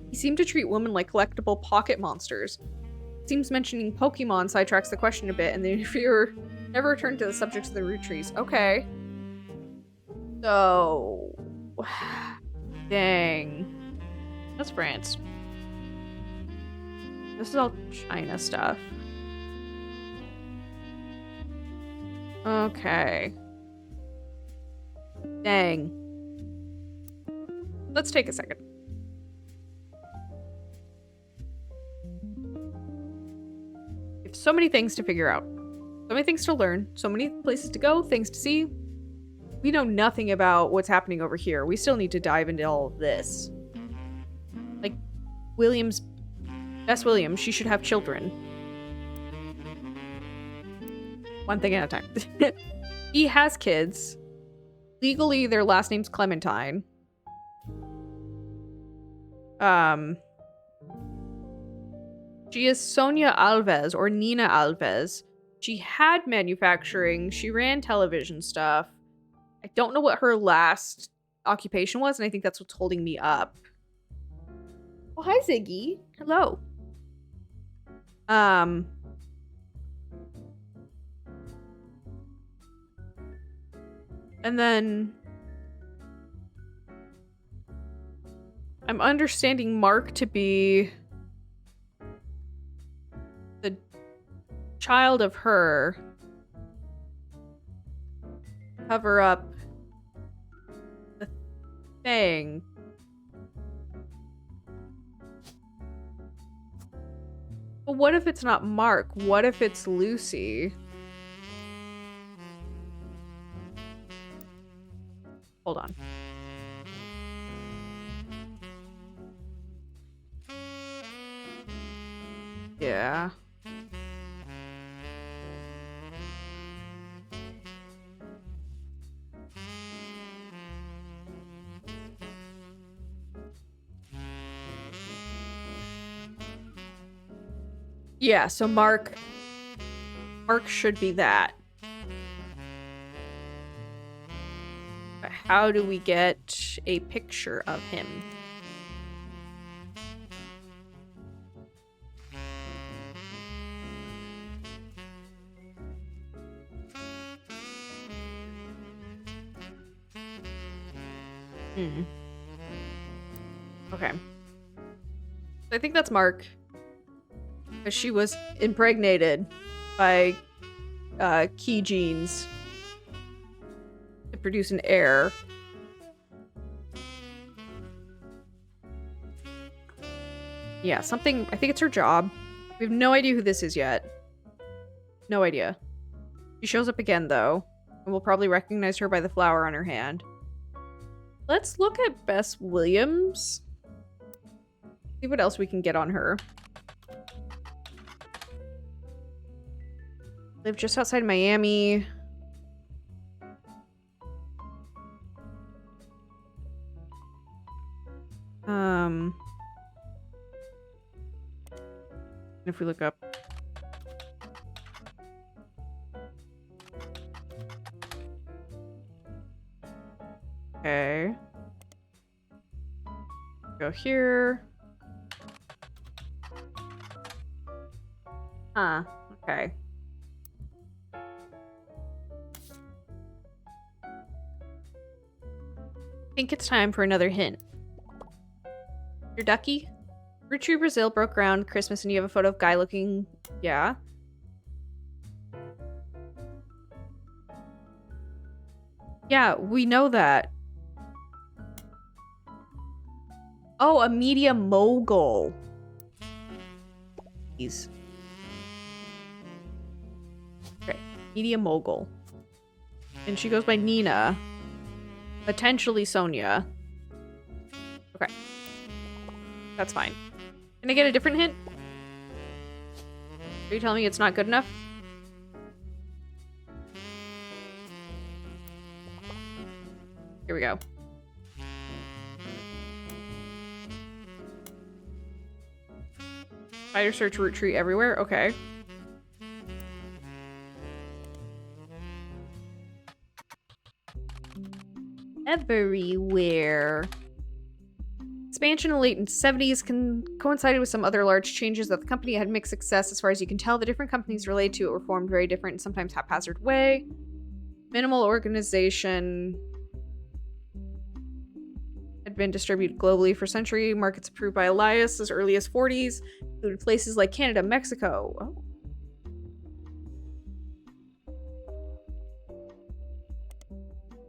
He seemed to treat women like collectible pocket monsters. It seems mentioning Pokemon sidetracks the question a bit, and the interviewer never returned to the subject of the Roottrees. Okay. So... Dang. That's France. This is all China stuff. Okay. Dang. Let's take a second. We have so many things to figure out. So many things to learn. So many places to go. Things to see. We know nothing about what's happening over here. We still need to dive into all of this. Like, Bess Williams, she should have children. One thing at a time. He has kids. Legally, their last name's Clementine. She is Sonia Alves, or Nina Alves. She had manufacturing. She ran television stuff. I don't know what her last occupation was, and I think that's what's holding me up. Oh, hi, Ziggy. Hello. And then I'm understanding Mark to be the child of her. Cover up the thing. But what if it's not Mark? What if it's Lucy? Hold on. Yeah. Yeah, so Mark should be that. But how do we get a picture of him? Okay. I think that's Mark. Because she was impregnated by key genes to produce an heir. Yeah, something. I think it's her job. We have no idea who this is yet. No idea. She shows up again, though. And we'll probably recognize her by the flower on her hand. Let's look at Bess Williams. See what else we can get on her. Live just outside Miami. If we look up. Okay. Go here. Huh. Okay. I think it's time for another hint. Your ducky? Roottrees Brazil broke ground Christmas and you have a photo of guy looking... Yeah. Yeah, we know that. Oh, a media mogul. Jeez. Okay, media mogul. And she goes by Nina. Potentially Sonia. Okay. That's fine. Can I get a different hint? Are you telling me it's not good enough? Here we go. Spider search Roottrees everywhere? Okay. Everywhere. Expansion in the late 70s coincided with some other large changes that the company had mixed success. As far as you can tell, the different companies related to it were formed very different and sometimes haphazard way. Minimal organization had been distributed globally for century. Markets approved by Elias as early as 40s, included places like Canada, Mexico. Oh.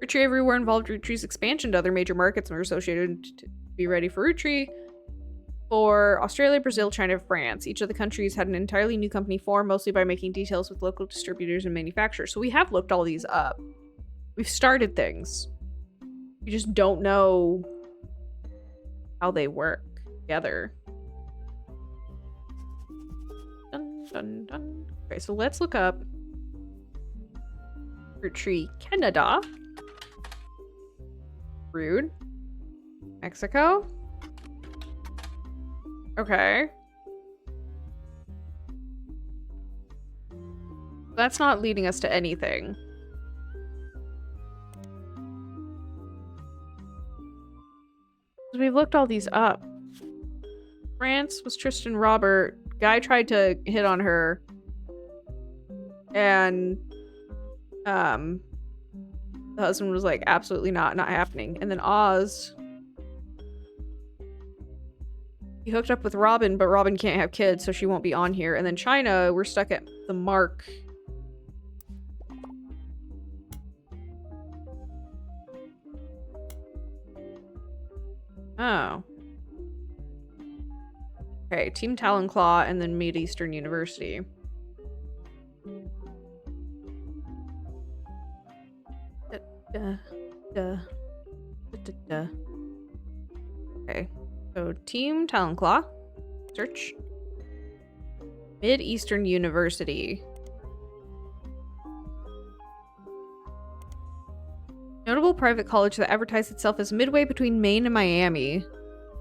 Roottrees everywhere involved Roottrees expansion to other major markets and were associated to be ready for Roottrees for Australia, Brazil, China, France. Each of the countries had an entirely new company formed, mostly by making deals with local distributors and manufacturers. So we have looked all these up. We've started things. We just don't know how they work together. Dun, dun, dun. Okay, so let's look up Roottrees Canada. Rude. Mexico. Okay. That's not leading us to anything. We've looked all these up. France was Tristan Robert. Guy tried to hit on her. And the husband was like, absolutely not happening. And then Oz, he hooked up with Robin, but Robin can't have kids, so she won't be on here. And then China, we're stuck at the Mark. Oh. Okay, Team Talon-Claw and then Mid-Eastern University. Okay, so Team Talon-Claw. Search. Mid-Eastern University. Notable private college that advertised itself as midway between Maine and Miami.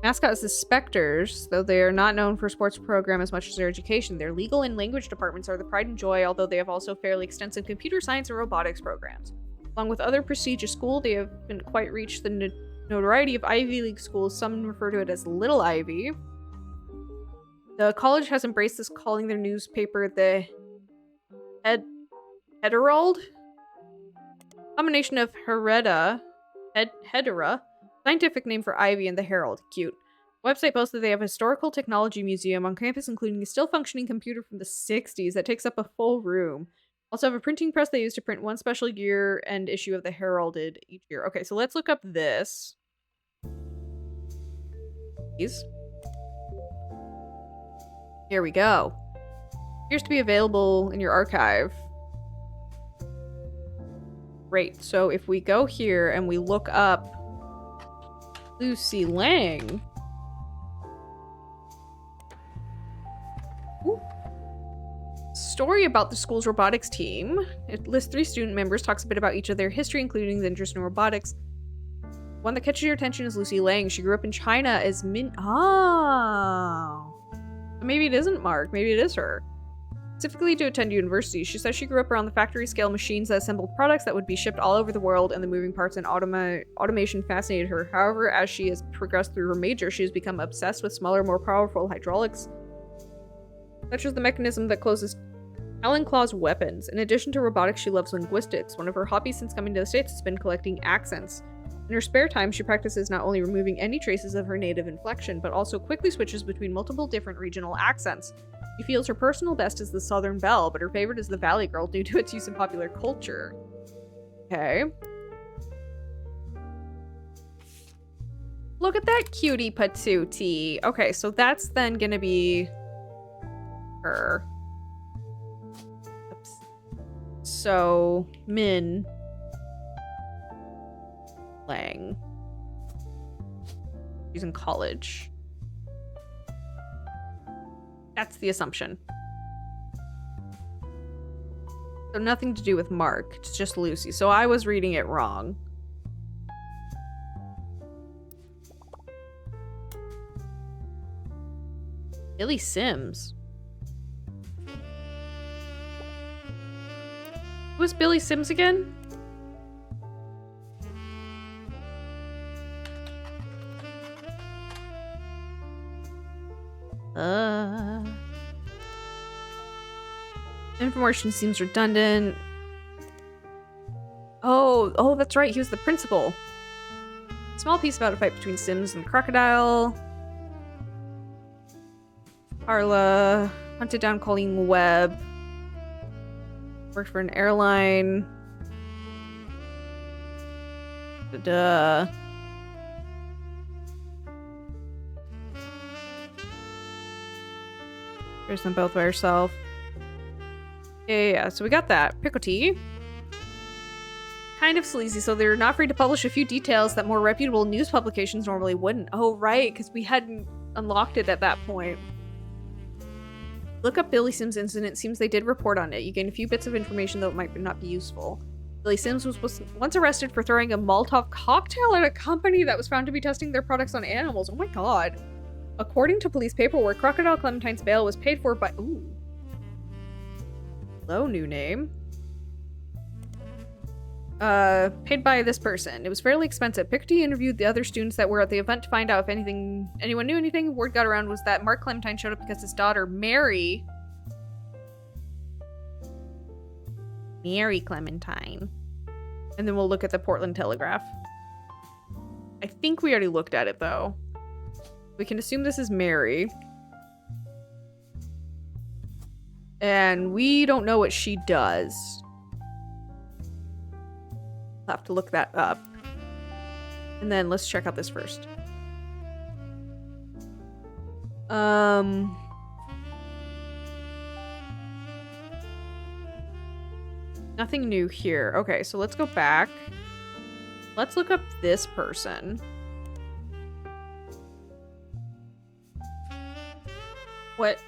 Mascot is the Spectres, though they are not known for sports program as much as their education. Their legal and language departments are the pride and joy, although they have also fairly extensive computer science and robotics programs. Along with other prestigious schools, they have been quite reached the notoriety of Ivy League schools. Some refer to it as Little Ivy. The college has embraced this, calling their newspaper the Herald. Combination of Hedera, scientific name for Ivy, and the Herald. Cute. The website boasts that they have a historical technology museum on campus, including a still functioning computer from the 60s that takes up a full room. Also have a printing press they use to print one special year-end issue of the Heralded each year. Okay, so let's look up this. Please. Here we go. Appears to be available in your archive. Great. So if we go here and we look up Lucy Lang. Ooh. Story about the school's robotics team. It lists 3 student members, talks a bit about each of their history, including the interest in robotics. One that catches your attention is Lucy Lang. She grew up in China as Oh. Maybe it isn't Mark. Maybe it is her. Specifically to attend university. She says she grew up around the factory-scale machines that assembled products that would be shipped all over the world, and the moving parts and automation fascinated her. However, as she has progressed through her major, she has become obsessed with smaller, more powerful hydraulics, such as the mechanism that closes Talon-Claw's weapons. In addition to robotics, she loves linguistics. One of her hobbies since coming to the States has been collecting accents. In her spare time, she practices not only removing any traces of her native inflection, but also quickly switches between multiple different regional accents. She feels her personal best is the Southern Belle, but her favorite is the Valley Girl due to its use in popular culture. Okay. Look at that cutie patootie. Okay, so that's then gonna be her. Oops. So, Min Lang. She's in college. That's the assumption. So nothing to do with Mark. It's just Lucy. So I was reading it wrong. Billy Sims. Who was Billy Sims again? Information seems redundant. Oh, that's right. He was the principal. Small piece about a fight between Sims and Crocodile. Carla hunted down Colleen Webb. Worked for an airline. Duh. There's them both by herself. Yeah, so we got that. Pickle tea. Kind of sleazy, so they're not free to publish a few details that more reputable news publications normally wouldn't. Oh, right, because we hadn't unlocked it at that point. Look up Billy Sims' incident. Seems they did report on it. You gain a few bits of information, though it might not be useful. Billy Sims was once arrested for throwing a Molotov cocktail at a company that was found to be testing their products on animals. Oh my god. According to police paperwork, Crocodile Clementine's bail was paid for by... Ooh. Hello, new name. Paid by this person. It was fairly expensive. Picardy interviewed the other students that were at the event to find out if anyone knew anything. Word got around was that Mark Clementine showed up because his daughter, Mary Clementine. And then we'll look at the Portland Telegraph. I think we already looked at it, though. We can assume this is Mary. And we don't know what she does. I'll have to look that up. And then let's check out this first. Nothing new here. Okay, so let's go back. Let's look up this person. What?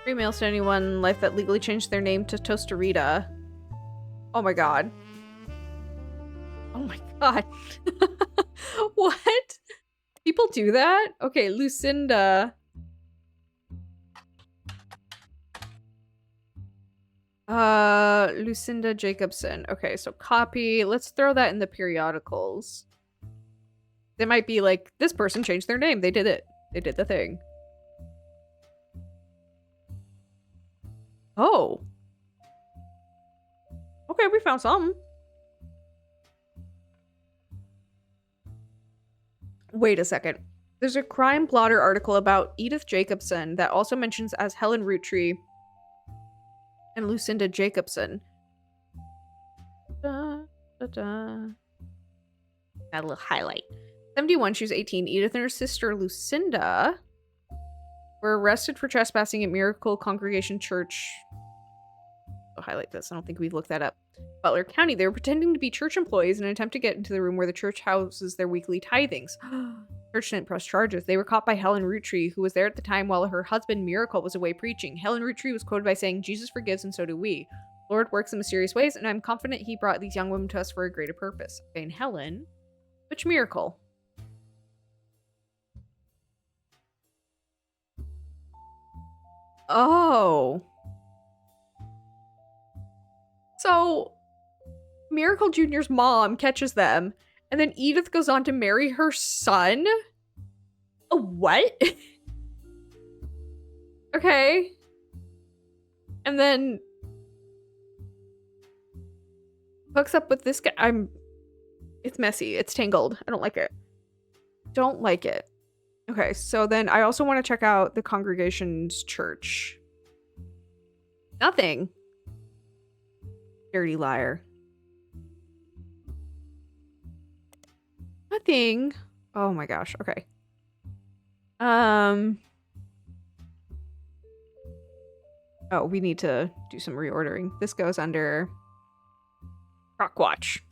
Free mails to anyone life that legally changed their name to Tostarita. Oh my god. Oh my god. What? People do that? Okay, Lucinda. Lucinda Jacobson. Okay, so copy. Let's throw that in the periodicals. They might be like, this person changed their name. They did it. They did the thing. Oh. Okay, we found some. Wait a second. There's a crime blotter article about Edith Jacobson that also mentions as Helen Roottree and Lucinda Jacobson. That little highlight. 71, she was 18. Edith and her sister Lucinda were arrested for trespassing at Miracle Congregation Church. I'll highlight this. I don't think we've looked that up. Butler County. They were pretending to be church employees in an attempt to get into the room where the church houses their weekly tithings. Church didn't press charges. They were caught by Helen Roottree, who was there at the time while her husband Miracle was away preaching. Helen Roottree was quoted by saying, "Jesus forgives and so do we. Lord works in mysterious ways, and I'm confident he brought these young women to us for a greater purpose." Okay, and Helen? Which Miracle? Oh. So, Miracle Jr.'s mom catches them, and then Edith goes on to marry her son? A what? Okay. And then hooks up with this guy. It's messy. It's tangled. I don't like it. Don't like it. Okay, so then I also want to check out the congregation's church. Nothing. Dirty liar. Nothing. Oh my gosh. Okay. Oh, we need to do some reordering. This goes under Rock Watch.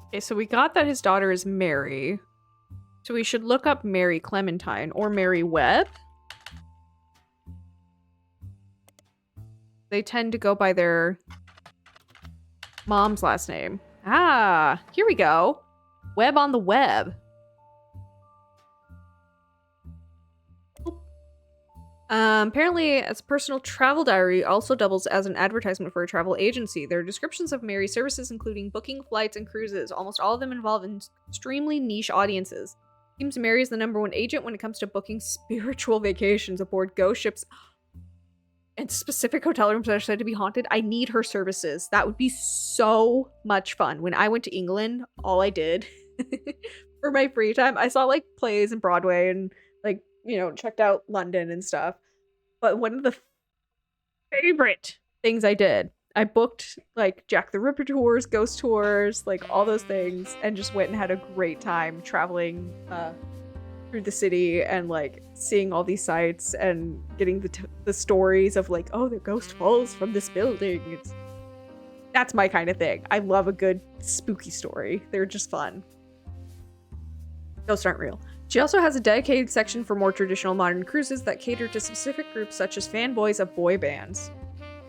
Okay, so we got that his daughter is Mary. So we should look up Mary Clementine or Mary Webb. They tend to go by their mom's last name. Ah, here we go. Web on the web. Apparently, as a personal travel diary also doubles as an advertisement for a travel agency. There are descriptions of Mary's services, including booking flights and cruises. Almost all of them involve extremely niche audiences. Seems Mary is the #1 agent when it comes to booking spiritual vacations aboard ghost ships and specific hotel rooms that are said to be haunted. I need her services. That would be so much fun. When I went to England, all I did for my free time, I saw like plays in Broadway and like, you know, checked out London and stuff. But one of the favorite things I did, I booked like Jack the Ripper tours, ghost tours, like all those things, and just went and had a great time traveling through the city and like seeing all these sites and getting the stories of like, oh, the ghost falls from this building. That's my kind of thing. I love a good spooky story. They're just fun. Ghosts aren't real. She also has a dedicated section for more traditional modern cruises that cater to specific groups such as fanboys of boy bands.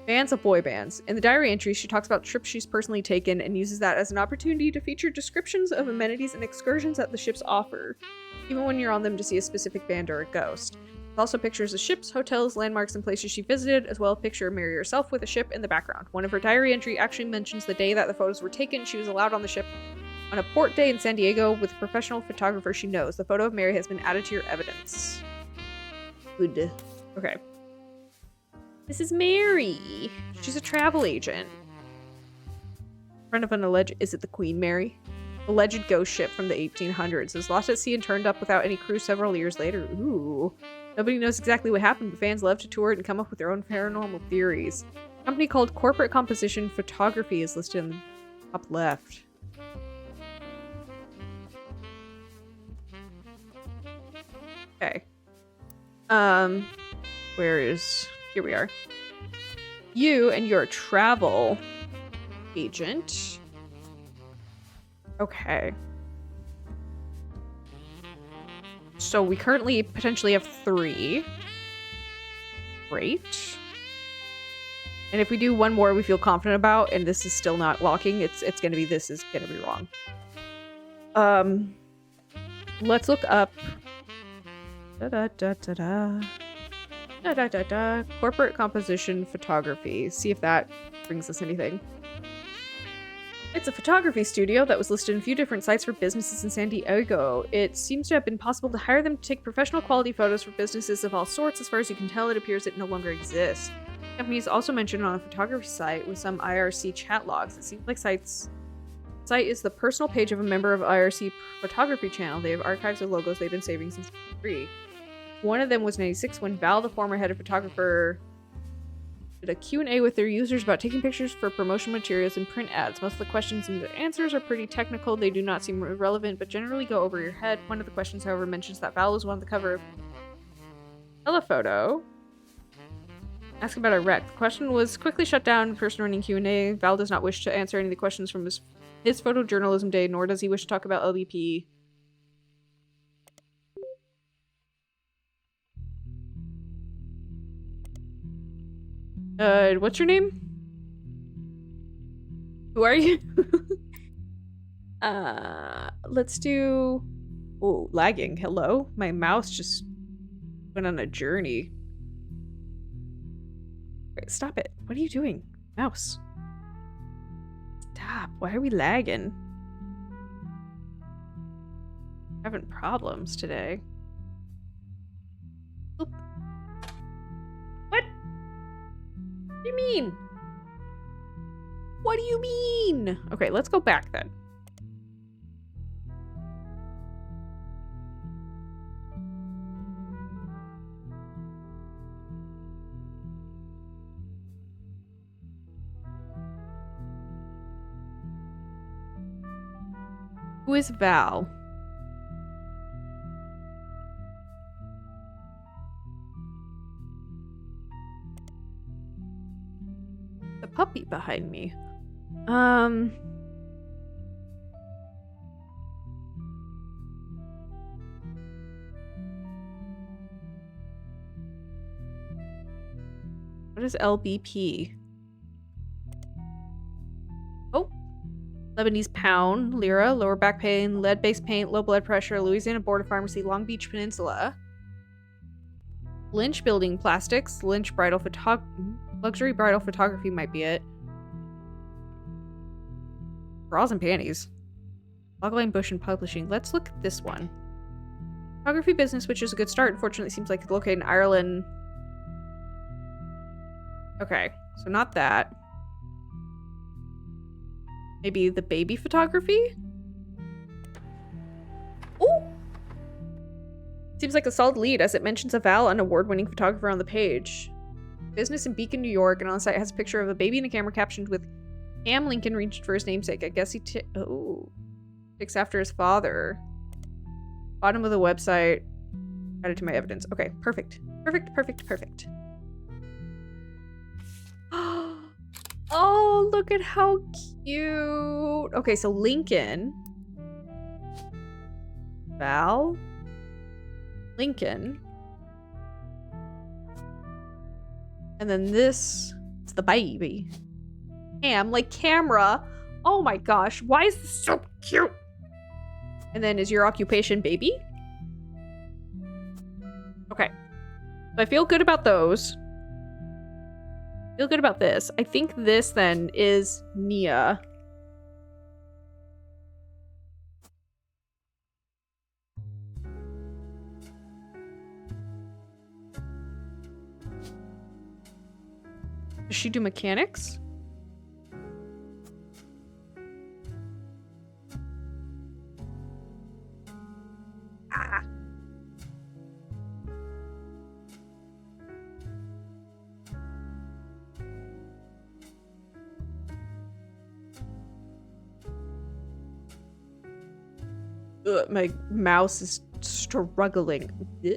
Fans of boy bands. In the diary entry, she talks about trips she's personally taken and uses that as an opportunity to feature descriptions of amenities and excursions that the ships offer, even when you're on them to see a specific band or a ghost. With also pictures of ships, hotels, landmarks, and places she visited, as well as a picture of Mary herself with a ship in the background. One of her diary entry actually mentions the day that the photos were taken. She was allowed on the ship on a port day in San Diego with a professional photographer she knows. The photo of Mary has been added to your evidence. Good. Okay. This is Mary. She's a travel agent. Friend of an alleged... Is it the Queen Mary? Alleged ghost ship from the 1800s. Was lost at sea and turned up without any crew several years later. Ooh. Nobody knows exactly what happened, but fans love to tour it and come up with their own paranormal theories. A company called Corporate Composition Photography is listed in the top left. Okay. Where is... Here we are. You and your travel agent. Okay. So we currently potentially have 3. Great. And if we do one more we feel confident about, and this is still not locking, it's gonna be this is gonna be wrong. Let's look up corporate composition photography. See if that brings us anything. It's a photography studio that was listed in a few different sites for businesses in San Diego. It seems to have been possible to hire them to take professional quality photos for businesses of all sorts. As far as you can tell, it appears it no longer exists. The company is also mentioned on a photography site with some IRC chat logs. It seems like site is the personal page of a member of IRC photography channel. They have archives of logos they've been saving since 1993. One of them was in 86 when Val, the former head of photographer, did a Q&A with their users about taking pictures for promotional materials and print ads. Most of the questions and the answers are pretty technical. They do not seem relevant, but generally go over your head. One of the questions, however, mentions that Val was one of the cover of Telephoto. Ask about a wreck. The question was quickly shut down. The person running Q&A. Val does not wish to answer any of the questions from his photojournalism day, nor does he wish to talk about LVP. What's your name? Who are you? Let's do... Oh, lagging. Hello? My mouse just went on a journey. Wait, stop it. What are you doing? Mouse. Stop. Why are we lagging? Having problems today. Oop. What? What do you mean? What do you mean? Okay, let's go back then. Who is Val? The puppy behind me. What is LBP? Oh. Lebanese pound, lira, lower back pain, lead-based paint, low blood pressure, Louisiana Board of Pharmacy, Long Beach Peninsula. Lynch Building Plastics, Lynch Bridal Luxury Bridal Photography might be it. Bras and panties. Logline Bush and Publishing. Let's look at this one. Photography business, which is a good start. Unfortunately, it seems like it's located in Ireland. Okay, so not that. Maybe the baby photography? Ooh! Seems like a solid lead, as it mentions a Val, an award-winning photographer on the page. Business in Beacon, New York, and on the site has a picture of a baby in a camera captioned with Ham Lincoln reached for his namesake. I guess he takes after his father. Bottom of the website. Added to my evidence. Okay, perfect. Perfect, perfect, perfect. Oh, look at how cute. Okay, so Lincoln. Val. Lincoln. And then this It's the baby. Cam, like camera. Oh my gosh, why is this so cute? And then is your occupation baby? Okay. So I feel good about those. Feel good about this. I think this then is Nia. Does she do mechanics? Ah. Ugh, my mouse is struggling. Ugh.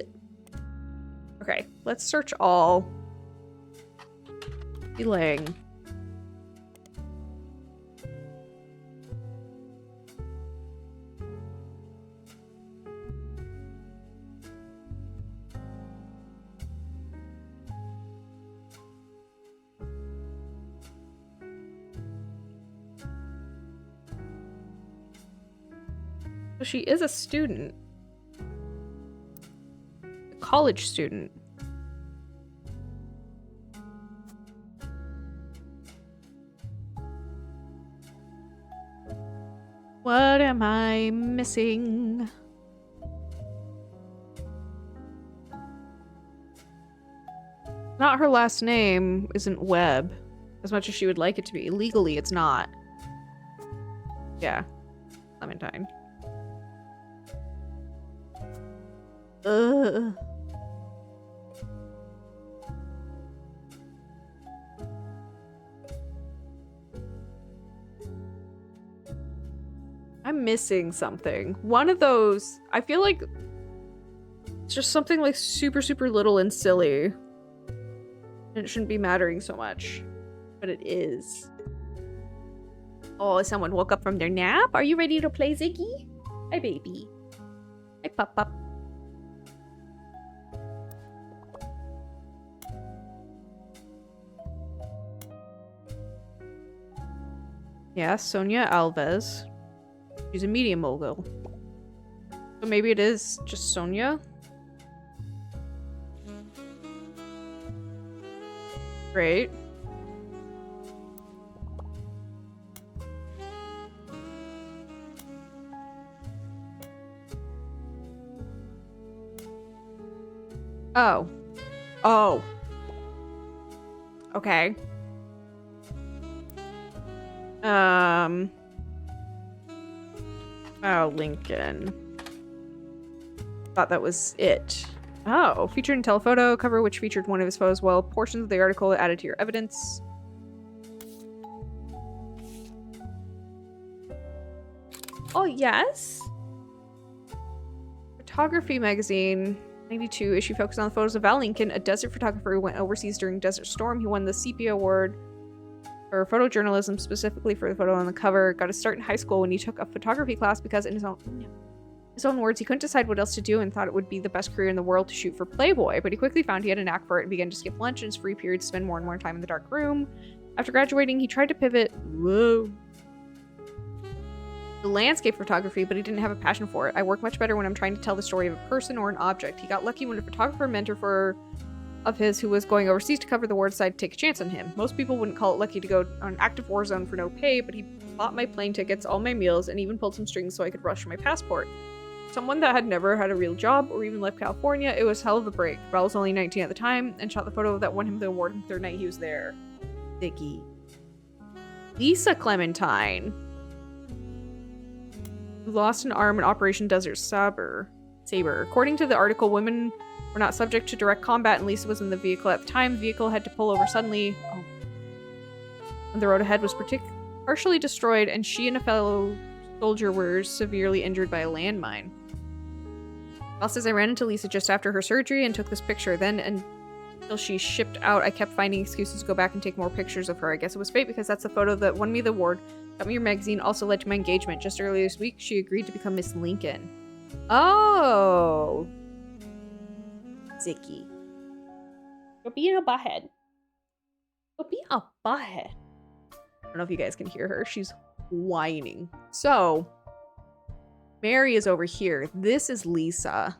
Okay, let's search all. Feeling. So she is a student. A college student. What am I missing? Not her last name isn't Webb, as much as she would like it to be. Legally, it's not. Yeah. Clementine. Ugh. I'm missing something. One of those, I feel like it's just something like super, super little and silly. And it shouldn't be mattering so much. But it is. Oh, someone woke up from their nap? Are you ready to play, Ziggy? Hi, baby. Hi, Pop. Yeah, Sonia Alves. She's a media mogul. So maybe it is just Sonia? Great. Oh. Oh. Okay. Oh, Lincoln. Thought that was it. Oh, featured in telephoto cover, which featured one of his photos. Well, portions of the article added to your evidence. Oh, yes. Photography magazine, 92 issue focused on the photos of Val Lincoln, a desert photographer who went overseas during Desert Storm. He won the Sepia Award for photojournalism, specifically for the photo on the cover. Got a start in high school when he took a photography class because, in his own words, he couldn't decide what else to do and thought it would be the best career in the world to shoot for Playboy, but he quickly found he had a knack for it and began to skip lunch in his free periods, spend more and more time in the dark room. After graduating, he tried to pivot to landscape photography, but he didn't have a passion for it. I work much better when I'm trying to tell the story of a person or an object. He got lucky when a photographer mentor of his who was going overseas to cover the war decided to take a chance on him. Most people wouldn't call it lucky to go on an active war zone for no pay, but he bought my plane tickets, all my meals, and even pulled some strings so I could rush for my passport. Someone that had never had a real job or even left California, it was hell of a break. Val was only 19 at the time and shot the photo that won him the award the third night he was there. Vicky. Lisa Clementine. Who lost an arm in Operation Desert Saber. According to the article, women were not subject to direct combat and Lisa was in the vehicle at the time. The vehicle had to pull over suddenly. Oh. And the road ahead was partially destroyed and she and a fellow soldier were severely injured by a landmine. Val says I ran into Lisa just after her surgery and took this picture. Then until she shipped out, I kept finding excuses to go back and take more pictures of her. I guess it was fate because that's the photo that won me the award. Got me your magazine, also led to my engagement. Just earlier this week, she agreed to become Miss Lincoln. Oh. Zicky. You're being a butthead. You're Stop being a butthead. I don't know if you guys can hear her. She's whining. So, Mary is over here. This is Lisa.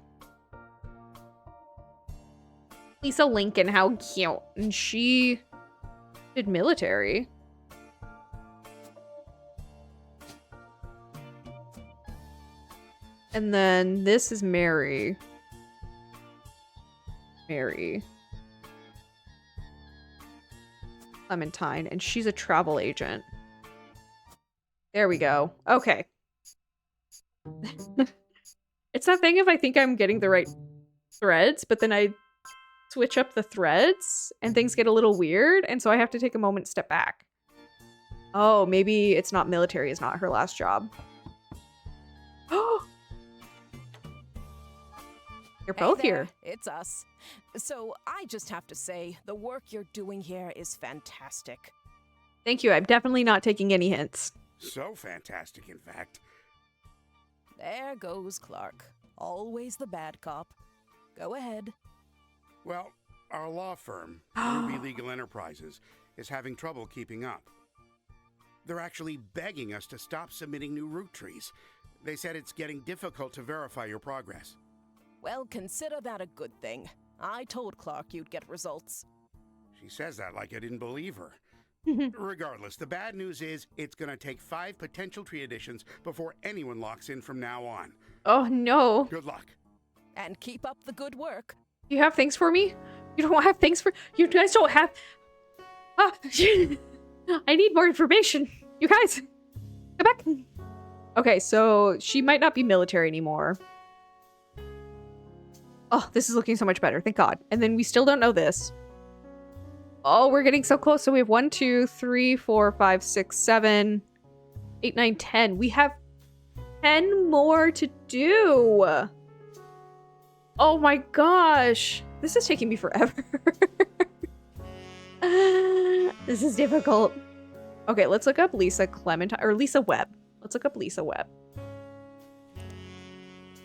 Lisa Lincoln, how cute. And she did military. And then this is Mary. Mary. Clementine. And she's a travel agent. There we go. Okay. It's that thing if I think I'm getting the right threads, but then I switch up the threads and things get a little weird, and so I have to take a moment to step back. Oh, maybe it's not military is not her last job. Oh! You're both here. It's us. So I just have to say, the work you're doing here is fantastic. Thank you. I'm definitely not taking any hints. So fantastic, in fact. There goes Clark. Always the bad cop. Go ahead. Well, our law firm, Ruby Legal Enterprises, is having trouble keeping up. They're actually begging us to stop submitting new Roottrees. They said it's getting difficult to verify your progress. Well, consider that a good thing. I told Clark you'd get results. She says that like I didn't believe her. Regardless, the bad news is it's going to take 5 potential tree additions before anyone locks in from now on. Oh, no. Good luck. And keep up the good work. You have things for me? You don't have things for... You guys don't have... Ah, I need more information. You guys, come back. Okay, so she might not be military anymore. Oh, this is looking so much better. Thank God. And then we still don't know this. Oh, we're getting so close. So we have 1, 2, 3, 4, 5, 6, 7, 8, 9, 10. We have 10 more to do. Oh my gosh. This is taking me forever. This is difficult. Okay, let's look up Lisa Clementine, or Lisa Webb. Let's look up Lisa Webb.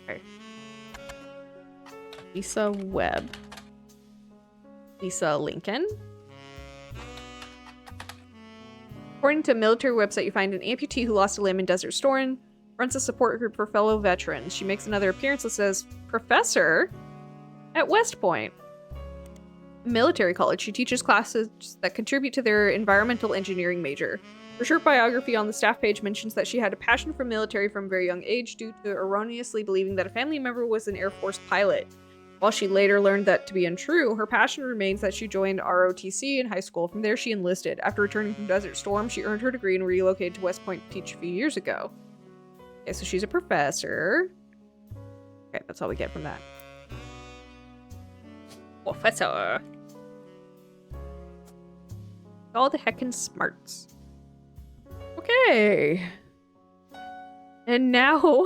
Okay. Lisa Webb. Lisa Lincoln. According to a military website, you find an amputee who lost a limb in Desert Storm, runs a support group for fellow veterans. She makes another appearance that says professor at West Point Military College. She teaches classes that contribute to their environmental engineering major. Her short biography on the staff page mentions that she had a passion for military from a very young age due to erroneously believing that a family member was an Air Force pilot. While she later learned that to be untrue, her passion remains that she joined ROTC in high school. From there, she enlisted. After returning from Desert Storm, she earned her degree and relocated to West Point to teach a few years ago. Okay, so she's a professor. Okay, that's all we get from that. Professor. All the heckin' smarts. Okay. And now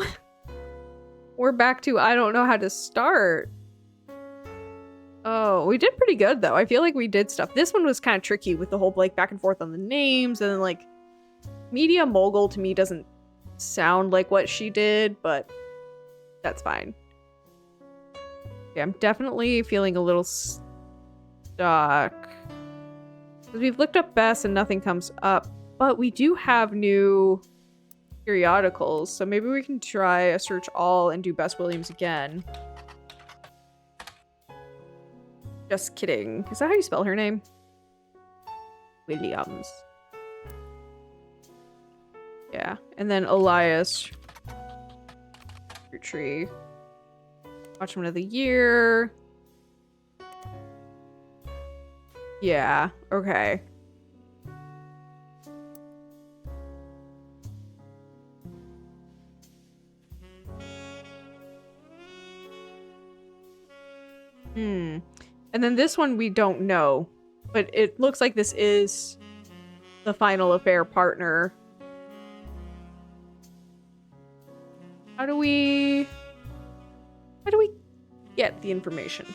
we're back to I don't know how to start. Oh, we did pretty good though. I feel like we did stuff. This one was kind of tricky with the whole like back and forth on the names, and then like Media Mogul to me doesn't sound like what she did, but that's fine. Okay, I'm definitely feeling a little stuck. Because we've looked up Bess and nothing comes up, but we do have new periodicals, so maybe we can try a search all and do Bess Williams again. Just kidding. Is that how you spell her name? Williams. Yeah. And then Elias Roottrees. Watchman of the Year. Yeah. Okay. And then this one we don't know, but it looks like this is the final affair partner. How do we get the information?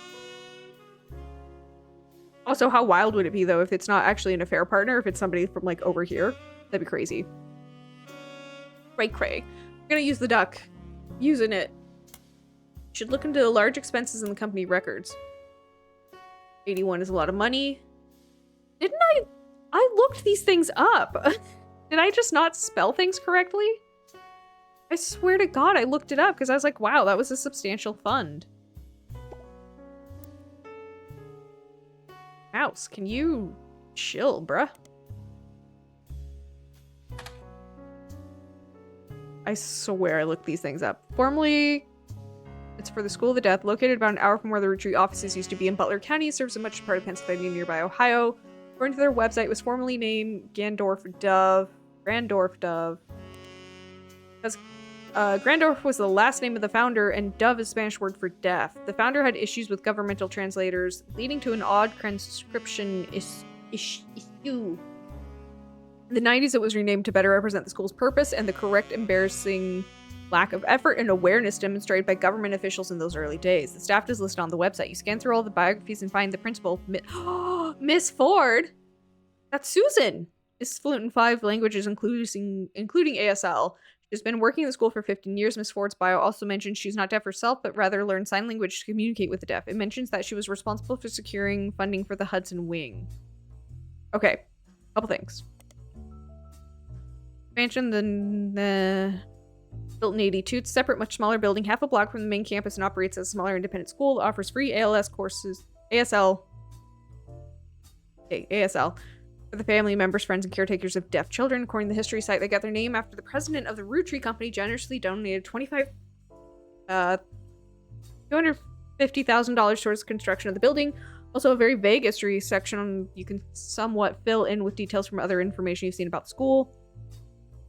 Also, how wild would it be though if it's not actually an affair partner, if it's somebody from like over here? That'd be crazy. Cray. I'm gonna use the duck. Using it. Should look into the large expenses in the company records. 81 is a lot of money. Didn't I looked these things up. Did I just not spell things correctly? I swear to God, I looked it up because I was like, wow, that was a substantial fund. Mouse, can you chill, bruh? I swear I looked these things up. Formerly, it's for the School of the Deaf, located about an hour from where the Roottrees offices used to be in Butler County. It serves a much part of Pennsylvania, nearby Ohio. According to their website, it was formerly named Grandorf Dove. Because Grandorf was the last name of the founder, and Dove is Spanish word for deaf. The founder had issues with governmental translators, leading to an odd transcription issue. In the 90s, it was renamed to better represent the school's purpose and the correct, embarrassing lack of effort and awareness demonstrated by government officials in those early days. The staff is listed on the website. You scan through all the biographies and find the principal, Miss Ford. That's Susan. Is fluent in 5 languages, including ASL. She's been working at the school for 15 years. Miss Ford's bio also mentions she's not deaf herself, but rather learned sign language to communicate with the deaf. It mentions that she was responsible for securing funding for the Hudson Wing. Okay, couple things. Expansion, the built in 82. It's a separate, much smaller building, half a block from the main campus, and operates as a smaller independent school. It offers free ALS courses, ASL for the family members, friends, and caretakers of deaf children. According to the history site, they got their name after the president of the Roottrees company generously donated $250,000 towards the construction of the building. Also, a very vague history section you can somewhat fill in with details from other information you've seen about the school.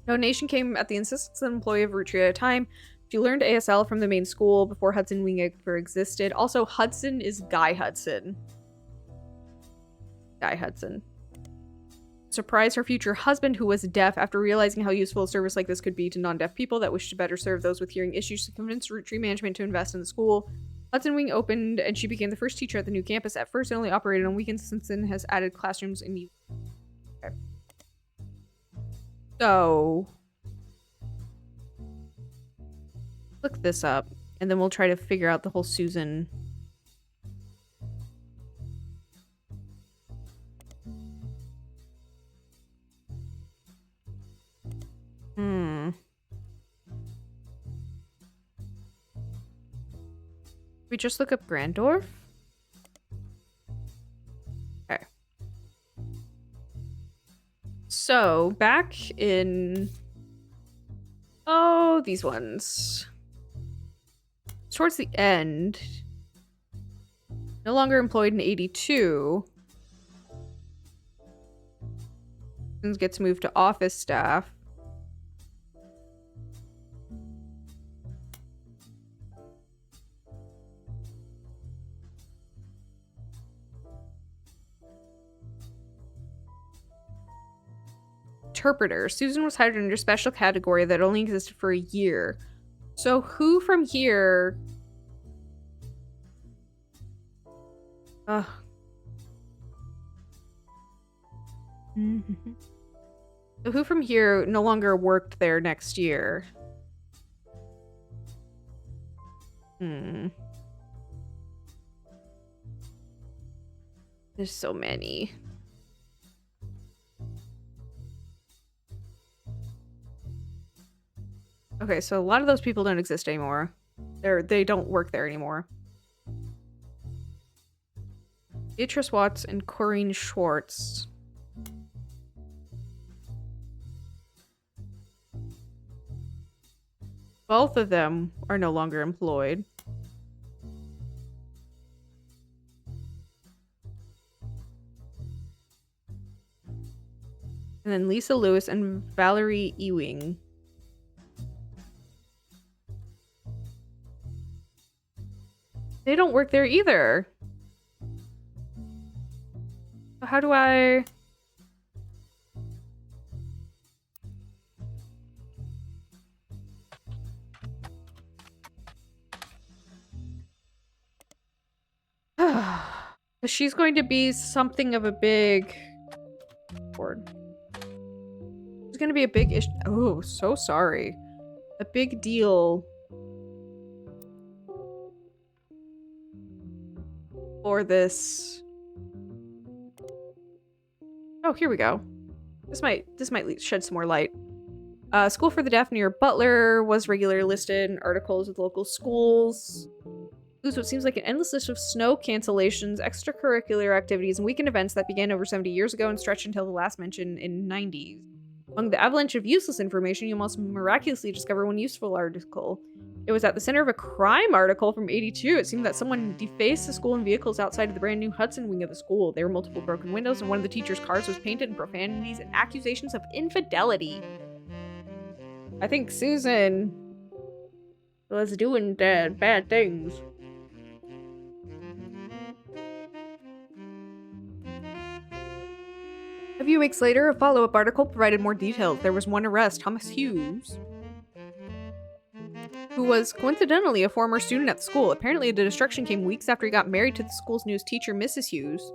Donation came at the insistence of an employee of Roottrees at a time. She learned ASL from the main school before Hudson Wing ever existed. Also, Hudson is Guy Hudson. Surprised her future husband, who was deaf, after realizing how useful a service like this could be to non-deaf people that wish to better serve those with hearing issues, to convince Roottrees management to invest in the school. Hudson Wing opened, and she became the first teacher at the new campus. At first, it only operated on weekends, since then has added classrooms and evenings. Okay. So, look this up, and then we'll try to figure out the whole Susan. We just look up Grandorf? Okay. So, back in... Oh, these ones. Towards the end. No longer employed in 82. Gets moved to office staff. Interpreter. Susan was hired under a special category that only existed for a year. So who from here... So who from here no longer worked there next year? There's so many. Okay, so a lot of those people don't exist anymore. They don't work there anymore. Beatrice Watts and Corinne Schwartz. Both of them are no longer employed. And then Lisa Lewis and Valerie Ewing. They don't work there either. So how do I... She's going to be something of a big... board. It's going to be a big issue. Oh, so sorry. A big deal. For this. Oh, here we go. This might shed some more light. School for the deaf near Butler was regularly listed in articles with local schools. Includes what seems like an endless list of snow cancellations, extracurricular activities, and weekend events that began over 70 years ago and stretched until the last mention in 90s. Among the avalanche of useless information, you almost miraculously discover one useful article. It was at the center of a crime article from 82. It seemed that someone defaced the school and vehicles outside of the brand new Hudson wing of the school. There were multiple broken windows, and one of the teacher's cars was painted in profanities and accusations of infidelity. I think Susan was doing bad things. A few weeks later, a follow-up article provided more details. There was one arrest, Thomas Hughes, who was coincidentally a former student at the school. Apparently, the destruction came weeks after he got married to the school's newest teacher, Mrs. Hughes.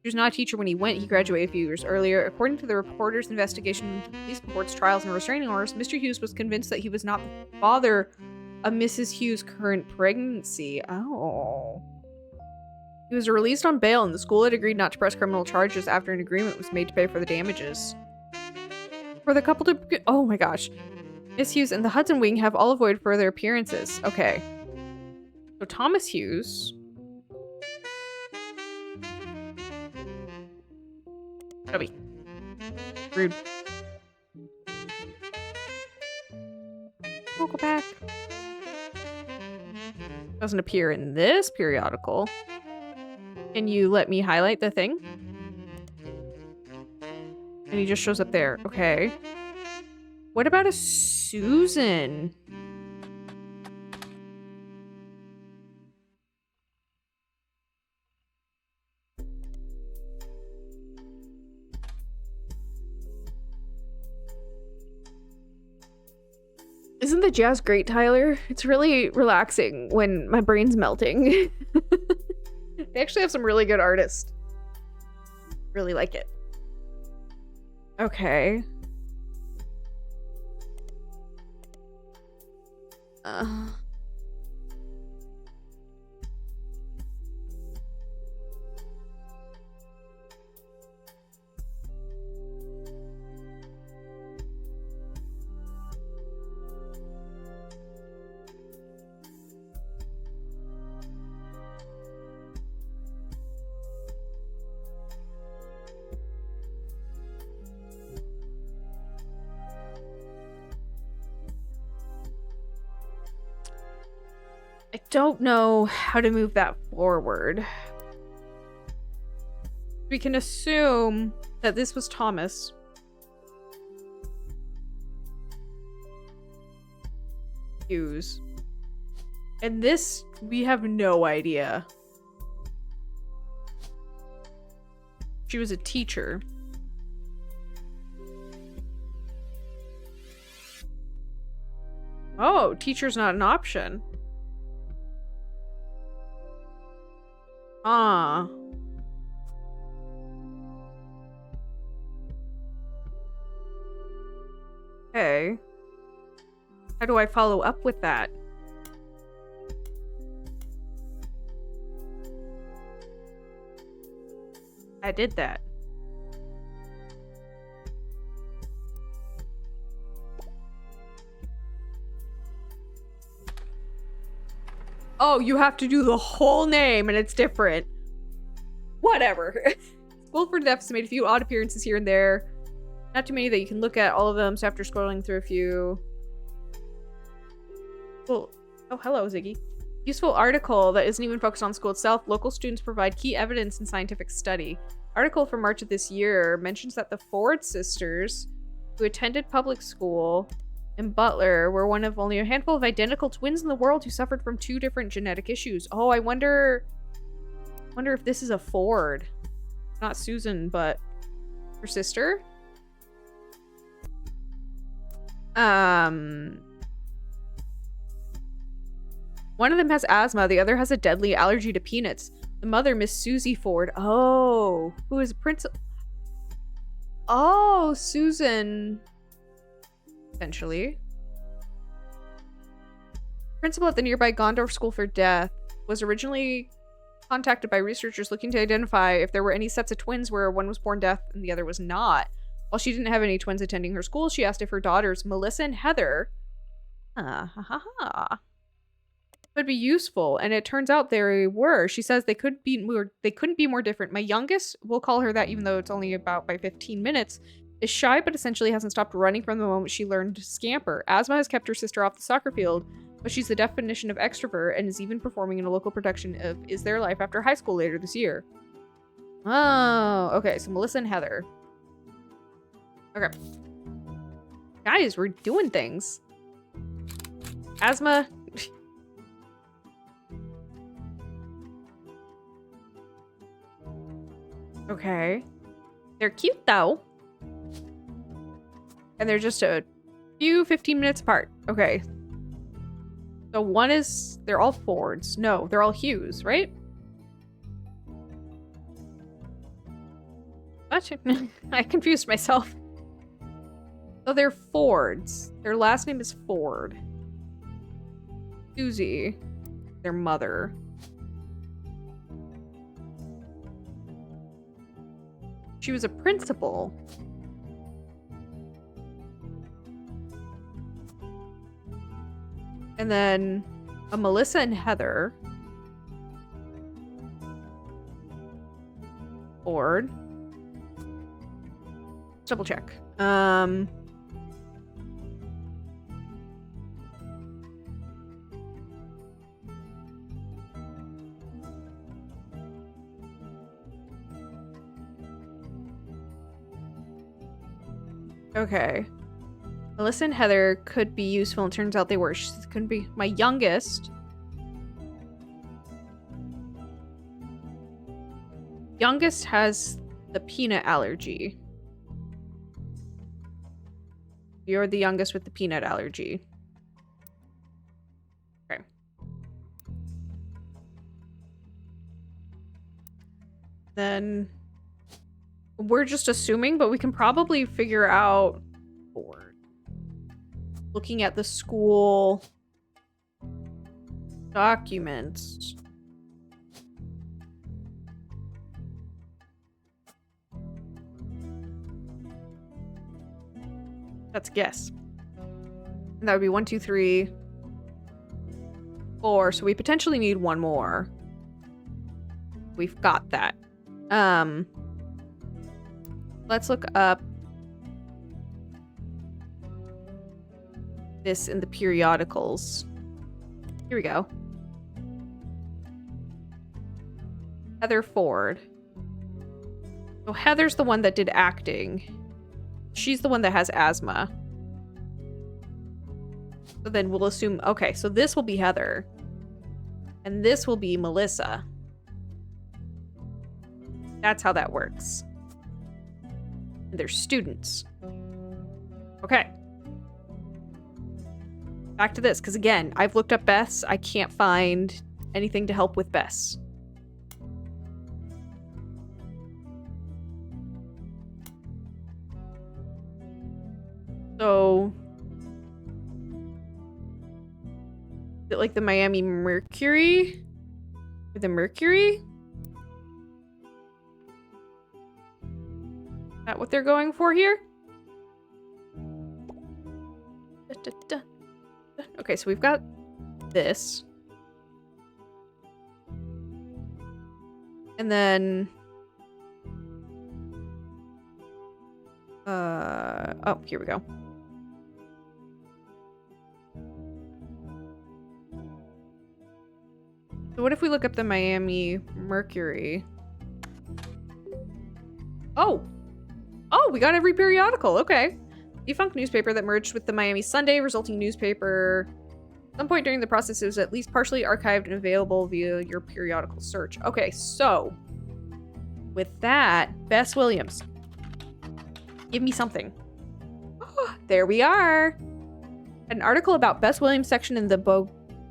She was not a teacher when he went. He graduated a few years earlier. According to the reporter's investigation into police reports, trials, and restraining orders, Mr. Hughes was convinced that he was not the father of Mrs. Hughes' current pregnancy. Oh. He was released on bail, and the school had agreed not to press criminal charges after an agreement was made to pay for the damages. For the couple to... Oh my gosh. Miss Hughes and the Hudson wing have all avoided further appearances. Okay. So Thomas Hughes... Toby. Rude. We'll go back. Doesn't appear in this periodical. Can you let me highlight the thing? And he just shows up there. Okay. What about a Susan? Isn't the jazz great, Tyler? It's really relaxing when my brain's melting. They actually have some really good artists. Really like it. Okay. I don't know how to move that forward. We can assume that this was Thomas. Hughes. And this, we have no idea. She was a teacher. Oh, teacher's not an option. Ah. Okay. How do I follow up with that? I did that. Oh, you have to do the whole name and it's different. Whatever. School for the Deaf has made a few odd appearances here and there. Not too many that you can look at all of them, so after scrolling through a few... Well, oh, hello, Ziggy. Useful article that isn't even focused on school itself. Local students provide key evidence in scientific study. Article from March of this year mentions that the Ford sisters, who attended public school in Butler, were one of only a handful of identical twins in the world who suffered from 2 different genetic issues. Oh, I wonder if this is a Ford. Not Susan, but her sister? One of them has asthma, the other has a deadly allergy to peanuts. The mother, Miss Susie Ford. Oh, who is principal? Oh, Susan. Essentially. Principal at the nearby Gondorf School for Deaf was originally contacted by researchers looking to identify if there were any sets of twins where one was born deaf and the other was not. While she didn't have any twins attending her school, she asked if her daughters, Melissa and Heather, would be useful, and it turns out they were. She says they couldn't be more different. My youngest, we'll call her that even though it's only about by 15 minutes, is shy but essentially hasn't stopped running from the moment she learned to scamper. Asma has kept her sister off the soccer field, but she's the definition of extrovert and is even performing in a local production of Is There Life After High School later this year. Oh, okay, so Melissa and Heather. Okay. Guys, we're doing things. Asma. Okay. They're cute, though. And they're just a few 15 minutes apart. Okay. So one is... They're all Fords. No, they're all Hughes, right? What? I confused myself. So they're Fords. Their last name is Ford. Susie. Their mother. She was a principal. And then a Melissa and Heather. Ford. Let's double check. Okay. Melissa and Heather could be useful, and turns out they were. She couldn't be my youngest. Youngest has the peanut allergy. You're the youngest with the peanut allergy. Okay. Then we're just assuming, but we can probably figure out Ford. Looking at the school documents. That's a guess. And that would be 1, 2, 3, 4. So we potentially need one more. We've got that. Let's look up this in the periodicals. Here we go. Heather Ford. So Heather's the one that did acting. She's the one that has asthma. So then we'll assume, okay, so this will be Heather. And this will be Melissa. That's how that works. And they're students. Okay. Back to this, because again, I've looked up Beth's. I can't find anything to help with Beth's. So, is it like the Miami Mercury? Or the Mercury? Is that what they're going for here? Okay, so we've got this. And then... oh, here we go. So what if we look up the Miami Mercury? Oh! Oh, we got every periodical. Okay. Defunct newspaper that merged with the Miami Sunday, resulting newspaper. At some point during the process, it was at least partially archived and available via your periodical search. Okay, so with that, Bess Williams. Give me something. Oh, there we are. An article about Bess Williams section in the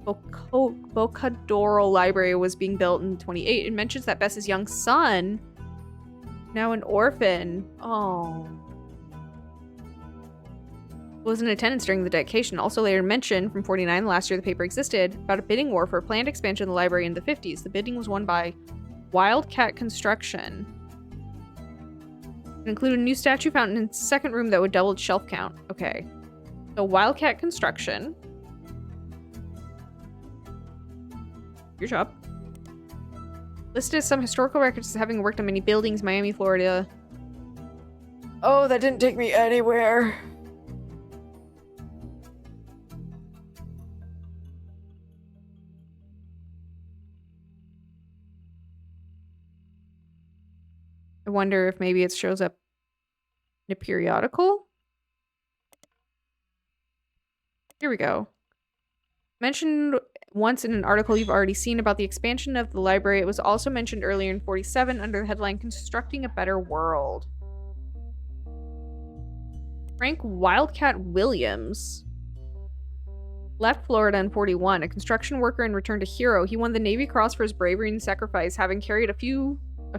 Bocadoro Library was being built in 1928. It mentions that Bess's young son, now an orphan, was in attendance during the dedication. Also later mentioned from 1949, last year the paper existed, about a bidding war for a planned expansion of the library in the 1950s. The bidding was won by Wildcat Construction. Include a new statue fountain in the second room that would double its shelf count. Okay. So Wildcat Construction. Your job. Listed some historical records as having worked on many buildings, Miami, Florida. Oh, that didn't take me anywhere. I wonder if maybe it shows up in a periodical. Here we go. Mentioned once in an article you've already seen about the expansion of the library. It was also mentioned earlier in 47 under the headline Constructing a Better World. Frank Wildcat Williams left Florida in 41, a construction worker and returned a hero. He won the Navy Cross for his bravery and sacrifice, having carried a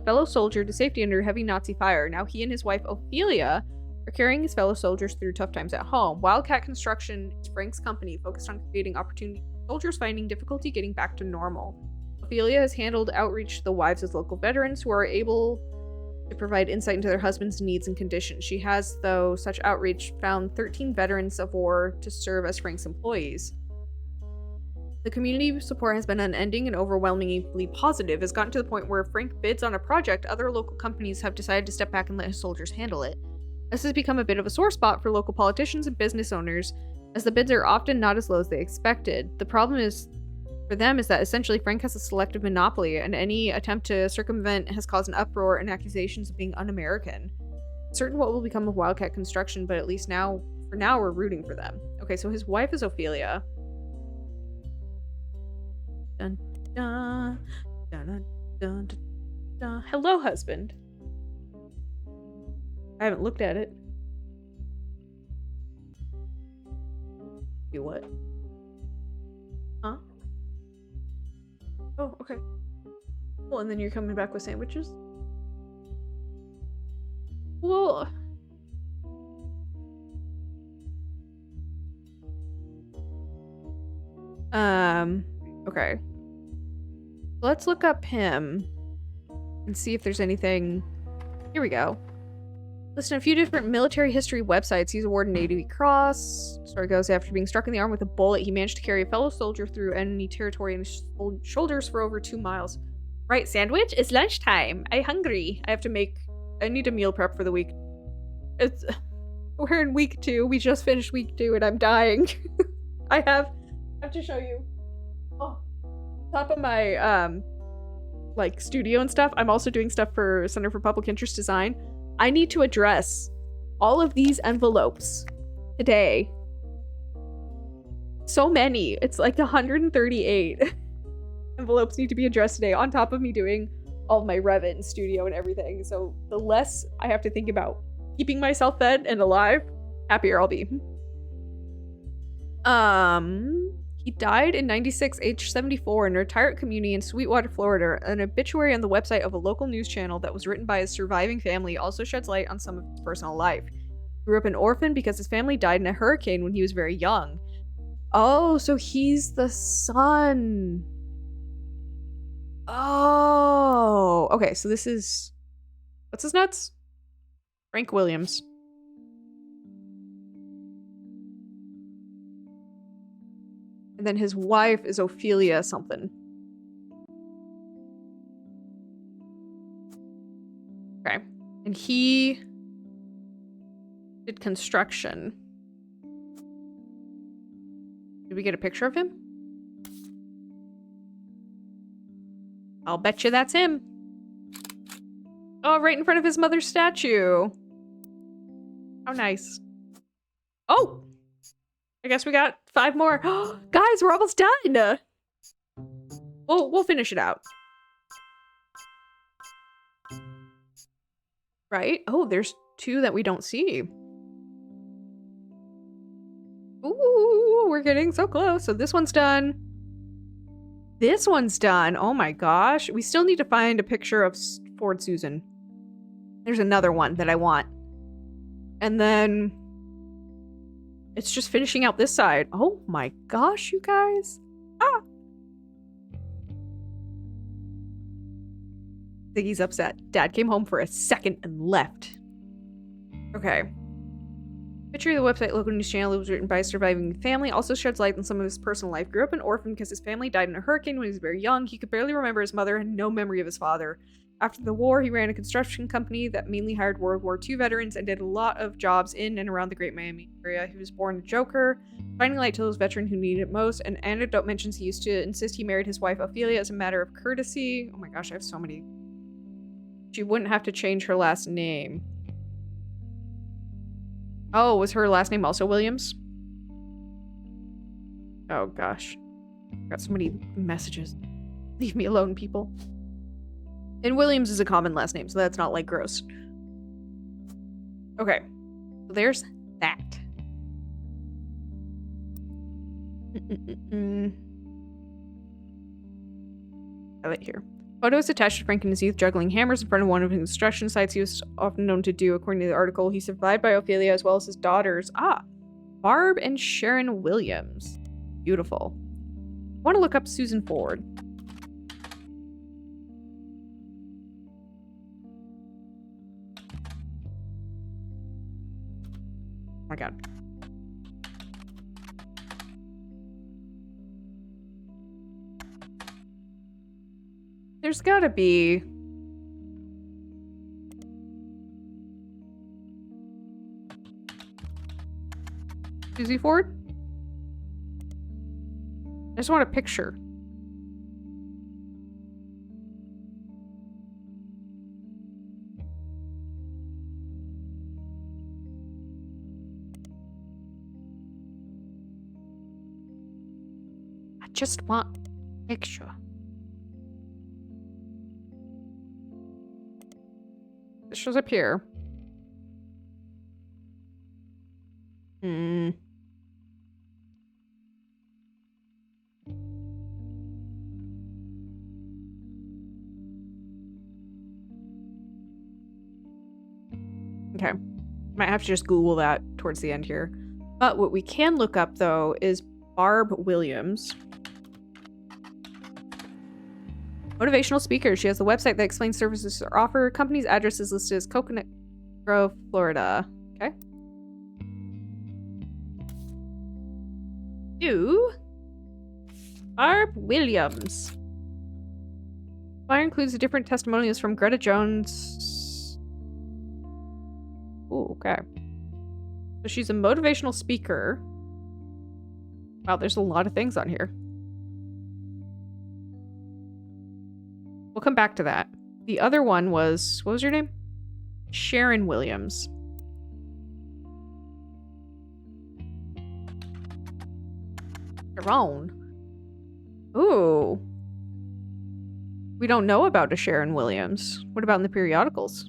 fellow soldier to safety under heavy Nazi fire. Now he and his wife Ophelia are carrying his fellow soldiers through tough times at home. Wildcat Construction is Frank's company focused on creating opportunity for soldiers finding difficulty getting back to normal. Ophelia has handled outreach to the wives of local veterans who are able to provide insight into their husband's needs and conditions. She has, though such outreach, found 13 veterans of war to serve as Frank's employees. The community support has been unending and overwhelmingly positive. Has gotten to the point where if Frank bids on a project, other local companies have decided to step back and let his soldiers handle it. This has become a bit of a sore spot for local politicians and business owners, as the bids are often not as low as they expected. The problem for them is that essentially Frank has a selective monopoly, and any attempt to circumvent has caused an uproar and accusations of being un-American. Certain what will become of Wildcat Construction, but at least for now, we're rooting for them. Okay, so his wife is Ophelia. Dun, dun, dun, dun, dun, dun, dun. Hello, husband. I haven't looked at it. You what? Huh? Oh, okay. Well, and then you're coming back with sandwiches? Well... Okay. Let's look up him and see if there's anything... Here we go. Listed a few different military history websites. He's awarded an Navy Cross. Story goes, after being struck in the arm with a bullet, he managed to carry a fellow soldier through enemy territory on his shoulders for over 2 miles. Right, sandwich? It's lunchtime. I'm hungry. I need a meal prep for the week. We're in week 2. We just finished week 2 and I'm dying. I have to show you. Oh, top of my, studio and stuff. I'm also doing stuff for Center for Public Interest Design. I need to address all of these envelopes today. So many. It's like 138 envelopes need to be addressed today, on top of me doing all of my Revit and studio and everything. So the less I have to think about keeping myself fed and alive, happier I'll be. He died in 96, age 74, in a retired community in Sweetwater, Florida. An obituary on the website of a local news channel that was written by his surviving family also sheds light on some of his personal life. He grew up an orphan because his family died in a hurricane when he was very young. Oh, so he's the son. Oh, okay, so this is... What's his nuts? Frank Williams. And then his wife is Ophelia something. Okay. And he did construction. Did we get a picture of him? I'll bet you that's him. Oh, right in front of his mother's statue. How nice. Oh! I guess we got 5 more. Guys, we're almost done. We'll finish it out. Right? Oh, there's 2 that we don't see. Ooh, we're getting so close. So this one's done. This one's done. Oh my gosh. We still need to find a picture of Ford Susan. There's another one that I want. And then... it's just finishing out this side. Oh my gosh, you guys. Ah! Ziggy's upset. Dad came home for a second and left. Okay. Picture of the website local news channel was written by a surviving family, also sheds light on some of his personal life. Grew up an orphan because his family died in a hurricane when he was very young. He could barely remember his mother and had no memory of his father. After the war, he ran a construction company that mainly hired World War II veterans and did a lot of jobs in and around the Great Miami area. He was born a joker, shining light to those veterans who needed it most. An anecdote mentions he used to insist he married his wife Ophelia as a matter of courtesy. Oh my gosh, I have so many. She wouldn't have to change her last name. Oh, was her last name also Williams? Oh gosh. Got so many messages. Leave me alone, people. And Williams is a common last name, so that's not like gross. Okay. So there's that. I like here. Photo is attached to Frank in his youth juggling hammers in front of one of his construction sites he was often known to do. According to the article, he's survived by Ophelia as well as his daughters. Barb and Sharon Williams. Beautiful. I want to look up Susan Ford. Oh my god. There's gotta be... Susie Ford? I just want a picture. I just want a picture. This shows up here. Okay. Might have to just Google that towards the end here. But what we can look up, though, is Barb Williams. Motivational speaker. She has a website that explains services or offer. Her company's address is listed as Coconut Grove, Florida. Okay. Barb Williams. Flyer includes different testimonials from Greta Jones. Ooh, okay. So she's a motivational speaker. Wow, there's a lot of things on here. We'll come back to that. The other one was, what was your name? Sharon Williams. Sharon. Ooh. We don't know about a Sharon Williams. What about in the periodicals?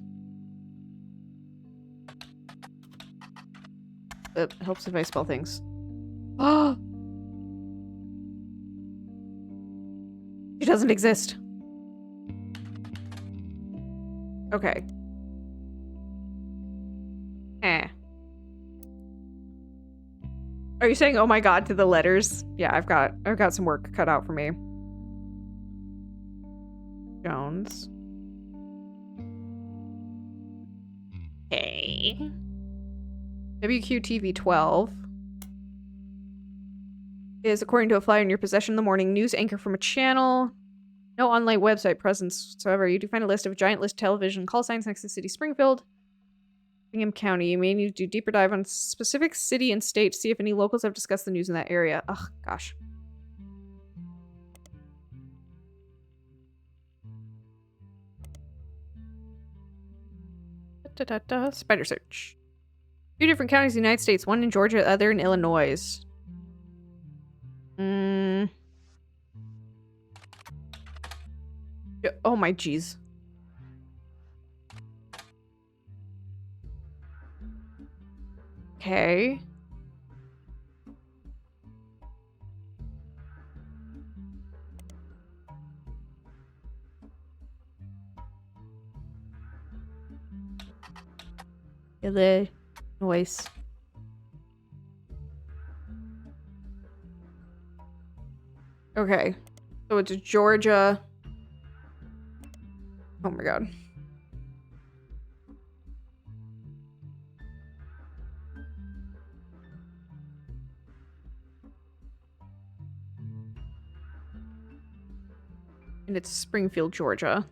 It helps if I spell things. Oh! She doesn't exist. Okay. Are you saying, oh my god, to the letters? Yeah, I've got some work cut out for me. Jones. Okay. WQTV12 is, according to a flyer in your possession in the morning, news anchor from a channel. No online website presence whatsoever. You do find a list of giant list television call signs next to City Springfield, Bingham County. You may need to do deeper dive on specific city and state to see if any locals have discussed the news in that area. Ugh, gosh. Spider search. 2 different counties in the United States. One in Georgia, the other in Illinois. Oh my jeez. Okay. Illinois. Okay. So it's Georgia. Oh my god. And it's Springfield, Georgia.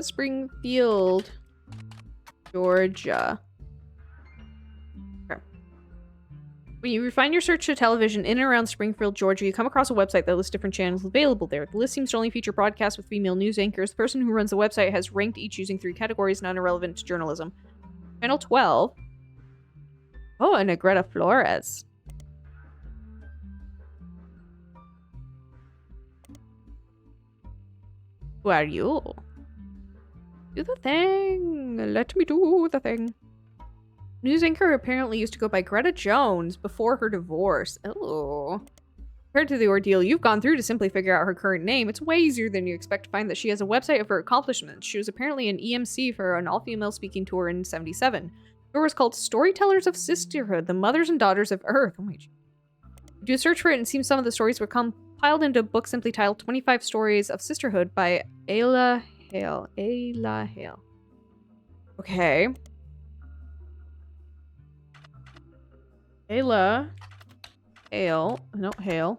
Springfield, Georgia. Okay. When you refine your search to television in and around Springfield, Georgia, you come across a website that lists different channels available there. The list seems to only feature broadcasts with female news anchors. The person who runs the website has ranked each using 3 categories, none are relevant to journalism. Channel 12. Oh, and Greta Flores. Who are you? Do the thing. Let me do the thing. News anchor apparently used to go by Greta Jones before her divorce. Oh. Compared to the ordeal you've gone through to simply figure out her current name, it's way easier than you expect to find that she has a website of her accomplishments. She was apparently an EMC for an all-female speaking tour in '77. The tour was called Storytellers of Sisterhood, the Mothers and Daughters of Earth. Oh my. You do a search for it and it seems some of the stories were compiled into a book simply titled 25 Stories of Sisterhood by Ayla Hale. Ayla Hale. Okay. Ayla Hale. No, Hale.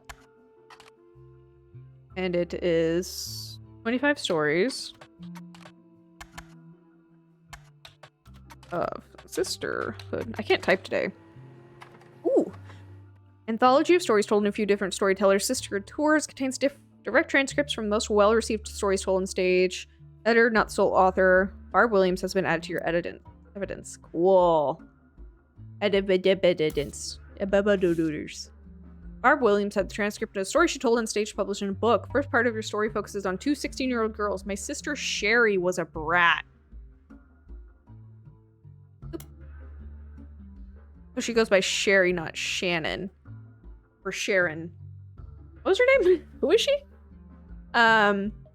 And it is 25 stories of sisterhood. I can't type today. Ooh. Anthology of stories told in a few different storytellers. Sisterhood tours contains direct transcripts from the most well-received stories told on stage. Editor, not sole author. Barb Williams has been added to your evidence. Cool. Evidence. Barb Williams had the transcript of a story she told on stage published in a book. First part of your story focuses on 2 16-year-old girls. My sister Sherry was a brat. Oh, she goes by Sherry, not Shannon. Or Sharon. What was her name? Who is she?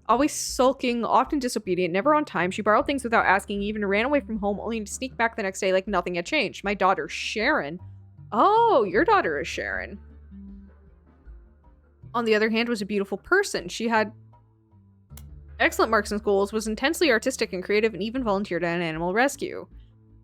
Always sulking, often disobedient, never on time. She borrowed things without asking, even ran away from home, only to sneak back the next day like nothing had changed. My daughter, Sharon. Oh, your daughter is Sharon. On the other hand, was a beautiful person. She had excellent marks in schools, was intensely artistic and creative, and even volunteered at an animal rescue.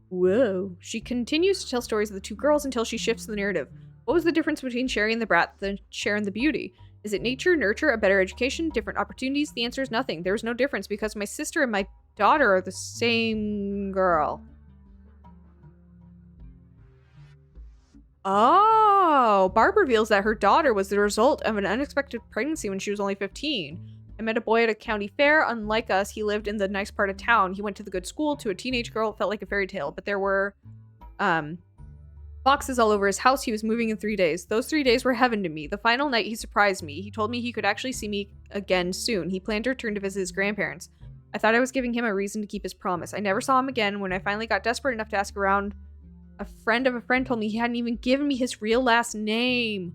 Whoa. She continues to tell stories of the 2 girls until she shifts the narrative. What was the difference between Sherry and the brat than Sharon the beauty? Is it nature, nurture, a better education, different opportunities? The answer is nothing. There is no difference because my sister and my daughter are the same girl. Oh, Barb reveals that her daughter was the result of an unexpected pregnancy when she was only 15. I met a boy at a county fair. Unlike us, he lived in the nice part of town. He went to the good school. To a teenage girl, it felt like a fairy tale, but there were boxes all over his house. He was moving in 3 days. Those 3 days were heaven to me. The final night, he surprised me. He told me he could actually see me again soon. He planned to return to visit his grandparents. I thought I was giving him a reason to keep his promise. I never saw him again. When I finally got desperate enough to ask around, a friend of a friend told me he hadn't even given me his real last name.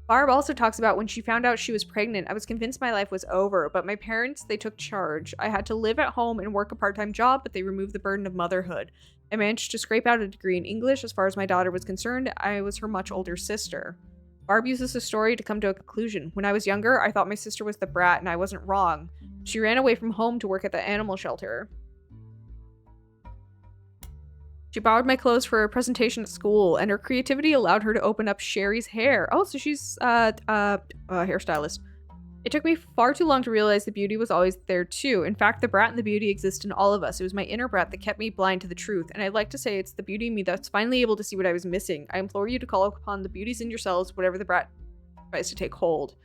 Barb also talks about when she found out she was pregnant. I was convinced my life was over, but my parents, they took charge. I had to live at home and work a part-time job, but they removed the burden of motherhood. I managed to scrape out a degree in English. As far as my daughter was concerned, I was her much older sister. Barb uses the story to come to a conclusion. When I was younger, I thought my sister was the brat, and I wasn't wrong. She ran away from home to work at the animal shelter. She borrowed my clothes for a presentation at school, and her creativity allowed her to open up Sherry's hair. Oh, so she's a hairstylist. It took me far too long to realize the beauty was always there too. In fact, the brat and the beauty exist in all of us. It was my inner brat that kept me blind to the truth, and I'd like to say it's the beauty in me that's finally able to see what I was missing. I implore you to call upon the beauties in yourselves, whatever the brat tries to take hold.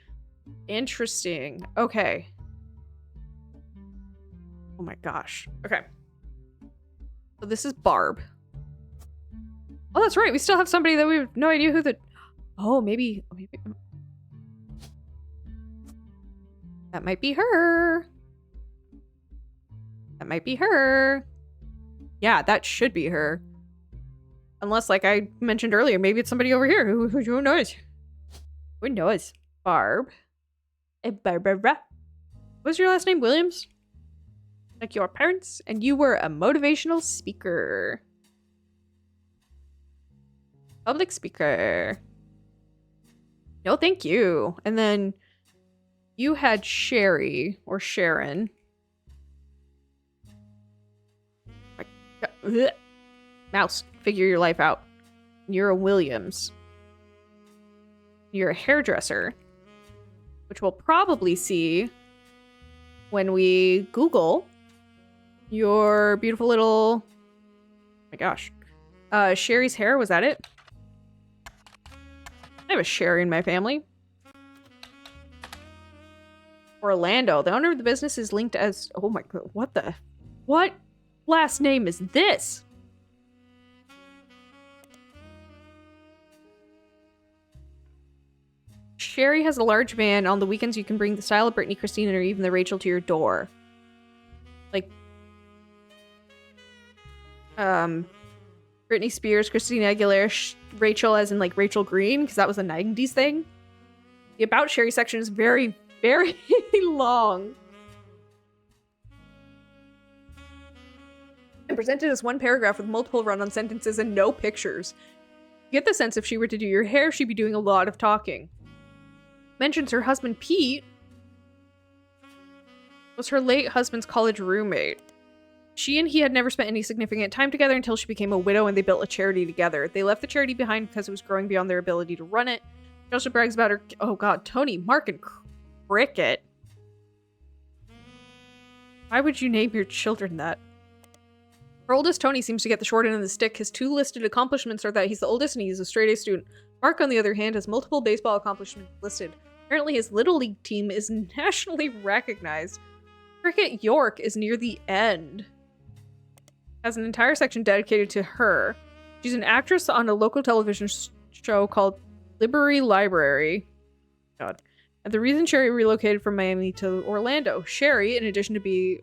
Interesting. Okay. Oh my gosh. Okay. So this is Barb. Oh, that's right. We still have somebody that we have no idea who the... Oh, maybe... That might be her. That might be her. Yeah, that should be her. Unless, like I mentioned earlier, maybe it's somebody over here. Who knows? Who knows? Barb. Barbara. What's your last name? Williams? Like your parents? And you were a motivational speaker. Public speaker. No, thank you. And then you had Sherry or Sharon. Mouse, figure your life out. You're a Williams. You're a hairdresser, which we'll probably see when we Google your beautiful little... Oh my gosh. Sherry's hair, was that it? I have a Sherry in my family. Orlando. The owner of the business is linked as... Oh my god, what the... What last name is this? Sherry has a large van. On the weekends, you can bring the style of Brittany, Christina, or even the Rachel to your door. Like... Britney Spears, Christina Aguilera, Rachel as in like Rachel Green, because that was a 90s thing. The About Sherry section is very, very long. And presented as one paragraph with multiple run-on sentences and no pictures. You get the sense if she were to do your hair, she'd be doing a lot of talking. Mentions her husband Pete was her late husband's college roommate. She and he had never spent any significant time together until she became a widow and they built a charity together. They left the charity behind because it was growing beyond their ability to run it. She also brags about her... Oh god, Tony, Mark, and Cricket. Why would you name your children that? Her oldest, Tony, seems to get the short end of the stick. His 2 listed accomplishments are that he's the oldest and he's a straight-A student. Mark, on the other hand, has multiple baseball accomplishments listed. Apparently his Little League team is nationally recognized. Cricket York is near the end. Has an entire section dedicated to her. She's an actress on a local television show called Liberty Library. God. And the reason Sherry relocated from Miami to Orlando. Sherry, in addition to being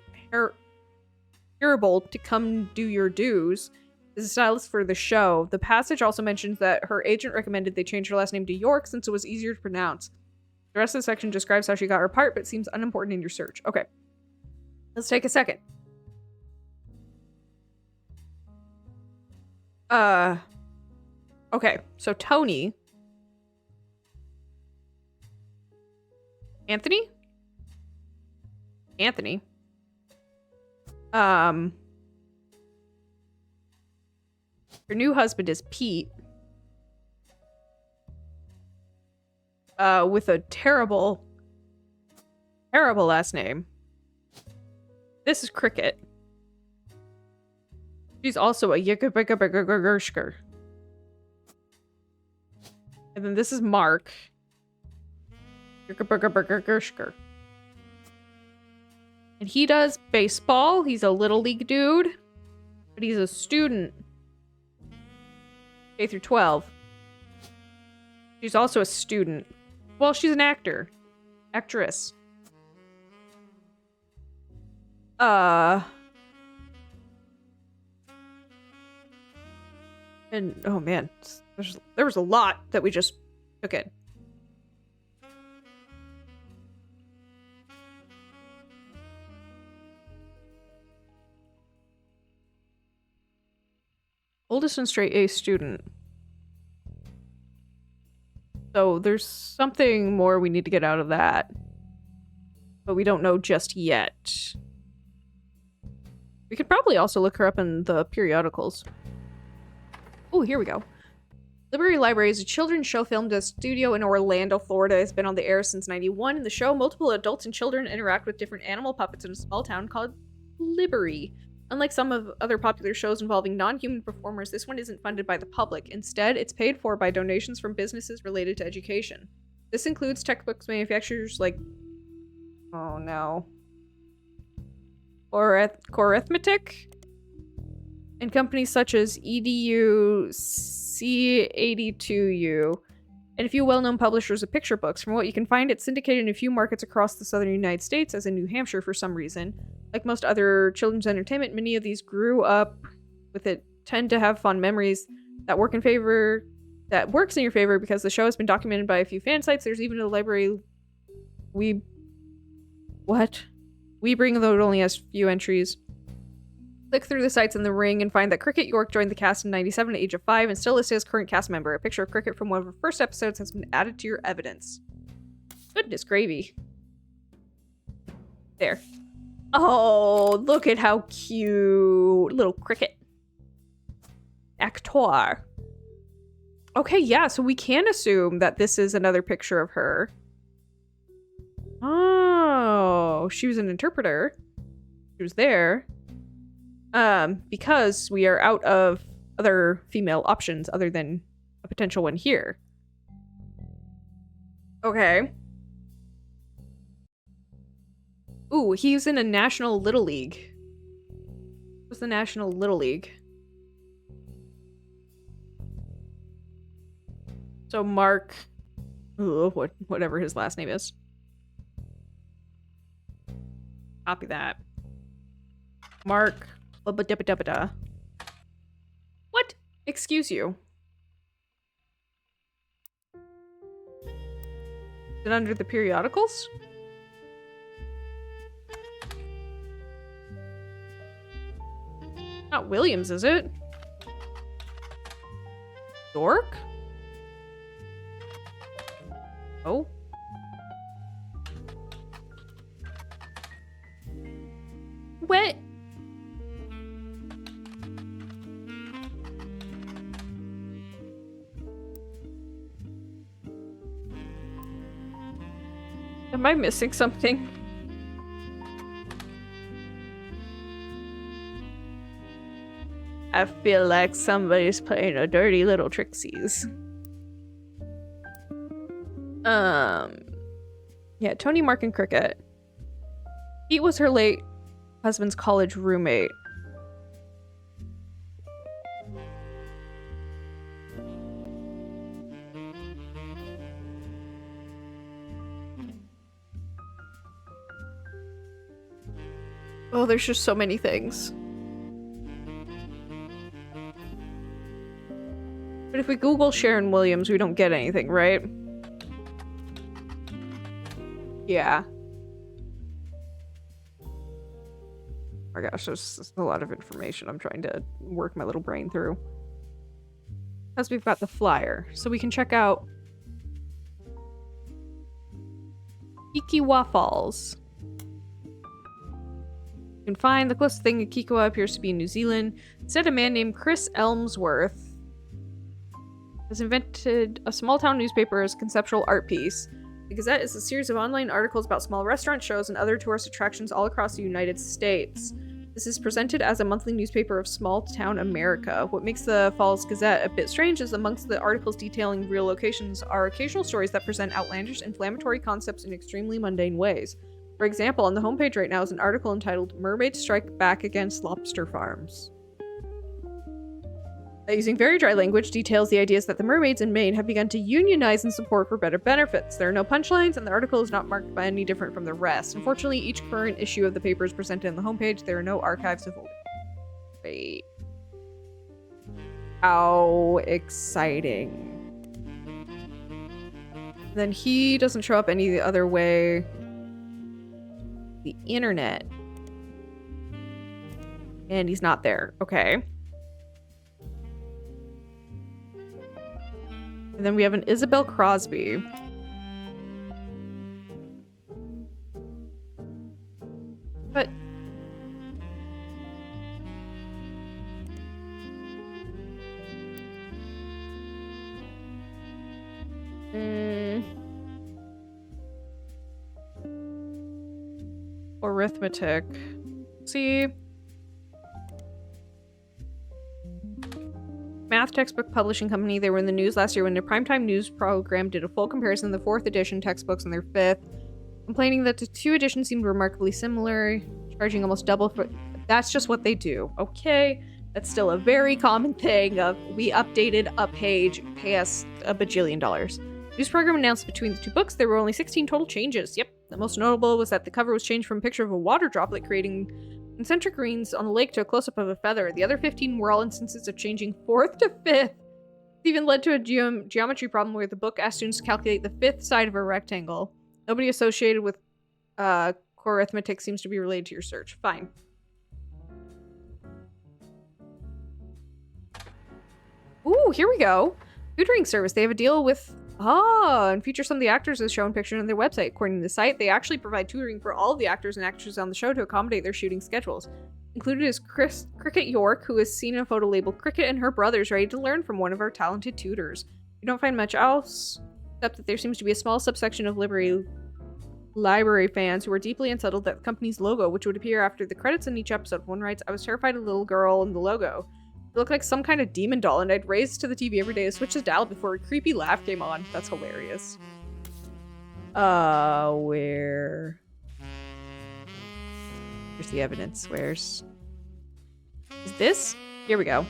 hearable to come do your dues, is a stylist for the show. The passage also mentions that her agent recommended they change her last name to York since it was easier to pronounce. The rest of the section describes how she got her part, but seems unimportant in your search. Okay. Let's take a second. Okay, so Tony. Anthony? Her new husband is Pete. With a terrible last name. This is Cricket. She's also a Yikabikabikagurshker. And then this is Mark. Yikabikabikagurshker. And he does baseball. He's a little league dude. But he's a student. K through 12. She's also a student. Well, she's an actor. Actress. And, oh man, there was a lot that we just took in. Oldest and straight A student. So there's something more we need to get out of that. But we don't know just yet. We could probably also look her up in the periodicals. Oh, here we go. Liberty Library is a children's show filmed at a studio in Orlando, Florida. It's been on the air since '91. In the show, multiple adults and children interact with different animal puppets in a small town called Liberty. Unlike some of other popular shows involving non-human performers, this one isn't funded by the public. Instead, it's paid for by donations from businesses related to education. This includes textbooks manufacturers like... Oh no. Corithmetic? And companies such as EDU, C82U, and a few well-known publishers of picture books. From what you can find, it's syndicated in a few markets across the southern United States, as in New Hampshire for some reason. Like most other children's entertainment, many of these grew up with it, tend to have fond memories that works in your favor because the show has been documented by a few fan sites. There's even a library we bring, though it only has few entries. Click through the sites in the ring and find that Cricket York joined the cast in '97 at the age of 5 and still listed as current cast member. A picture of Cricket from one of her first episodes has been added to your evidence. Goodness gravy. There. Oh, look at how cute. Little Cricket. Actor. Okay, yeah, so we can assume that this is another picture of her. Oh, she was an interpreter. She was there. Because we are out of other female options other than a potential one here. Okay. Ooh, he's in a National Little League. What's the National Little League? So Mark, whatever his last name is. Copy that. Mark, what? Excuse you. Is it under the periodicals? Not Williams, is it? York? Oh. What? Am I missing something? I feel like somebody's playing a dirty little tricksies. Yeah, Tony, Mark, and Cricket. Pete was her late husband's college roommate. Oh, there's just so many things. But if we Google Sharon Williams, we don't get anything, right? Yeah. Oh my gosh, there's a lot of information I'm trying to work my little brain through. Because we've got the flyer, so we can check out Kikiwa Falls. You can find the closest thing to Kikiwa appears to be in New Zealand. Instead, a man named Chris Elmsworth has invented a small-town newspaper as a conceptual art piece. The Gazette is a series of online articles about small restaurant shows and other tourist attractions all across the United States. This is presented as a monthly newspaper of small-town America. What makes the Falls Gazette a bit strange is amongst the articles detailing real locations are occasional stories that present outlandish, inflammatory concepts in extremely mundane ways. For example, on the homepage right now is an article entitled "Mermaids Strike Back Against Lobster Farms." Using very dry language, details the ideas that the mermaids in Maine have begun to unionize in support for better benefits. There are no punchlines, and the article is not marked by any different from the rest. Unfortunately, each current issue of the paper is presented on the homepage. There are no archives of... Wait. How exciting. Then he doesn't show up any other way. The internet. And he's not there. Okay. And then we have an Isabel Crosby. But... Arithmetic. See... Math textbook publishing company. They were in the news last year when their primetime news program did a full comparison of the 4th edition textbooks and their 5th, complaining that the 2 editions seemed remarkably similar, charging almost double for... That's just what they do. Okay, that's still a very common thing of, we updated a page, pay us $1 bajillion. News program announced between the 2 books there were only 16 total changes. Yep, the most notable was that the cover was changed from a picture of a water droplet creating concentric rings on a lake to a close-up of a feather. The other 15 were all instances of changing 4th to 5th. It even led to a geometry problem where the book asked students to calculate the 5th side of a rectangle. Nobody associated with core arithmetic seems to be related to your search. Fine. Ooh, here we go. Tutoring service. They have a deal with... and feature some of the actors as shown pictured on their website. According to the site, they actually provide tutoring for all of the actors and actresses on the show to accommodate their shooting schedules. Included is Cricket York, who is seen in a photo labeled "Cricket and her brothers ready to learn from one of our talented tutors." You don't find much else, except that there seems to be a small subsection of library fans who are deeply unsettled that the company's logo, which would appear after the credits in each episode. One writes, I was terrified of the little girl in the logo. It looked like some kind of demon doll, and I'd raise to the TV every day to switch the dial before a creepy laugh came on. That's hilarious. Where? Here's the evidence. Where's... Is this? Here we go.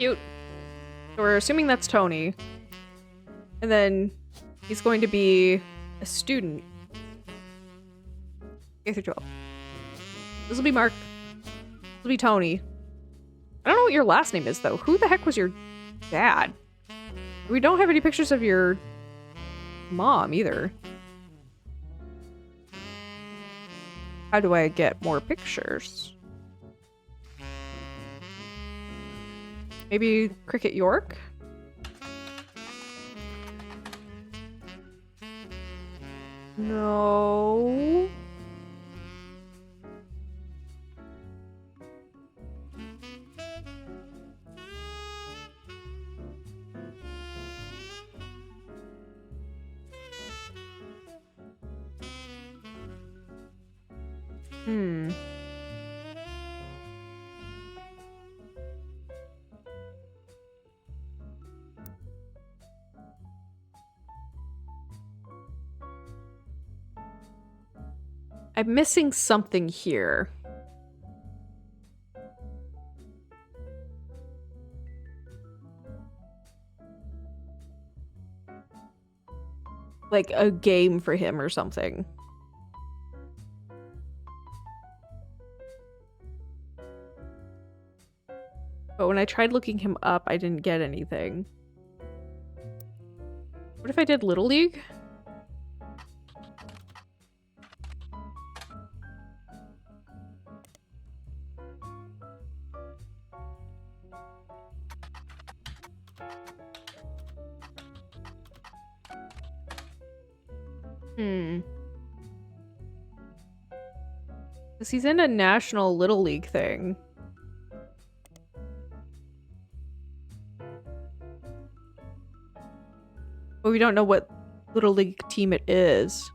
Cute. So we're assuming that's Tony. And then he's going to be a student. K through 12. This will be Mark. This will be Tony. I don't know what your last name is, though. Who the heck was your dad? We don't have any pictures of your mom, either. How do I get more pictures? Maybe Cricket York? No. I'm missing something here. Like a game for him or something. But when I tried looking him up, I didn't get anything. What if I did Little League? Because he's in a national Little League thing. But we don't know what Little League team it is.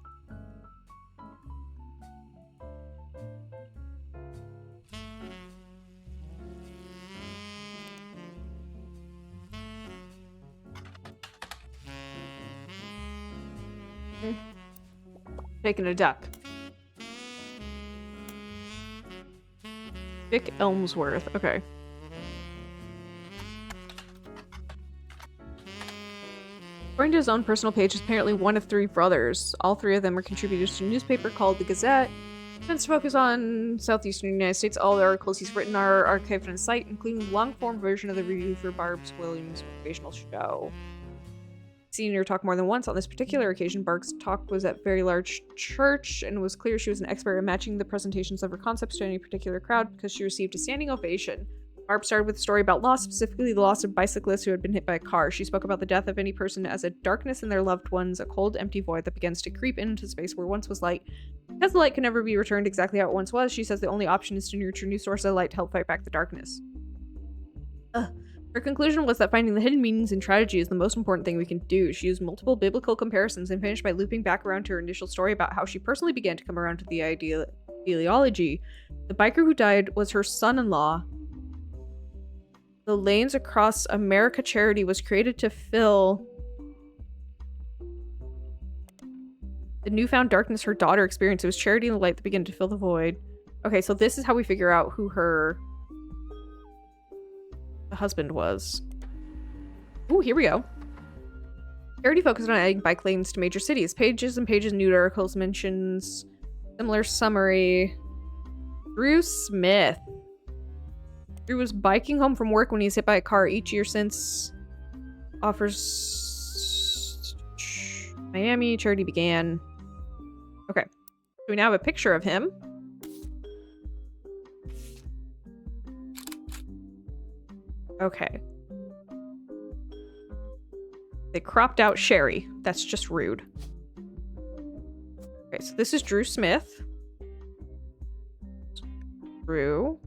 Taking a duck. Vic Elmsworth. Okay. According to his own personal page, he's apparently one of 3 brothers. All 3 of them are contributors to a newspaper called The Gazette. He tends to focus on southeastern United States. All the articles he's written are archived on his site, including the long-form version of the review for Barb's Williams' motivational show. Seen her talk more than once. On this particular occasion, Barb's talk was at a very large church, and it was clear she was an expert at matching the presentations of her concepts to any particular crowd because she received a standing ovation. Barb started with a story about loss, specifically the loss of bicyclists who had been hit by a car. She spoke about the death of any person as a darkness in their loved ones, a cold, empty void that begins to creep into space where once was light. Because the light can never be returned exactly how it once was, she says the only option is to nurture new sources of light to help fight back the darkness. Her conclusion was that finding the hidden meanings in tragedy is the most important thing we can do. She used multiple biblical comparisons and finished by looping back around to her initial story about how she personally began to come around to the ideology. The biker who died was her son-in-law. The Lanes Across America charity was created to fill the newfound darkness her daughter experienced. It was charity and the light that began to fill the void. Okay, so this is how we figure out who the husband was. Ooh, here we go. Charity focused on adding bike lanes to major cities. Pages and pages, new articles, mentions, similar summary. Drew Smith. Drew was biking home from work when he was hit by a car each year since. Offers Miami. Charity began. Okay. So we now have a picture of him. Okay. They cropped out Sherry. That's just rude. Okay, so this is Drew Smith. Drew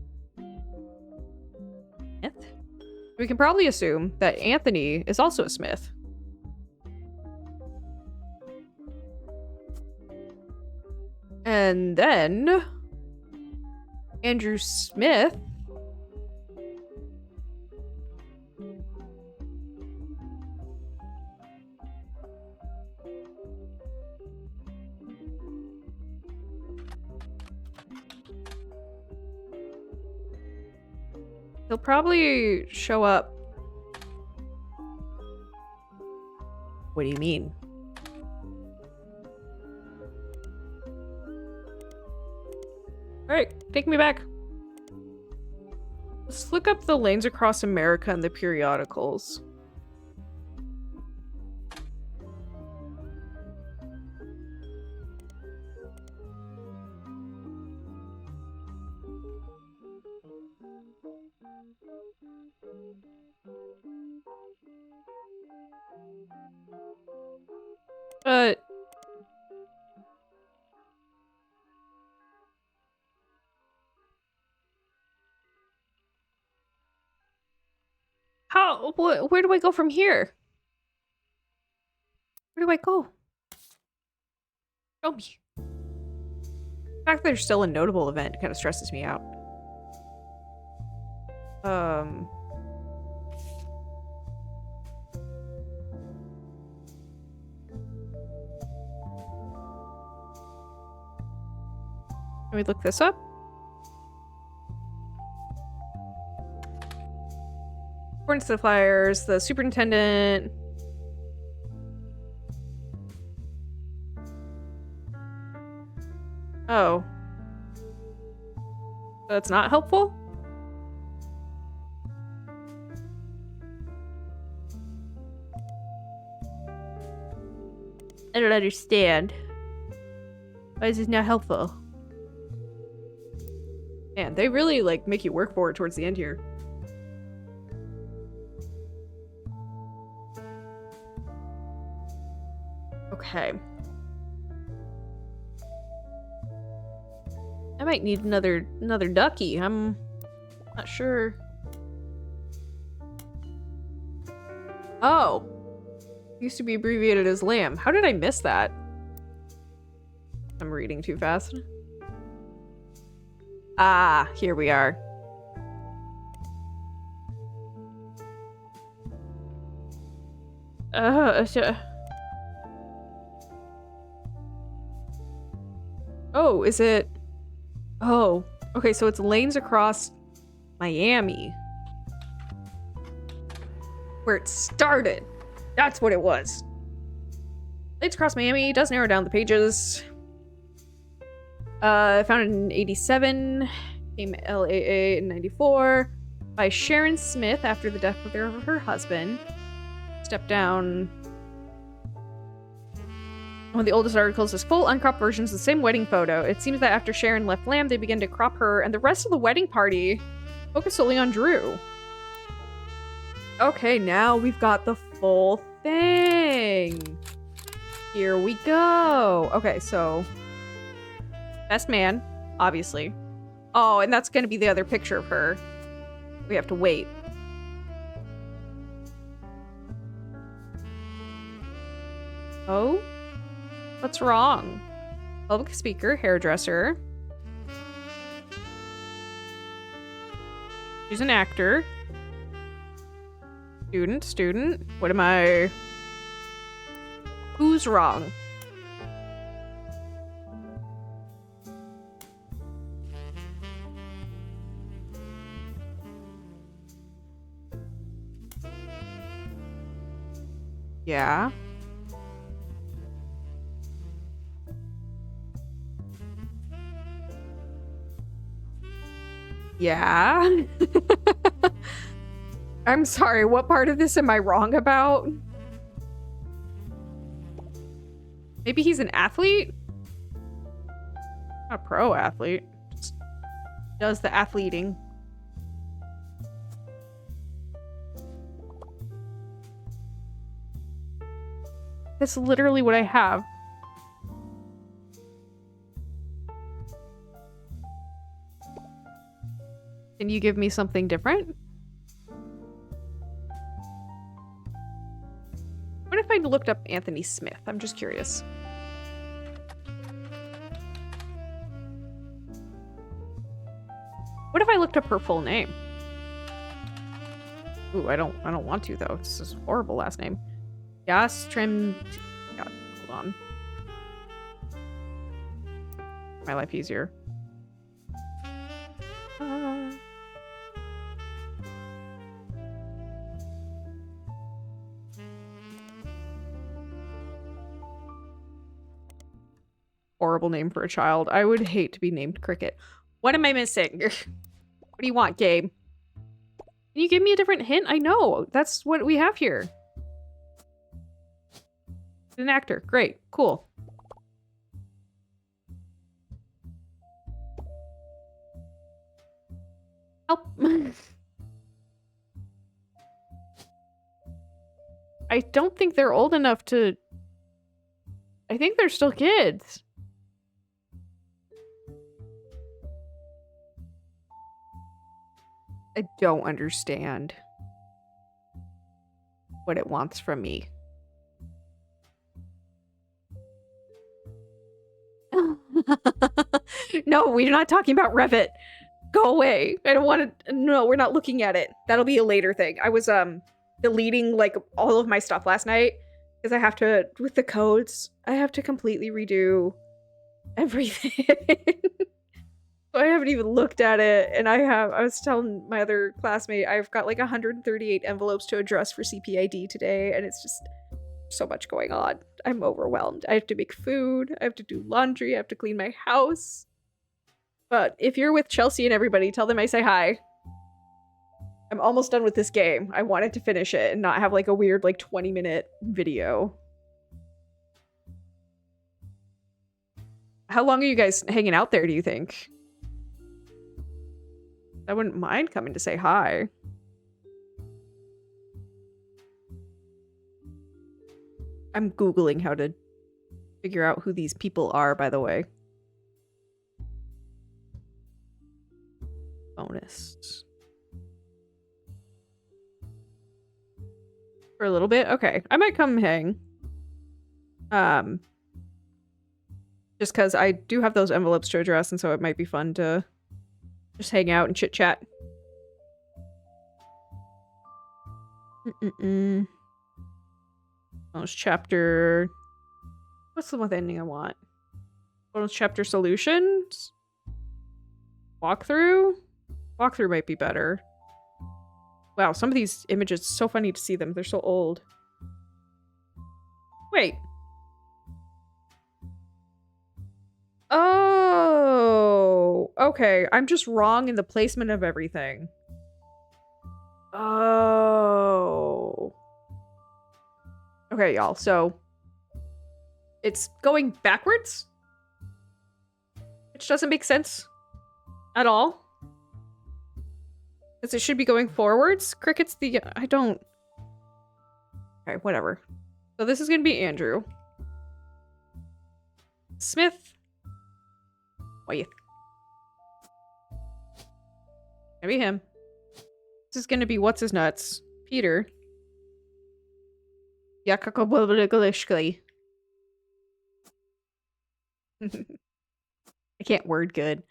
Smith. We can probably assume that Anthony is also a smith. And then Andrew Smith he'll probably show up. What do you mean? Alright, take me back. Let's look up the lanes across America in the periodicals. But how? Where do I go from here? Where do I go? Show me. The fact that there's still a notable event kind of stresses me out. Can we look this up? According to the flyers, the superintendent... Oh. That's not helpful? I don't understand. Why is this not helpful? Man, they really, like, make you work for it towards the end here. Okay. I might need another ducky. I'm not sure. Oh. Used to be abbreviated as lamb. How did I miss that? I'm reading too fast. Ah, here we are. Oh, is it? Oh, okay, so it's lanes across Miami. Where it started. That's what it was. Lanes across Miami does narrow down the pages. Founded in 87, came LAA in 94, by Sharon Smith after the death of her husband. Stepped down. One of the oldest articles is full uncropped versions of the same wedding photo. It seems that after Sharon left Lamb, they began to crop her, and the rest of the wedding party focused solely on Drew. Okay, now we've got the full thing. Here we go. Okay, so best man, obviously. Oh, and that's gonna be the other picture of her. We have to wait. Oh? What's wrong? Public speaker, hairdresser. She's an actor. Student. What am I? Who's wrong? Yeah. Yeah. I'm sorry, what part of this am I wrong about? Maybe he's an athlete? Not a pro athlete. Just does the athleting. That's literally what I have. Can you give me something different? I looked up Anthony Smith? I'm just curious. What if I looked up her full name? Ooh, I don't want to though. It's this horrible last name. Yastrim. God, hold on. My life easier. Horrible name for a child. I would hate to be named Cricket. What am I missing? What do you want, game? Can you give me a different hint? I know. That's what we have here. An actor. Great. Cool. Help. I don't think they're old enough to... I think they're still kids. I don't understand what it wants from me. No, we're not talking about Revit. Go away. I don't want to. No, we're not looking at it. That'll be a later thing. I was deleting like all of my stuff last night because I have to, with the codes, I have to completely redo everything. So I haven't even looked at it, and I was telling my other classmate, I've got like 138 envelopes to address for CPID today, and it's just so much going on. I'm overwhelmed. I have to make food, I have to do laundry, I have to clean my house. But if you're with Chelsea and everybody, tell them I say hi. I'm almost done with this game. I wanted to finish it and not have like a weird like 20-minute video. How long are you guys hanging out there, do you think? I wouldn't mind coming to say hi. I'm Googling how to figure out who these people are, by the way. Bonus. For a little bit? Okay. I might come hang. Just because I do have those envelopes to address, and so it might be fun to just hang out and chit-chat. Bonus chapter... What's the one ending I want? Bonus chapter solutions? Walkthrough? Walkthrough might be better. Wow, some of these images, so funny to see them. They're so old. Wait. Oh, okay. I'm just wrong in the placement of everything. Oh. Okay, y'all. So it's going backwards, which doesn't make sense at all. Because it should be going forwards. Cricket's the... I don't... Okay, whatever. So this is going to be Andrew. Smith. Wait. Maybe him. This is going to be what's-his-nuts. Peter. Yakakoboligaliskly. I can't word good.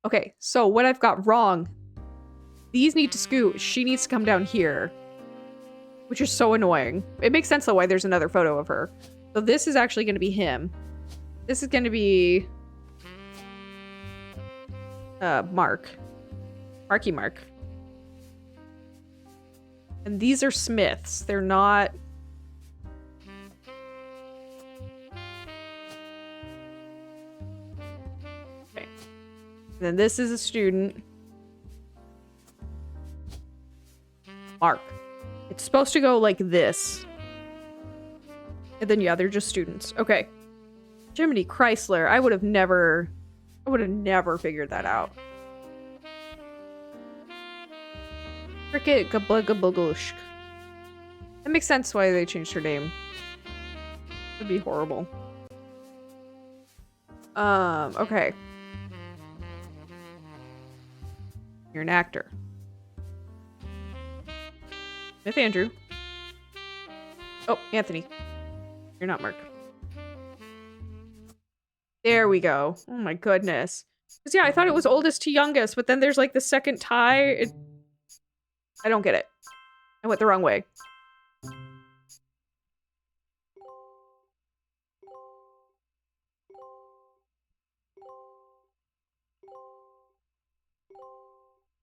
Okay, so what I've got wrong... These need to scoot. She needs to come down here. Which is so annoying. It makes sense though why there's another photo of her. So this is actually going to be him. This is going to be... Mark. Marky Mark. And these are Smiths. They're not... Okay. Then this is a student. Mark. It's supposed to go like this. And then, yeah, they're just students. Okay. Jiminy Chrysler. I would have never figured that out. Cricket Gablagabugushk. That makes sense why they changed her name. It'd be horrible. Okay. You're an actor. With Andrew. Oh, Anthony. You're not marked. There we go. Oh my goodness. Because yeah, I thought it was oldest to youngest, but then there's like the second tie. I don't get it. I went the wrong way.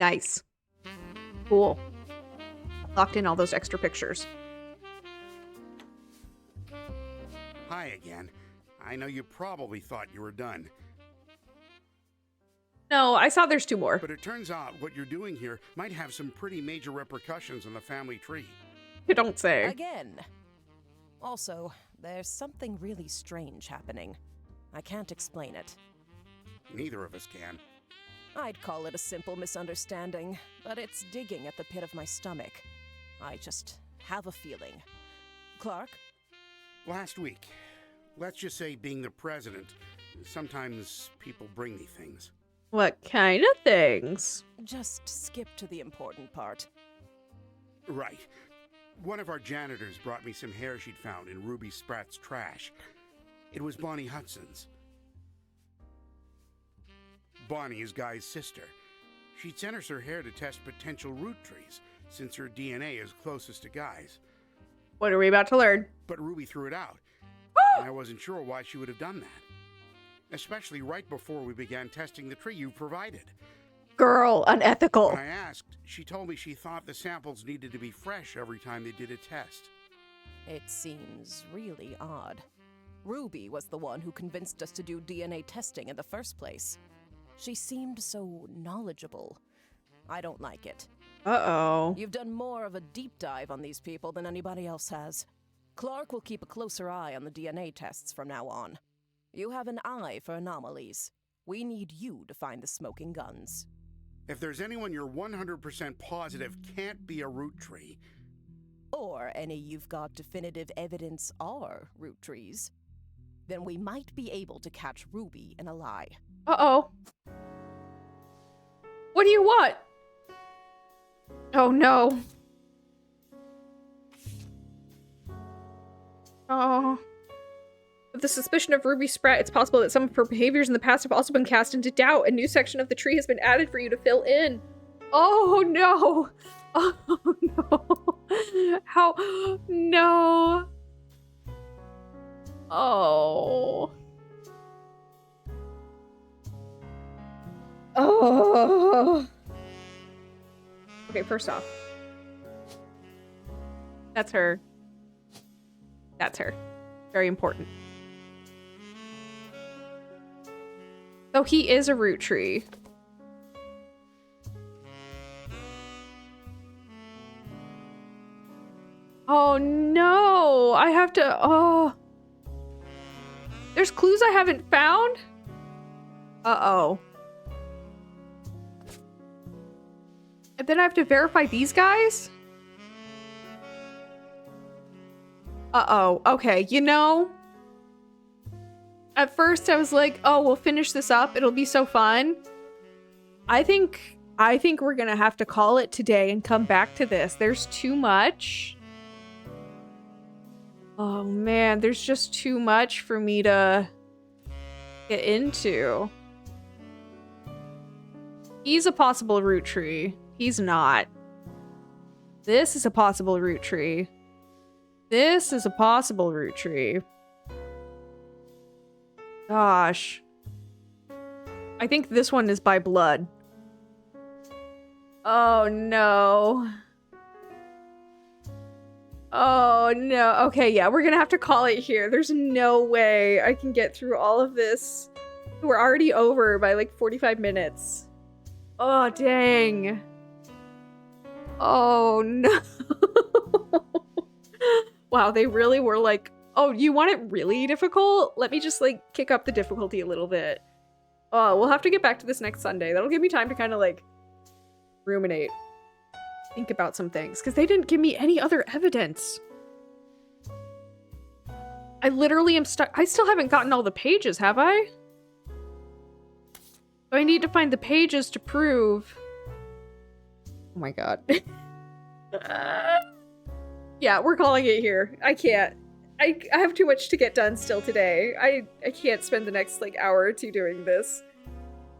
Nice. Cool. Locked in all those extra pictures. Hi again. I know you probably thought you were done, No, I saw there's 2 more. but it turns out what you're doing here might have some pretty major repercussions on the family tree. You don't say. Again. Also, there's something really strange happening. I can't explain it. Neither of us can. I'd call it a simple misunderstanding, but it's digging at the pit of my stomach. I just have a feeling. Clark? Last week, let's just say being the president, sometimes people bring me things. What kind of things? Just skip to the important part. Right. One of our janitors brought me some hair she'd found in Ruby Spratt's trash. It was Bonnie Hudson's. Bonnie is Guy's sister. She'd sent us her hair to test potential root trees, since her DNA is closest to Guy's. What are we about to learn? But Ruby threw it out, and I wasn't sure why she would have done that. Especially right before we began testing the tree you provided. Girl, unethical. When I asked, she told me she thought the samples needed to be fresh every time they did a test. It seems really odd. Ruby was the one who convinced us to do DNA testing in the first place. She seemed so knowledgeable. I don't like it. Uh-oh. You've done more of a deep dive on these people than anybody else has. Clark will keep a closer eye on the DNA tests from now on. You have an eye for anomalies. We need you to find the smoking guns. If there's anyone you're 100% positive can't be a root tree, Or any you've got definitive evidence are root trees, then we might be able to catch Ruby in a lie. Uh-oh. What do you want? Oh, no. Oh. With the suspicion of Ruby Spratt, it's possible that some of her behaviors in the past have also been cast into doubt. A new section of the tree has been added for you to fill in. Oh, no. Oh, no. How? No. Oh. Oh. Okay, first off. That's her. That's her. Very important. So he is a root tree. Oh no! I have to. Oh. There's clues I haven't found? Uh-oh. And then I have to verify these guys? Uh-oh. Okay, you know, at first I was like, oh, we'll finish this up. It'll be so fun. I think we're gonna have to call it today and come back to this. There's too much. Oh man, there's just too much for me to get into. He's a possible root tree. He's not. This is a possible root tree. This is a possible root tree. Gosh. I think this one is by blood. Oh no. Oh no. Okay, yeah, we're gonna have to call it here. There's no way I can get through all of this. We're already over by like 45 minutes. Oh, dang. Oh no. Wow, they really were like, oh, you want it really difficult? Let me just like kick up the difficulty a little bit. Oh, we'll have to get back to this next Sunday. That'll give me time to kind of like ruminate. Think about some things, because they didn't give me any other evidence. I literally am stuck. I still haven't gotten all the pages, have I? So I need to find the pages to prove. Oh my god. Yeah, we're calling it here. I I have too much to get done still today. I can't spend the next like hour or two doing this.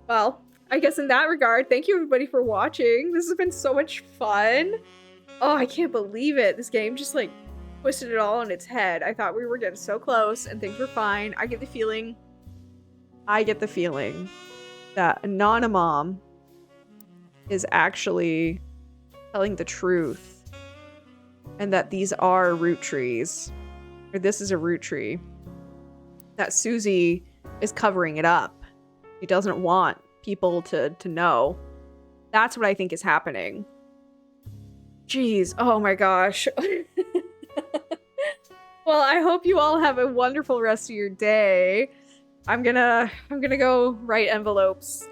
Well, I guess in that regard, thank you everybody for watching. This has been so much fun. Oh, I can't believe it. This game just like twisted it all on its head. I thought we were getting so close and things were fine. I get the feeling that Anonymom is actually telling the truth and that these are root trees, or this is a root tree, that Susie is covering it up. She doesn't want people to know. That's what I think is happening. Jeez, oh my gosh. Well, I hope you all have a wonderful rest of your day. I'm gonna go write envelopes,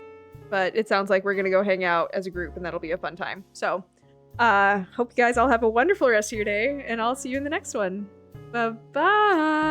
but it sounds like we're gonna go hang out as a group and that'll be a fun time. So, hope you guys all have a wonderful rest of your day and I'll see you in the next one. Bye-bye.